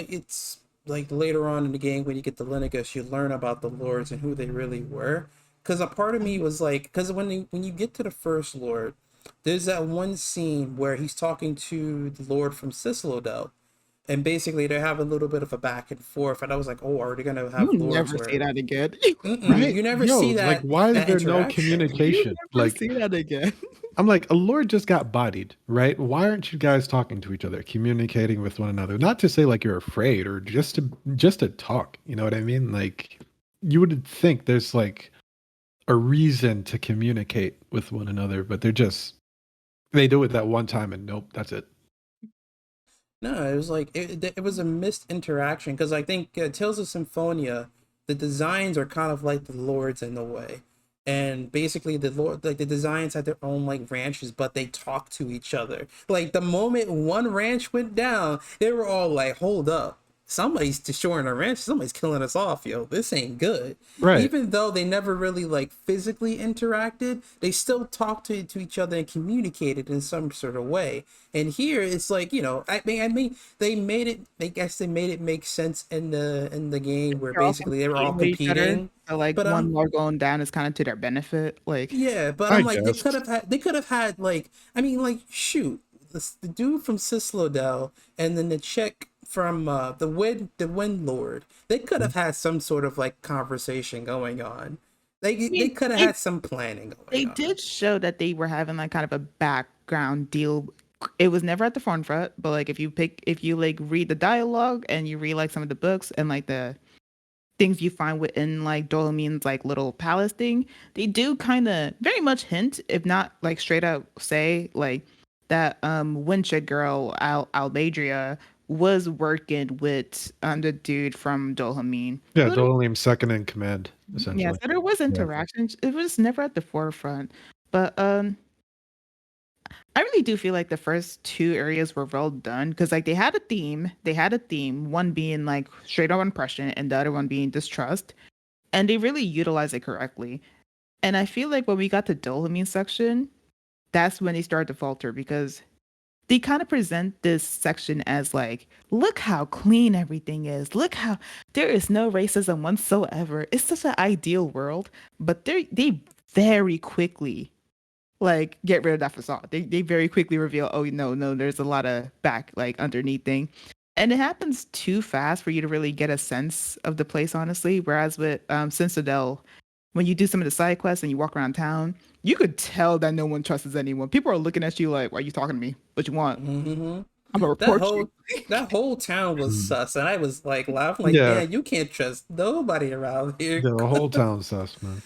A: like later on in the game when you get to Linnaeus, you learn about the lords and who they really were. Because a part of me was like, because when you get to the first lord, there's that one scene where he's talking to the lord from Cislodel, and basically they have a little bit of a back and forth, and I was like, oh, are they gonna
C: you
A: have lords
C: never say
A: where
C: that again.
A: mm-mm,
B: Right?
A: you never
B: Yo,
A: see
B: like,
A: that
B: why is
A: that
B: there no
A: interaction.
C: You
B: communication?
C: never
B: Like,
C: say that again.
B: I'm like, a lord just got bodied, right? Why aren't you guys talking to each other, communicating with one another? Not to say like you're afraid or just to talk. You know what I mean? Like, you would think there's like a reason to communicate with one another, but they do it that one time and nope, that's it.
A: No, it was like it was a missed interaction because I think Tales of Symphonia, the designs are kind of like the lords in a way, and basically the lord like the designs had their own like ranches, but they talk to each other. Like the moment one ranch went down, they were all like, "Hold up, somebody's destroying our ranch. Somebody's killing us off, yo. This ain't good."
B: Right.
A: Even though they never really like physically interacted, they still talked to each other and communicated in some sort of way. And here it's like, I mean they made it, I guess they made it make sense in the game where
C: They're all
A: basically they were all
C: competing with each other.
A: competing.
C: So like
A: But
C: one more going down is kind of to their benefit. Like,
A: yeah, but
B: I
A: I'm like
B: guess.
A: they could have had like, I mean, like, shoot, the dude from Cislodel and then the chick from the Wind Lord, they could have had some sort of like conversation going on.
C: I
A: They
C: mean,
A: could have had some planning
C: they
A: going on.
C: did show that they were having like kind of a background deal. It was never at the front, but like if you like read the dialogue and you read like some of the books and like the things you find within like Dolomine's like little palace thing, they do kind of very much hint, if not like straight up say like that Winchett girl Albadria was working with the dude from Dolomine.
B: Yeah,
C: So there,
B: Doleem's second in command,
C: yeah,
B: essentially.
C: so there was
B: Yeah.
C: interaction. It was never at the forefront. But I really do feel like the first two areas were well done because like they had a theme. They had a theme, one being like straight up impression and the other one being distrust. And they really utilized it correctly. And I feel like when we got to Dolomine section, that's when they started to falter because they kind of present this section as like, look how clean everything is. Look how there is no racism whatsoever. It's such an ideal world. But they very quickly like get rid of that facade. They very quickly reveal, oh no, there's a lot of back like underneath thing. And it happens too fast for you to really get a sense of the place, honestly. Whereas with Citadel, when you do some of the side quests and you walk around town, you could tell that no one trusts anyone. People are looking at you like, why are you talking to me? What you want?
A: Mm-hmm.
C: I'm gonna
A: that
C: report you.
A: whole town was
B: Mm.
A: sus, and I was like laughing, like,
B: Yeah,
A: man, you can't trust nobody around here.
B: the whole town's sus, man.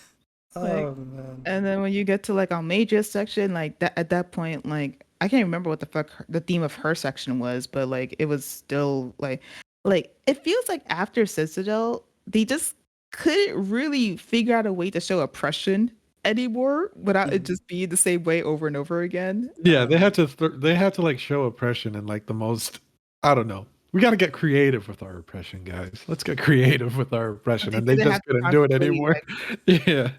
C: Like,
A: Oh man.
C: and then when you get to like Almeida's section, like that at that point, like I can't remember what the fuck the theme of her section was, but like it was still like it feels like after Citadel, they just couldn't really figure out a way to show oppression anymore without it
A: Mhm.
C: just being the same way over and over again.
B: Yeah, they had to like show oppression in like the most, I don't know. We got to get creative with our oppression, guys. Let's get creative with our
C: But
B: oppression,
C: they
B: and they
C: didn't have
B: just
C: the
B: couldn't
C: time
B: do
C: to
B: it
C: really
B: anymore. Yeah,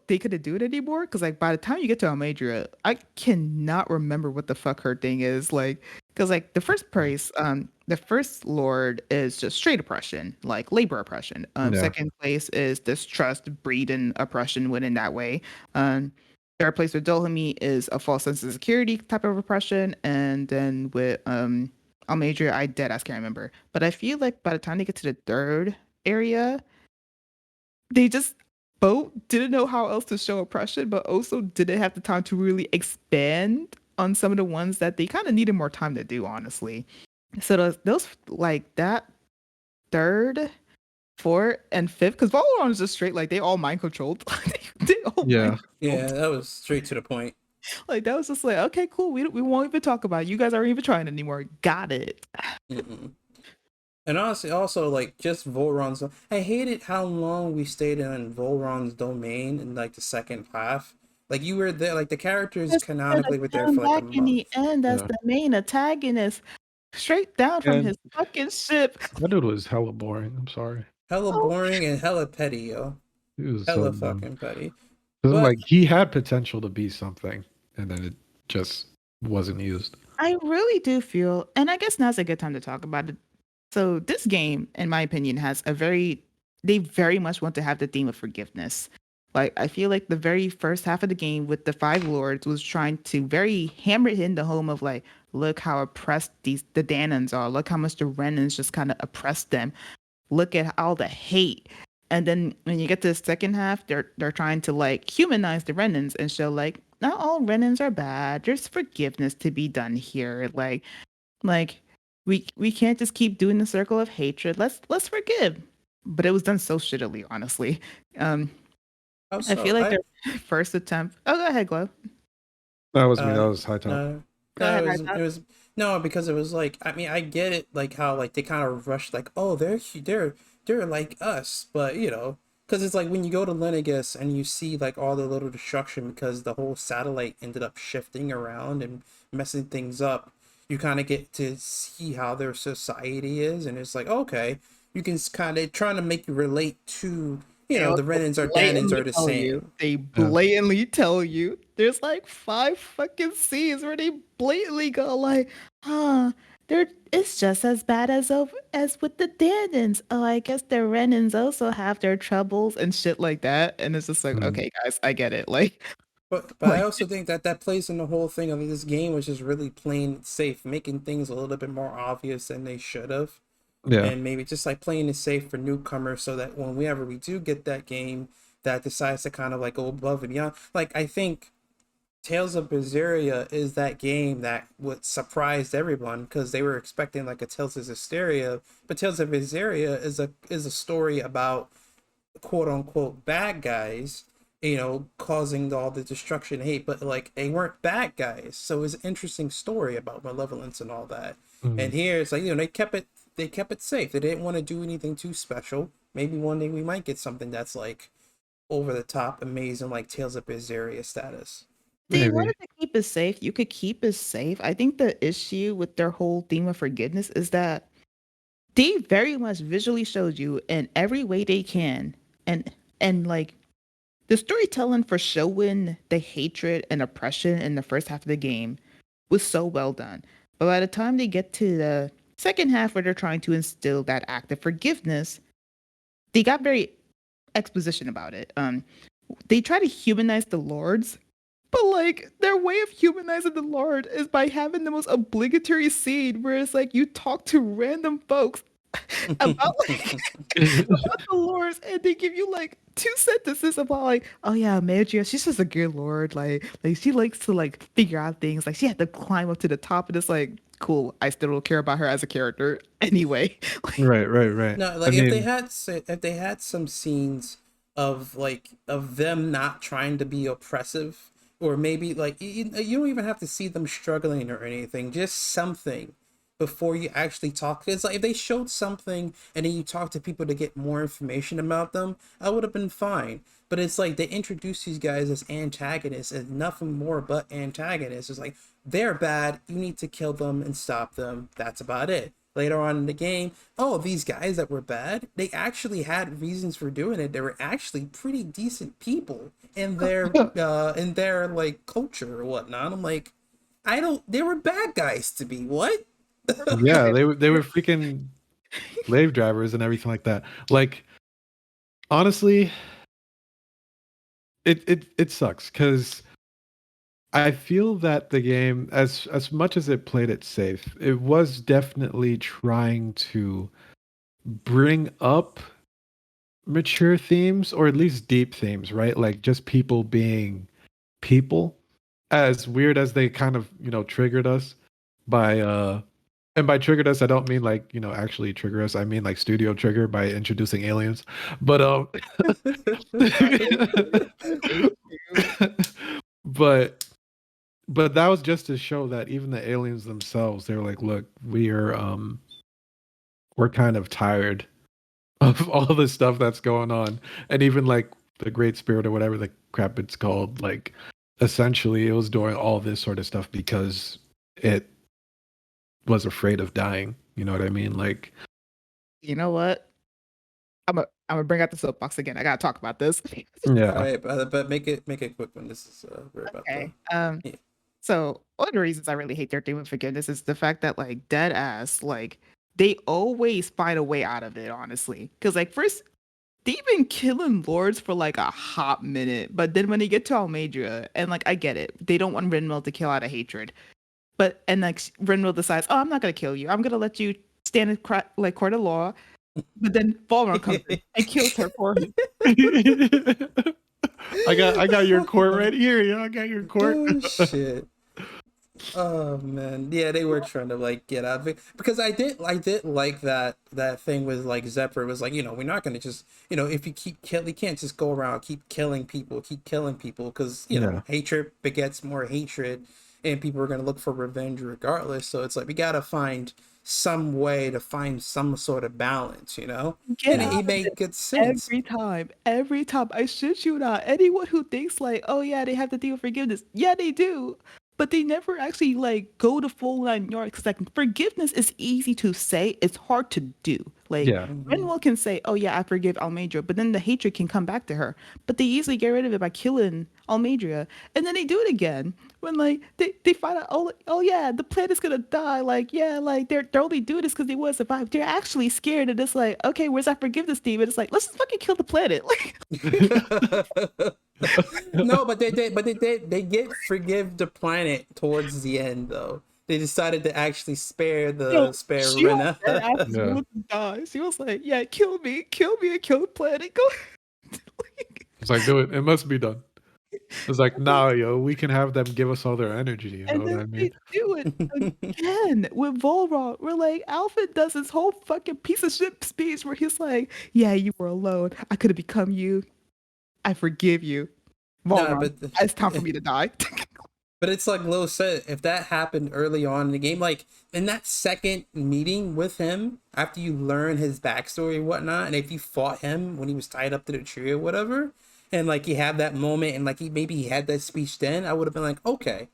C: they couldn't do it anymore because like by the time you get to Almeida, I cannot remember what the fuck her thing is like because like the first lord is just straight oppression, like labor oppression.
B: yeah,
C: Second place is distrust, breeding oppression within that way. Um, third place with Dolhami is a false sense of security type of oppression, and then with Almeida, I dead ass can't remember, but I feel like by the time they get to the third area they just both didn't know how else to show oppression, but also didn't have the time to really expand on some of the ones that they kind of needed more time to do, honestly. So those like that third, fourth, and fifth, because Valorant is just straight like they all mind controlled. They all mind
B: yeah.
A: Yeah,
C: controlled.
A: that was straight to the point.
C: Like that was just like okay, cool. We won't even talk about it. You guys aren't even trying anymore. Got it.
A: Mm-mm. And honestly, also like just Volron's. I hated how long we stayed in Volron's domain in like the second half. Like you were there, like the characters
C: Just gonna
A: canonically were there
C: come
A: for like a
C: back in the
A: month.
C: end as
B: Yeah.
C: the main antagonist, straight down from
B: And
C: his fucking ship.
B: that dude was hella boring. I'm sorry.
A: Hella
C: Oh,
A: boring and hella petty, yo.
B: He was so
A: Hella
B: dumb.
A: fucking petty.
B: 'Cause I'm
A: But
B: like, he had potential to be something, and then it just wasn't used.
C: I really do feel, and I guess now's a good time to talk about it. So this game, in my opinion, has they very much want to have the theme of forgiveness. Like I feel like the very first half of the game with the Five Lords was trying to very hammer it in the home of like, look how oppressed the Danans are. Look how much the Renans just kind of oppressed them. Look at all the hate. And then when you get to the second half, they're trying to like humanize the Renans and show like not all Renans are bad. There's forgiveness to be done here. Like we can't just keep doing the circle of hatred. Let's forgive. But it was done so shittily, honestly. Um, I
A: also,
C: feel like
A: I
C: their first attempt. Oh, go ahead, Glow.
B: That was me.
A: Uh,
B: That was high top.
A: no,
C: Go
A: no,
C: ahead,
A: it
C: Isaac.
A: was no, because it was like, I mean, I get it, like how like they kind of rushed, like, oh, they're like us, but you know, because it's like when you go to Lenegus and you see like all the little destruction because the whole satellite ended up shifting around and messing things up, you kind of get to see how their society is, and it's like, okay, you can kind of trying to make you relate to, you
C: They
A: know, the
C: also
A: Renans or Danans
C: blatantly
A: are the
C: tell you.
A: same.
C: They
B: Yeah.
C: blatantly tell you. There's like 5 fucking scenes where they blatantly go like, huh, they're it's just as bad as with the Danons. Oh, I guess the Renans also have their troubles and shit like that. And it's just like,
B: Mm.
C: okay, guys, I get it. Like,
A: But I
C: like
A: also think that that plays in the whole thing of this game, which is really playing it safe, making things a little bit more obvious than they should have,
B: Yeah.
A: and maybe just like playing it safe for newcomers, so that when we do get that game that decides to kind of like go above and beyond, like I think Tales of Berseria is that game that would surprised everyone because they were expecting like a Tales of Hysteria, but Tales of Berseria is a story about quote unquote bad guys, you know, causing all the destruction and hate, but like they weren't bad guys. So it was an interesting story about malevolence and all that.
B: Mm.
A: And here it's like, you know, they kept it safe. They didn't want to do anything too special. Maybe one day we might get something that's like over the top, amazing, like Tales of Berseria status.
C: they
B: Maybe.
C: wanted to keep it safe. You could keep it safe. I think the issue with their whole theme of forgiveness is that they very much visually showed you in every way they can and like the storytelling for showing the hatred and oppression in the first half of the game was so well done. But by the time they get to the second half where they're trying to instill that act of forgiveness, they got very exposition about it. They try to humanize the lords, but like their way of humanizing the lord is by having the most obligatory scene where it's like you talk to random folks about like about the lords, and they give you like 2 sentences about like, oh yeah, Magia, she's just a good lord. Like she likes to like figure out things. Like she had to climb up to the top, and it's like, cool. I still don't care about her as a character anyway. Like,
B: Right, right, right.
A: No,
B: I
A: like
B: mean,
A: if they had some scenes of like of them not trying to be oppressive, or maybe like you don't even have to see them struggling or anything, just something before you actually talk. It's like if they showed something and then you talk to people to get more information about them, I would have been fine. But it's like they introduce these guys as antagonists and nothing more but antagonists. It's like they're bad, you need to kill them and stop them. That's about it. Later on in the game, oh, these guys that were bad, they actually had reasons for doing it. They were actually pretty decent people in their like culture or whatnot. I'm like, I don't. They were bad guys to be. What?
B: yeah, they were freaking slave drivers and everything like that. Like, honestly, it sucks because I feel that the game, as much as it played it safe, it was definitely trying to bring up mature themes or at least deep themes, right? Like just people being people. As weird as they kind of, triggered us by and by triggered us, I don't mean like, actually trigger us. I mean like studio trigger by introducing aliens. But but but that was just to show that even the aliens themselves, they're like, look, we're kind of tired of all the stuff that's going on. And even like the Great Spirit or whatever the crap it's called, like essentially it was doing all this sort of stuff because it was afraid of dying. You know what I mean? Like,
C: you know what? I'm gonna bring out the soapbox again. I gotta talk about this.
A: All
B: yeah,
A: right, but make it quick when this is we're about to.
C: Okay.
A: Yeah.
C: So one of the reasons I really hate their theme of forgiveness is the fact that like dead ass, like they always find a way out of it, honestly. Because like first they've been killing lords for like a hot minute, but then when they get to Almedria, and like I get it, they don't want Rinwell to kill out of hatred. But and like Rinwell decides, oh, I'm not gonna kill you. I'm gonna let you stand in like court of law. But then Balrog comes in and kills her for him.
B: I got your court right here. Yeah, I got your court.
A: Oh shit. Oh man, yeah, they were trying to like get out of it because I did like that thing with like Zephyr was like, we're not gonna just, if you keep killing, you can't just go around keep killing people because
B: Yeah,
A: hatred begets more hatred, and people are gonna look for revenge regardless. So it's like we gotta find some way to find some sort of balance,
C: Get
A: and
C: out
A: it
C: of
A: made
C: it
A: good sense.
C: every time. I shit you not. Anyone who thinks like, oh yeah, they have to deal with forgiveness, yeah, they do. But they never actually like go to full 9 yards. Cause like forgiveness is easy to say, it's hard to do. Like
B: yeah,
A: Hmm.
C: Renwell can say, "Oh yeah, I forgive Almedria," but then the hatred can come back to her. But they easily get rid of it by killing Almedria, and then they do it again when like they find out, oh yeah, the planet's gonna die. Like yeah, like they're only doing this because they want to survive. They're actually scared, and it's like, okay, where's that forgiveness demon? It's like let's just fucking kill the planet. Like
A: No, but they did forgive the planet towards the end though. They decided to actually
C: yo,
A: spare
C: she was
A: Rena.
C: dead after
B: yeah.
C: to die. She was like, yeah, kill me, and kill the planet. Go.
B: It's like, do it. It must be done. It's like, nah, yo, we can have them give us all their energy. You know
C: And
B: what
C: then
B: I mean?
C: they do it again with Volrog. We're like, Alfred does his whole fucking piece of shit speech where he's like, yeah, you were alone. I could have become you. I forgive you.
A: Nah,
C: Volrog, it's time for me to die.
A: but it's like Lo said, if that happened early on in the game, like in that second meeting with him, after you learn his backstory and whatnot, and if you fought him when he was tied up to the tree or whatever, and like you have that moment and like he had that speech then, I would have been like, okay,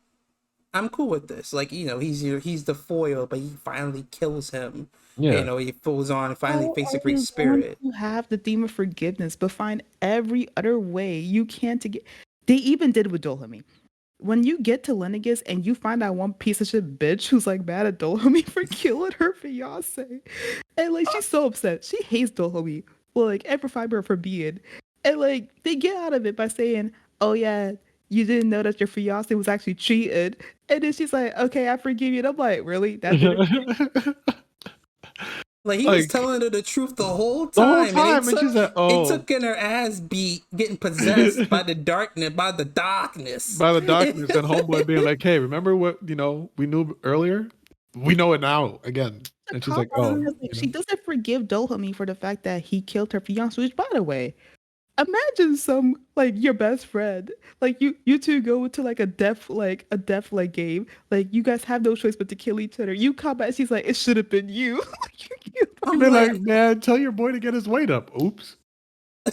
A: I'm cool with this. Like, he's the foil, but he finally kills him.
B: Yeah,
A: He falls on and finally
C: How
A: face a
C: are
A: great
C: you going
A: spirit.
C: to have the theme of forgiveness, but find every other way you can to get? They even did with Dolhami. When you get to Lenegis and you find that one piece of shit bitch who's like mad at Dolhami for killing her fiance, and like she's so upset, she hates Dolhami, well, like every fiber of her being, and like they get out of it by saying, "Oh yeah, you didn't know that your fiance was actually cheated," and then she's like, "Okay, I forgive you." And I'm like, "Really? That's it?"
A: Like he was
B: Like
A: telling her the truth the whole
B: the whole
A: time, and
B: time, and she's like,
A: it
B: "Oh."
A: took in her ass beat, getting possessed by the darkness, by the darkness.
B: By the darkness, and homeboy being like, "Hey, remember what we knew earlier? We know it now again."
C: The
B: And she's
C: cop
B: like,
C: out
B: "Oh,
C: because like, she doesn't forgive Dohami for the fact that he killed her fiance. Which, by the way, imagine some like your best friend, like you two go to like a death game. Like you guys have no choice but to kill each other. You come back, she's like, it should have been you.
B: And
A: I'm
B: they're
A: like,
B: like, man, tell your boy to get his weight up." Oops.
A: oh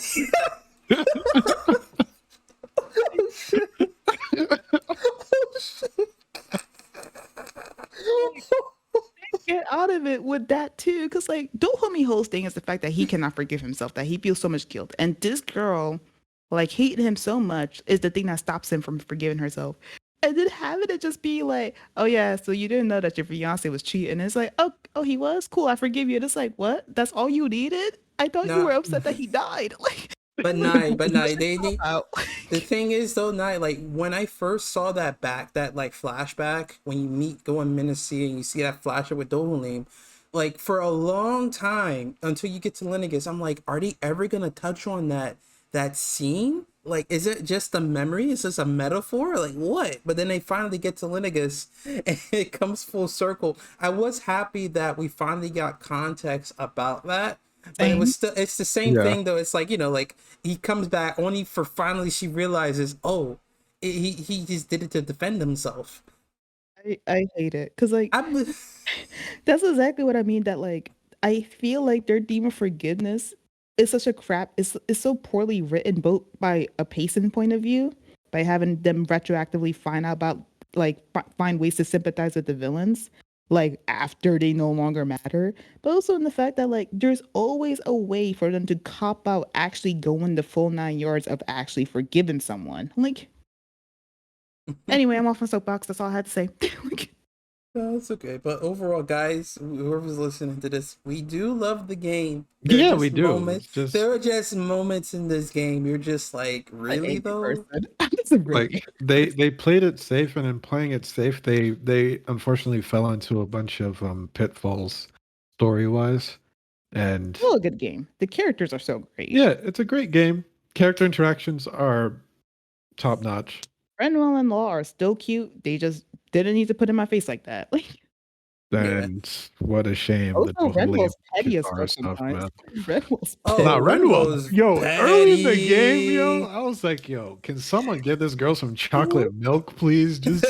A: shit, oh shit.
C: Get out of it with that too, because like Dohami's thing is the fact that he cannot forgive himself, that he feels so much guilt, and this girl, like hating him so much, is the thing that stops him from forgiving herself. And then having it just be like, oh yeah, so you didn't know that your fiance was cheating. And it's like, oh, he was cool. I forgive you. And it's like, what? That's all you needed? I thought you
A: Nah,
C: were upset that he died.
A: but
C: Like,
A: nah, but nah. They
C: out.
A: The thing is though, night like when I first saw that like flashback when you go in Minnesota and you see that flashback with Dohalim, like for a long time until you get to Linnegus, I'm like, are they ever gonna touch on that scene? Like, is it just a memory? Is this a metaphor? Like what? But then they finally get to Linnegus and it comes full circle. I was happy that we finally got context about that, but it was
C: Same.
A: still it's the same
B: Yeah.
A: thing though. It's like, like he comes back only for finally she realizes, oh, he just did it to defend himself.
C: I hate it. Because like
A: I'm
C: that's exactly what I mean. That like I feel like their theme of forgiveness is such a crap. It's so poorly written, both by a pacing point of view, by having them retroactively find out about find ways to sympathize with the villains, like after they no longer matter, but also in the fact that like there's always a way for them to cop out actually going the full 9 yards of actually forgiving someone. Like anyway, I'm off my soapbox. That's all I had to say. Like,
A: No, it's okay. But overall, guys, whoever's listening to this, we do love the game.
B: Yeah, we do. It's just
A: There are just moments in this game you're just like,
C: an
A: really
C: angry
A: though?
C: person. I'm just a really
B: like they played it safe, and in playing it safe, they unfortunately fell into a bunch of pitfalls story wise. And
C: still a good game. The characters are so great.
B: yeah, it's a great game. Character interactions are top notch.
C: Renwell and Law are still cute. They just didn't need to put in my face like that. Like
A: Yeah.
B: And what a shame that
C: also
B: Holy
C: Renwell's petty as
B: guitar
C: fuck
B: stuff,
C: sometimes.
B: man.
C: Renwell's
A: Oh,
B: Nah,
C: petty.
B: Renwell.
A: Renwell's
B: Yo, early in the game, yo,
A: petty.
B: I was like, yo, can someone get this girl some chocolate milk, please? Just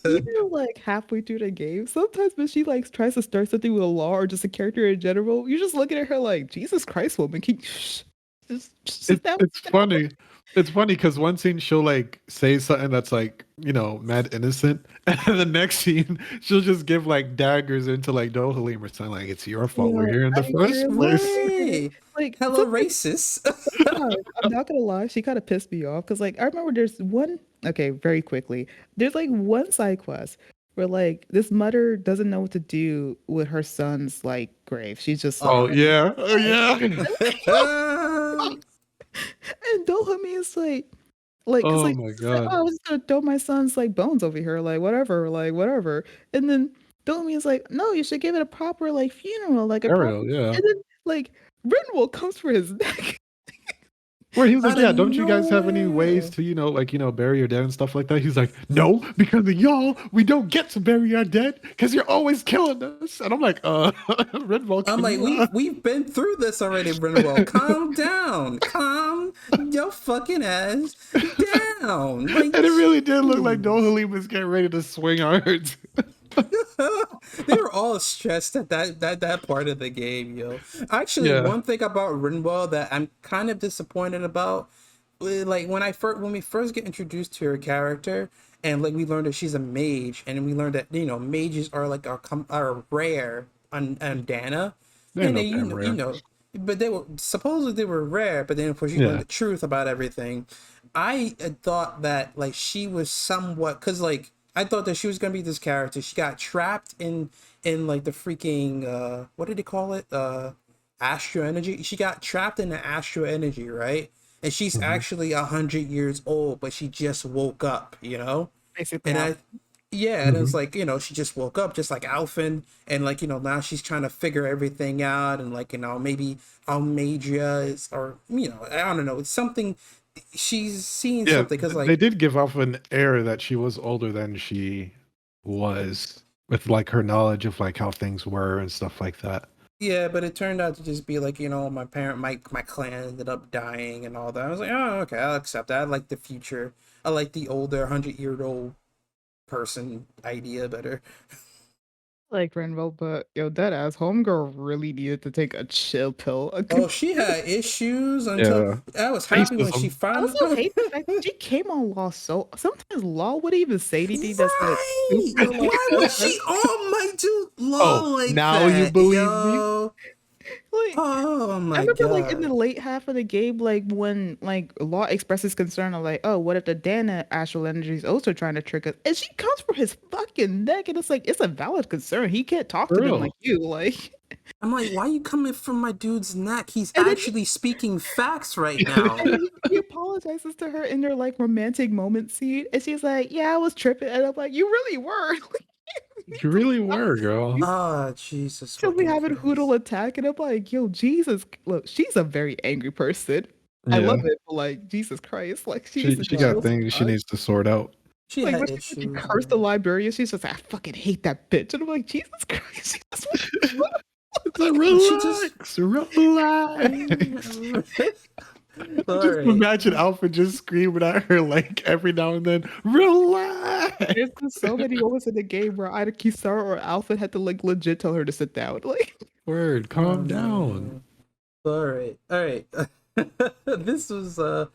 C: Even like halfway through the game, sometimes when she like tries to start something with a Law or just a character in general, you're just looking at her like, Jesus Christ, woman, can you just sit down?
B: it's funny. It's funny because one scene she'll like say something that's like, mad innocent, and the next scene she'll just give like daggers into like Dohalim or something like it's your fault we're
C: Yeah,
B: here in the
C: I
B: first
C: really
B: place.
C: hate it.
A: Right.
C: Like
A: Hello,
C: sometimes
A: racist.
C: I'm not gonna lie, she kind of pissed me off because like I remember there's one. Okay, very quickly, there's like one side quest where like this mother doesn't know what to do with her son's like grave. She's just like,
B: Oh
A: Oh.
B: yeah, oh yeah.
C: and Dohami is cause
B: Oh
C: like
B: my
C: she's like, oh,
B: god.
C: I was just gonna throw my son's like bones over here, like whatever. And then Dohami is like, no, you should give it a proper like funeral, like a proper.
B: Ariel, yeah.
C: And then like Rinwell comes for his neck.
B: Where he was like,
A: Out of
B: yeah, don't you guys have any ways
A: nowhere.
B: to, bury your dead and stuff like that? He's like, no, because of y'all, we don't get to bury our dead because you're always killing us. And I'm like, Redwall,
A: I'm
B: can
A: like,
B: you,
A: we've been through this already, Brenwell. Calm down. Calm your fucking ass down. Like,
B: And it really did look like
A: jeez.
B: Dohalim was getting ready to swing hard.
A: They were all stressed at that part of the game, yo. Actually,
B: Yeah.
A: one thing about Rinwell that I'm kind of disappointed about, like when we first get introduced to her character, and like we learned that she's a mage, and we learned that mages are like are rare on Dana,
B: They ain't
A: and
B: no
A: then
B: damn rare.
A: but they were supposedly they were rare, but then of course you learn
B: Yeah.
A: the truth about everything. I thought that like she was somewhat because like I thought that she was gonna be this character. She got trapped in like the freaking what did they call it? Astro energy. She got trapped in the astro energy, right? And she's
B: Mhm.
A: actually 100 years old, but she just woke up,
C: Basically,
A: And
C: how
A: Yeah, and it was
B: Mhm.
A: like, she just woke up just like Alphen, and like, now she's trying to figure everything out, and like, maybe Almadria is, or, I don't know, it's something, she's seeing
B: Yeah,
A: something, because
B: they
A: like,
B: did give off an air that she was older than she was, with like her knowledge of like how things were and stuff like that.
A: yeah, but it turned out to just be like, my clan ended up dying and all that. I was like, oh, okay, I'll accept that. I like the future. I like the older 100-year-old person idea better.
C: Like Renville, but yo, that ass homegirl really needed to take a chill pill.
A: Oh, she had issues until
B: Yeah,
A: I was happy when she
B: racism.
C: I
A: finally.
C: also hate the fact that she came on Law so sometimes Law would even say anything that's like
A: Right?
C: super like
A: Why was she on my dude
B: Oh,
A: law like
B: now you
A: that,
B: believe me?
A: yo?
C: like
A: Oh
C: I
A: my
C: remember like in
A: god.
C: the late half of the game, like when like Law expresses concern of like, oh, what if the Dana astral energy is also trying to trick us? And she comes from his fucking neck, and it's like it's a valid concern. He can't talk
B: For
C: to them
B: real.
C: like you, like.
A: I'm like, why you coming from my dude's neck? He's
C: And then
A: actually speaking facts right now.
C: he apologizes to her in their like romantic moment scene, and she's like, "Yeah, I was tripping," and I'm like, "You really were." Like, you need
B: You
C: to
B: really
C: stop.
B: were, girl.
C: You
A: Ah, Jesus
C: she'll be
A: fucking
C: having
A: Christ.
C: Hoodle attack, and I'm like, "Yo, Jesus, look, she's a very angry person. I love
B: Yeah,
C: it, but like, Jesus Christ, like she needs
B: she
C: to
B: she
C: chill
B: got things she
C: sometimes."
B: needs to sort out.
A: She
C: Like,
A: had
C: when she
A: issues,
C: cursed the
A: man.
C: librarian, she's just like, "I fucking hate that bitch," and I'm like, "Jesus Christ, she just wants
B: It's like
A: She just.
B: relax, relax.
A: All
B: Just
A: right.
B: imagine Alfred just screaming at her like every now and then, relax.
C: There's been so many moments in the game where either Kisara or Alpha had to like legit tell her to sit down. Like,
B: Word,
A: Oh
B: calm down.
A: man. All right. All right. This is a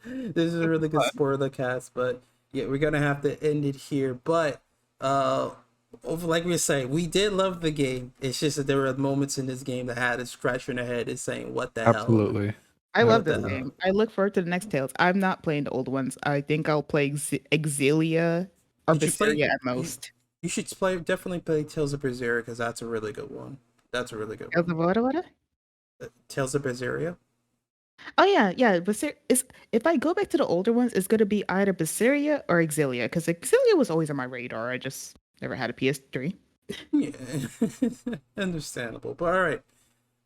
A: really good spoiler cast, but yeah, we're gonna have to end it here. But uh like we were saying, we did love the game. It's just that there were moments in this game that had us scratching our head and saying, what the hell?
B: Absolutely.
C: I love
A: What the
C: this
B: Absolutely.
C: game.
A: hell?
C: I look forward to the next Tales. I'm not playing the old ones. I think I'll play Exilia or
A: Did you play
C: Visceria at
A: you
C: most.
A: you should definitely play Tales of Berseria because that's a really good one. That's a really good
C: Tales
A: one.
C: of what?
A: Tales of Berseria?
C: Oh yeah, yeah. Is if I go back to the older ones, it's gonna be either Visceria or Exilia because Exilia was always on my radar. I just never had a PS3.
A: Yeah. Understandable. But all right.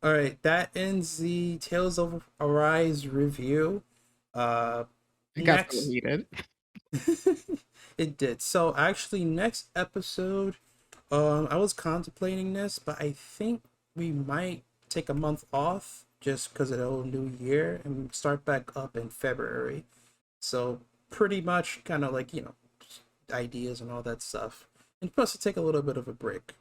A: All right, that ends the Tales of Arise review. Uh,
C: It got so
A: next,
C: heated.
A: it did. So actually, next episode, I was contemplating this, but I think we might take a month off just because of the whole new year and start back up in February. So pretty much, kind of like ideas and all that stuff, and plus to take a little bit of a break.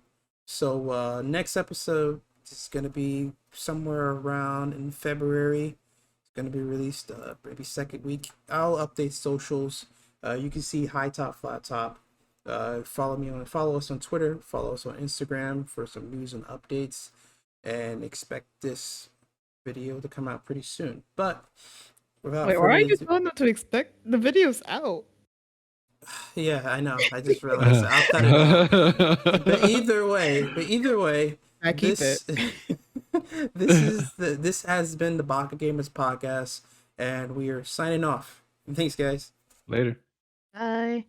A: So next episode is gonna be somewhere around in February. It's gonna be released maybe second week. I'll update socials. You can see High Top Flat Top. Follow us on Twitter, follow us on Instagram for some news and updates, and expect this video to come out pretty soon. But without
C: Wait, why are
A: further
C: you
A: ado,
C: telling them to expect the videos out?
A: yeah, I know. I just realized that. I'll cut it out. But either way,
C: I keep it.
A: this this has been the Baka Gamers podcast, and we are signing off. Thanks, guys.
B: Later.
C: Bye.